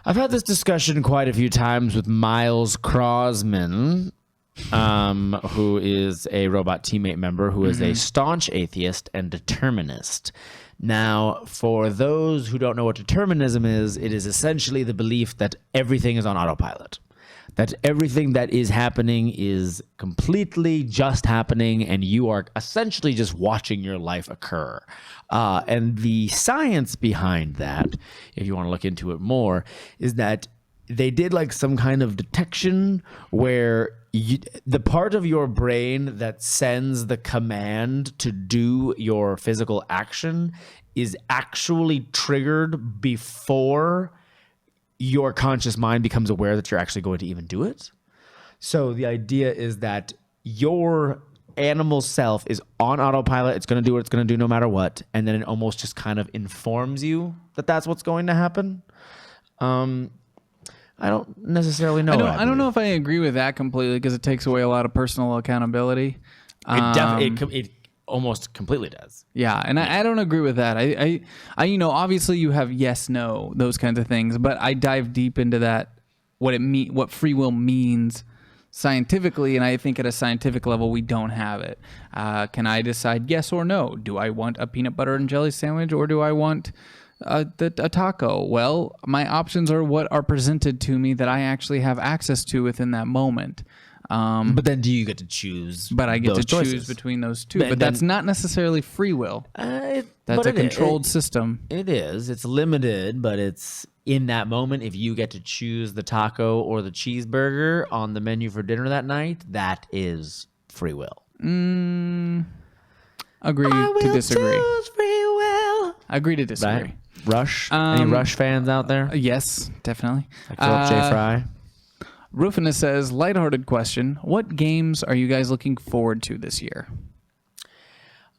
I've had this discussion quite a few times with Miles Crosman, who is a robot teammate member who is a staunch atheist and determinist. Now, for those who don't know what determinism is, it is essentially the belief that everything is on autopilot. That everything that is happening is completely just happening, and you are essentially just watching your life occur. And the science behind that, if you want to look into it more, is that they did like some kind of detection where the part of your brain that sends the command to do your physical action is actually triggered before your conscious mind becomes aware that you're actually going to even do it. So the idea is that your animal self is on autopilot. It's going to do what it's going to do no matter what. And then it almost just kind of informs you that that's what's going to happen. I don't necessarily know. I don't know if I agree with that completely because it takes away a lot of personal accountability. It almost completely does. Yeah, and I don't agree with that. I obviously you have yes, no, those kinds of things, but I dive deep into that, what free will means scientifically, and I think at a scientific level we don't have it. Can I decide yes or no? Do I want a peanut butter and jelly sandwich or do I want a taco? Well, my options are what are presented to me that I actually have access to within that moment. But then do you get to choose? But I get to choices? choose between those two. But that's not necessarily free will. That's a controlled system. It is. It's limited, but it's in that moment. If you get to choose the taco or the cheeseburger on the menu for dinner that night, that is free will. Agree to disagree. Choose free will. Agree to disagree. Right. Rush. Any Rush fans out there? Yes, definitely. Like Philip J. Fry. Rufinus says, lighthearted question. What games are you guys looking forward to this year?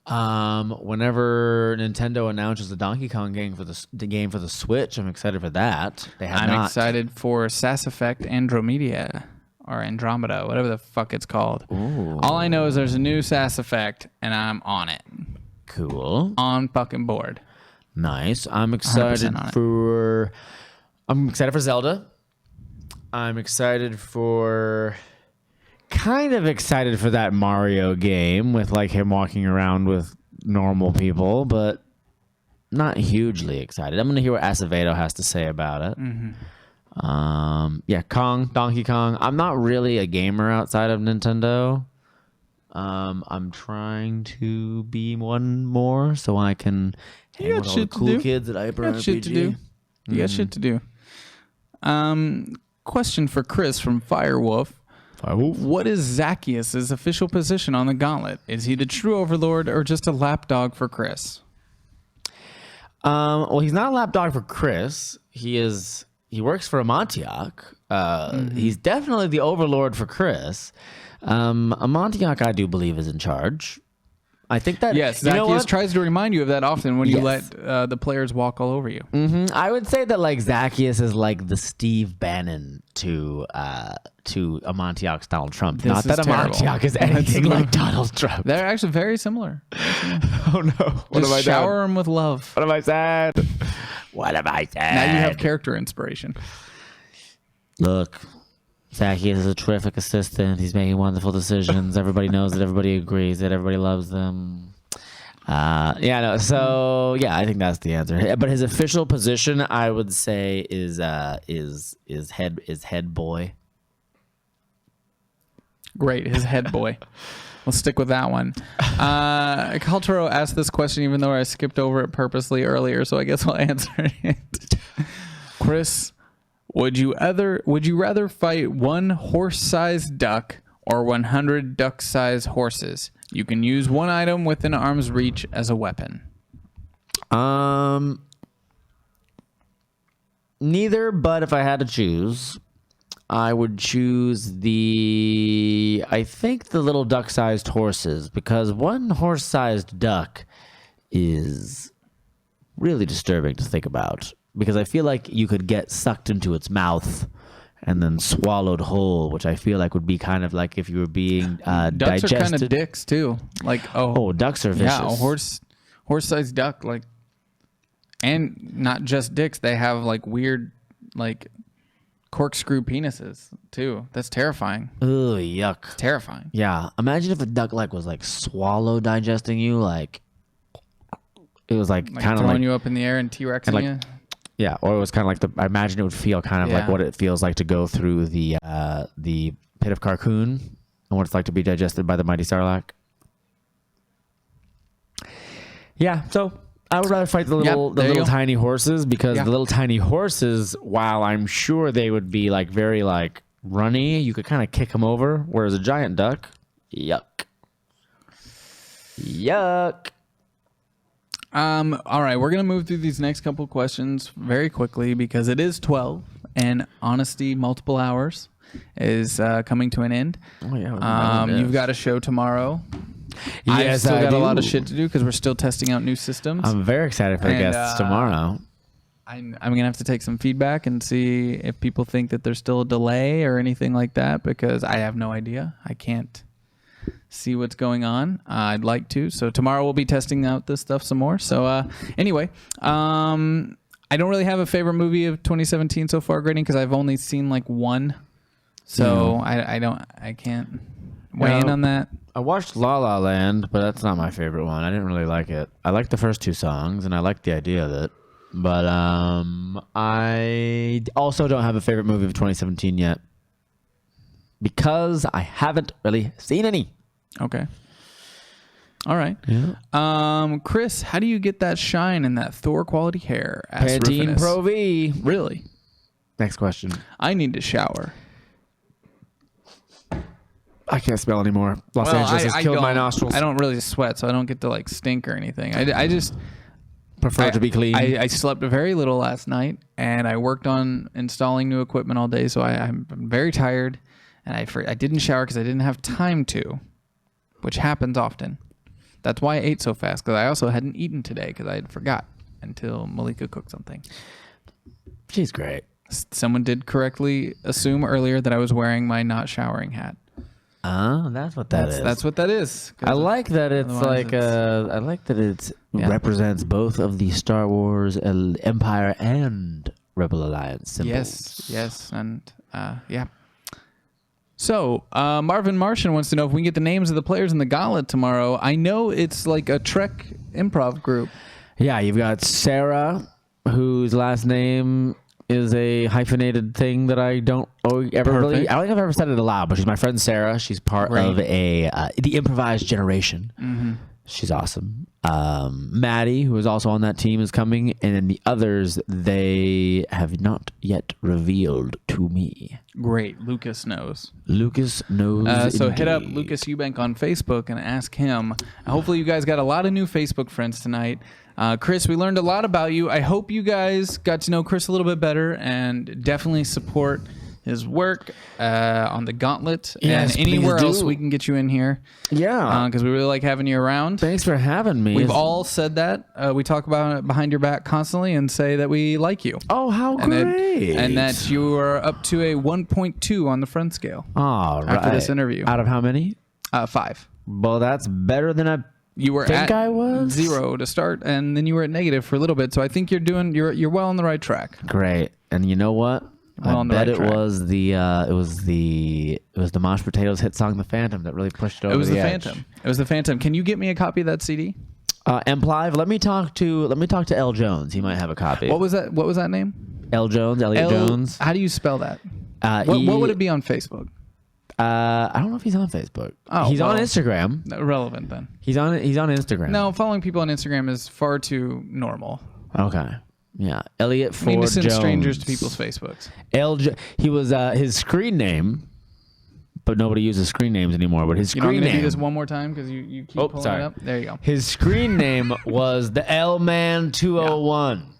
Whenever Nintendo announces the Donkey Kong game for the Switch, I'm excited for that. I'm excited for Sass Effect Andromeda, or Andromeda, whatever the fuck it's called. Ooh. All I know is there's a new Sass Effect, and I'm on it. Cool. On fucking board. Nice. I'm excited for Zelda. I'm excited for that Mario game with like him walking around with normal people, but not hugely excited. I'm going to hear what Acevedo has to say about it. Donkey Kong. I'm not really a gamer outside of Nintendo. I'm trying to be one more so I can hang with all the cool kids at Hyper RPG. You got shit to do. Question for Chris from Firewolf. What is Zacchaeus' official position on the gauntlet? Is he the true overlord or just a lapdog for Chris? Well, he's not a lapdog for Chris. He works for Amontillak. He's definitely the overlord for Chris. Amontillak, I do believe, is in charge. I think that Yes, you know Zacchaeus what? tries to remind you of that often when you Yes. let the players walk all over you. I would say that like Zacchaeus is like the Steve Bannon to Amontillac's Donald Trump. This Not that is terrible. Amontillac is anything like Donald Trump. They're actually very similar. Oh no! What Just shower them with love. What have I said? What have I said? Now you have character inspiration. Look, Zacchaeus is a terrific assistant. He's making wonderful decisions. Everybody knows it. Everybody agrees that everybody loves them. So I think that's the answer. But his official position, I would say, is head boy. Great, his head boy. We'll stick with that one. Culturo asked this question even though I skipped over it purposely earlier, so I guess I'll answer it. Chris, would you rather fight one horse-sized duck or 100 duck-sized horses? You can use one item within arm's reach as a weapon. Neither, but if I had to choose, I would choose the little duck-sized horses, because one horse-sized duck is really disturbing to think about, because I feel like you could get sucked into its mouth and then swallowed whole, which I feel like would be kind of like if you were being Ducks digested. are kind of dicks too. Like Ducks are vicious. yeah, a horse-sized duck, like, and not just dicks. They have like weird, like, corkscrew penises too. That's terrifying. Ugh, yuck. It's terrifying. Yeah, imagine if a duck like was like swallow digesting you, like it was like Like kind of throwing like you up in the air and T-Rexing like- you. yeah, or it was kind of like I imagine it would feel kind of like Yeah. what it feels like to go through the pit of Carcoon and what it's like to be digested by the mighty Sarlacc. Yeah, so I would rather fight the little tiny horses, because the little tiny horses, while I'm sure they would be like very like runny, you could kind of kick them over, whereas a giant duck, yuck. All right, we're gonna move through these next couple questions very quickly because it is 12 and honesty multiple hours is coming to an end. Oh yeah, You've got a show tomorrow. I've Yes, still I got a lot of do. shit to do because we're still testing out new systems. I'm very excited for the And, guests tomorrow. I'm gonna have to take some feedback and see if people think that there's still a delay or anything like that, because I have no idea. I can't see what's going on. I'd like to. So tomorrow we'll be testing out this stuff some more. So anyway, I don't really have a favorite movie of 2017 so far, grading, because I've only seen like one. So I can't weigh in on that. I watched La La Land, but that's not my favorite one. I didn't really like it. I liked the first two songs, and I liked the idea of it. But I also don't have a favorite movie of 2017 yet, because I haven't really seen any. Okay. All right. Yeah. Chris, how do you get that shine and that Thor quality hair? Asked Pantene Ruffinus. Pro V. Really? Next question. I need to shower. I can't smell anymore. Los Angeles has killed my nostrils. I don't really sweat, so I don't get to like stink or anything. I just prefer to be clean. I slept very little last night, and I worked on installing new equipment all day, so I'm very tired, and I didn't shower because I didn't have time to, which happens often. That's why I ate so fast, because I also hadn't eaten today because I had forgot until Malika cooked something. She's great. Someone did correctly assume earlier that I was wearing my not showering hat. Oh, that's what that is. That's what that is. I like that it's Otherwise like it's- I like that it Yeah. represents both of the Star Wars Empire and Rebel Alliance symbols. Yes, and yeah. So Marvin Martian wants to know if we can get the names of the players in the gauntlet tomorrow. I know it's like a Trek improv group. Yeah, you've got Sarah, whose last name is a hyphenated thing that I don't ever really. I don't think I've ever said it aloud, but she's my friend Sarah. She's part of the improvised generation. Mm-hmm. She's awesome. Maddie, who is also on that team, is coming, and then the others they have not yet revealed to me. Great. Lucas knows. Lucas knows. So hit up indeed. Lucas Eubank on Facebook and ask him. Hopefully you guys got a lot of new Facebook friends tonight. Chris, we learned a lot about you. I hope you guys got to know Chris a little bit better and definitely support his work on the Gauntlet, Yes, and anywhere please else do. we can get you in here. Yeah. Because we really like having you around. Thanks for having me. We've all said that. We talk about it behind your back constantly and say that we like you. Oh, how great. And that you are up to a 1.2 on the friend scale. All right. After this interview. Out of how many? 5. Well, that's better than I You were think at I was. 0 to start, and then you were at negative for a little bit. So I think you're well on the right track. Great. And you know what? Well, I on the bet right it track. was the Mashed Potatoes hit song "The Phantom" that really pushed it over It was the edge. Phantom. It was the Phantom. Can you get me a copy of that CD? Emplive, let me talk to L Jones. He might have a copy. What was that name? L Jones, Elliot Jones. How do you spell that? He- What would it be on Facebook? I don't know if he's on Facebook. Oh, he's on well. Instagram. Irrelevant then. He's on Instagram. No, following people on Instagram is far too normal. Okay. Yeah. Elliot I need Ford to send Jones. strangers to people's Facebooks. He was his screen name, but nobody uses screen names anymore. But his You know, I'm screen going to name. do this one more time because you keep Oh, pulling sorry. it up. There you go. His screen name was the L Man 201.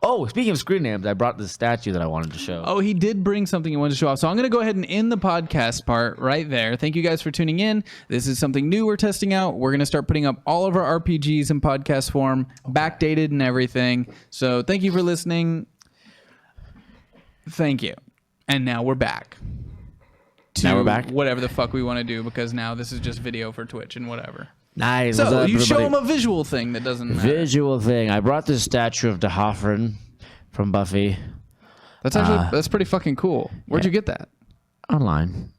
Oh, speaking of screen names, I brought this statue that I wanted to show. Oh, he did bring something he wanted to show off. So I'm going to go ahead and end the podcast part right there. Thank you guys for tuning in. This is something new we're testing out. We're going to start putting up all of our RPGs in podcast form, backdated and everything. So thank you for listening. Thank you. And now we're back. Now we're back? Whatever the fuck we want to do, because now this is just video for Twitch and whatever. Nice. So What's up, you show everybody? him a visual thing that doesn't matter. Visual thing. I brought this statue of D'Hoffryn from Buffy That's actually that's pretty fucking cool. Where'd you get that? online.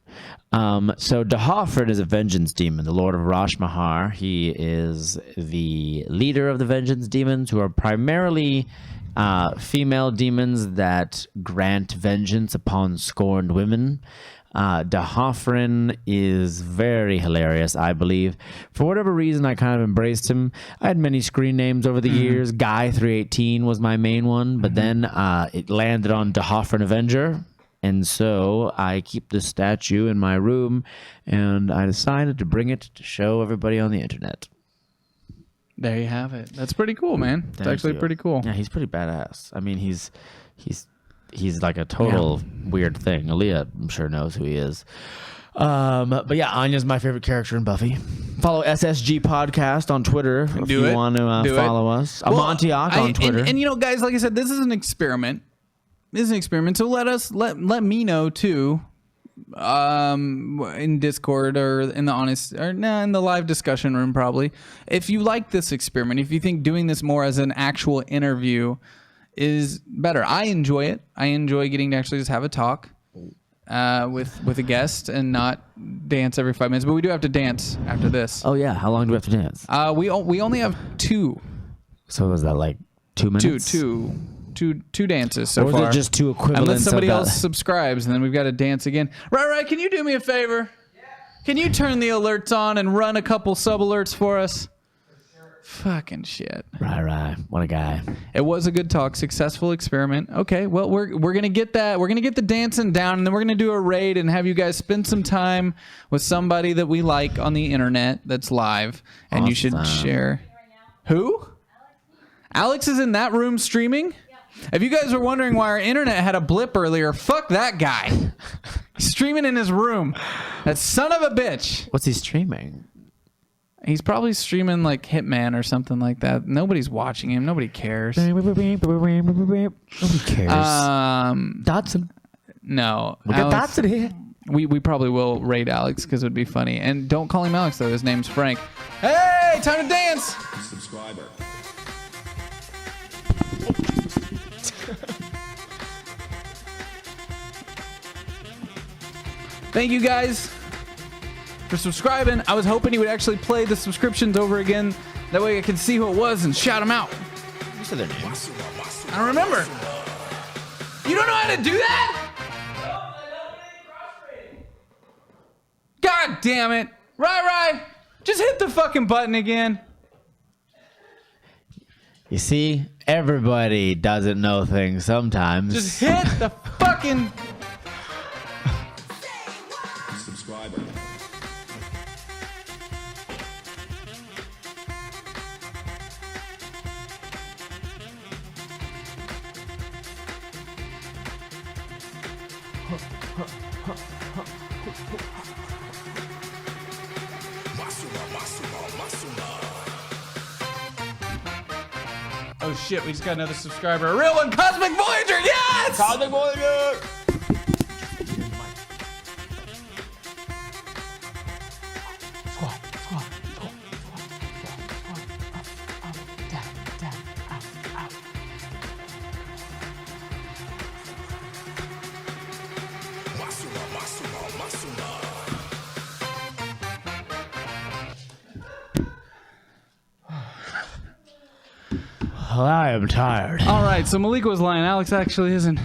So D'Hoffryn is a vengeance demon, the Lord of Rashmahar. He is the leader of the vengeance demons, who are primarily female demons that grant vengeance upon scorned women. D'Hoffryn is very hilarious, I believe. For whatever reason, I kind of embraced him. I had many screen names over the years. Guy 318 was my main one, but then it landed on D'Hoffryn Avenger. And so I keep this statue in my room, and I decided to bring it to show everybody on the internet. There you have it. That's pretty cool, man. It's Thank actually you. pretty cool. Yeah, he's pretty badass. I mean, he's like a total weird thing. Aaliyah, I'm sure, knows who he is. But yeah, Anya's my favorite character in Buffy. Follow SSG Podcast on Twitter if you want to follow us. Amontiak on Twitter. And you know, guys, like I said, this is an experiment. So let me know too, in Discord or in the in the live discussion room probably, if you like this experiment, if you think doing this more as an actual interview is better. I enjoy it. I enjoy getting to actually just have a talk with a guest and not dance every 5 minutes. But we do have to dance after this. Oh yeah, how long do we have to dance? We only have 2. So was that like 2 minutes? Two dances so or was far. it just 2 equivalents? Unless somebody of else that? subscribes, and then we've got to dance again. Right, can you do me a favor? Yeah. Can you turn the alerts on and run a couple sub-alerts for us? Fucking shit. Right. What a guy. It was a good talk. Successful experiment. Okay, well, we're going to get that. We're going to get the dancing down, and then we're going to do a raid and have you guys spend some time with somebody that we like on the internet that's live. And you should share. Who? Alex is in that room streaming? If you guys were wondering why our internet had a blip earlier, fuck that guy. He's streaming in his room. That son of a bitch. What's he streaming? He's probably streaming like Hitman or something like that. Nobody's watching him. Nobody cares. Nobody cares. Dotson. No. We got Alex- Dotson here. We probably will raid Alex because it would be funny. And don't call him Alex, though. His name's Frank. Hey, time to dance. Subscriber. Thank you guys for subscribing. I was hoping he would actually play the subscriptions over again. That way I could see who it was and shout them out. You said their names. I don't remember. You don't know how to do that? God damn it. Right. Just hit the fucking button again. You see, everybody doesn't know things sometimes. Just hit the fucking... Subscriber. Oh shit, we just got another subscriber. A real one, Cosmic Voyager, yes! Cosmic Voyager! I am tired. All right, so Malika was lying. Alex actually isn't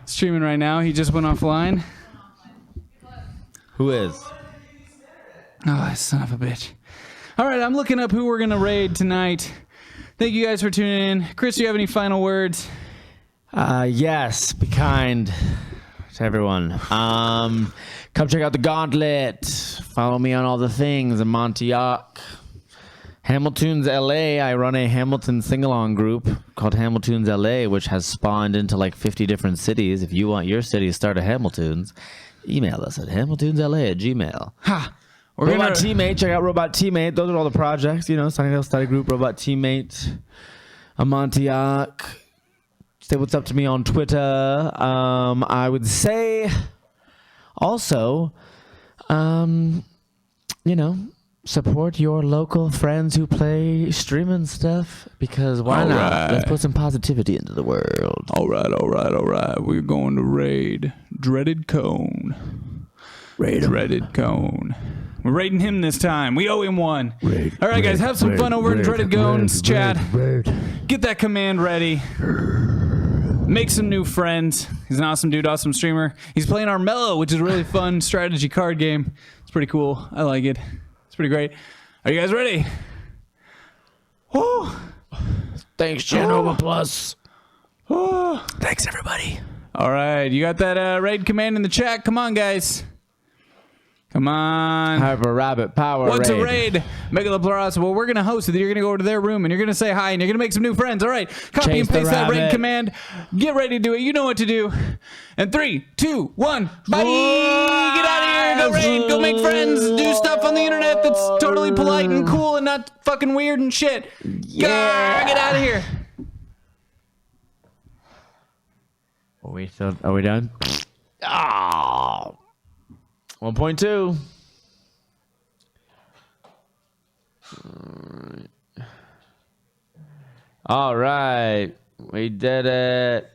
streaming right now. He just went offline. Who is? Oh, son of a bitch. All right, I'm looking up who we're going to raid tonight. Thank you guys for tuning in. Chris, do you have any final words? Yes, be kind to everyone. Come check out the Gauntlet. Follow me on all the things. Montauk. Hamilton's LA. I run a Hamilton sing-along group called Hamilton's LA, which has spawned into like 50 different cities. If you want your city to start a Hamilton's, email us at hamiltonsla@gmail. Ha! Robot Teammate. Check out Robot Teammate. Those are all the projects. You know, Sunnydale Study Group, Robot Teammate, Montauk. Say what's up to me on Twitter. I would say also, you know, support your local friends who play streaming stuff, because why not? Right. Let's put some positivity into the world. All right. We're going to raid Dreaded Cone. Dreaded Cone. We're raiding him this time. We owe him one. All right, guys, have some fun over in Dreaded Cone's chat. Get that command ready. Make some new friends. He's an awesome dude, awesome streamer. He's playing Armello, which is a really fun strategy card game. It's pretty cool. I like it. It's pretty great. Are you guys ready? Oh. Thanks, Genova Plus. Oh. Thanks, everybody. All right, you got that raid command in the chat? Come on, guys. Come on. Hyper Rabbit Power What's a raid? Megalopleuros. Well, we're going to host it. You're going to go over to their room and you're going to say hi and you're going to make some new friends. All right. Copy Chase and paste the that raid rabbit. command. Get ready to do it. You know what to do. And 3, 2, 1. Bye. Get out of here. Go raid. Go make friends. Do stuff on the internet that's totally polite and cool and not fucking weird and shit. Yeah. Get out of here. Are we done? Oh. 1.2. All right. We did it.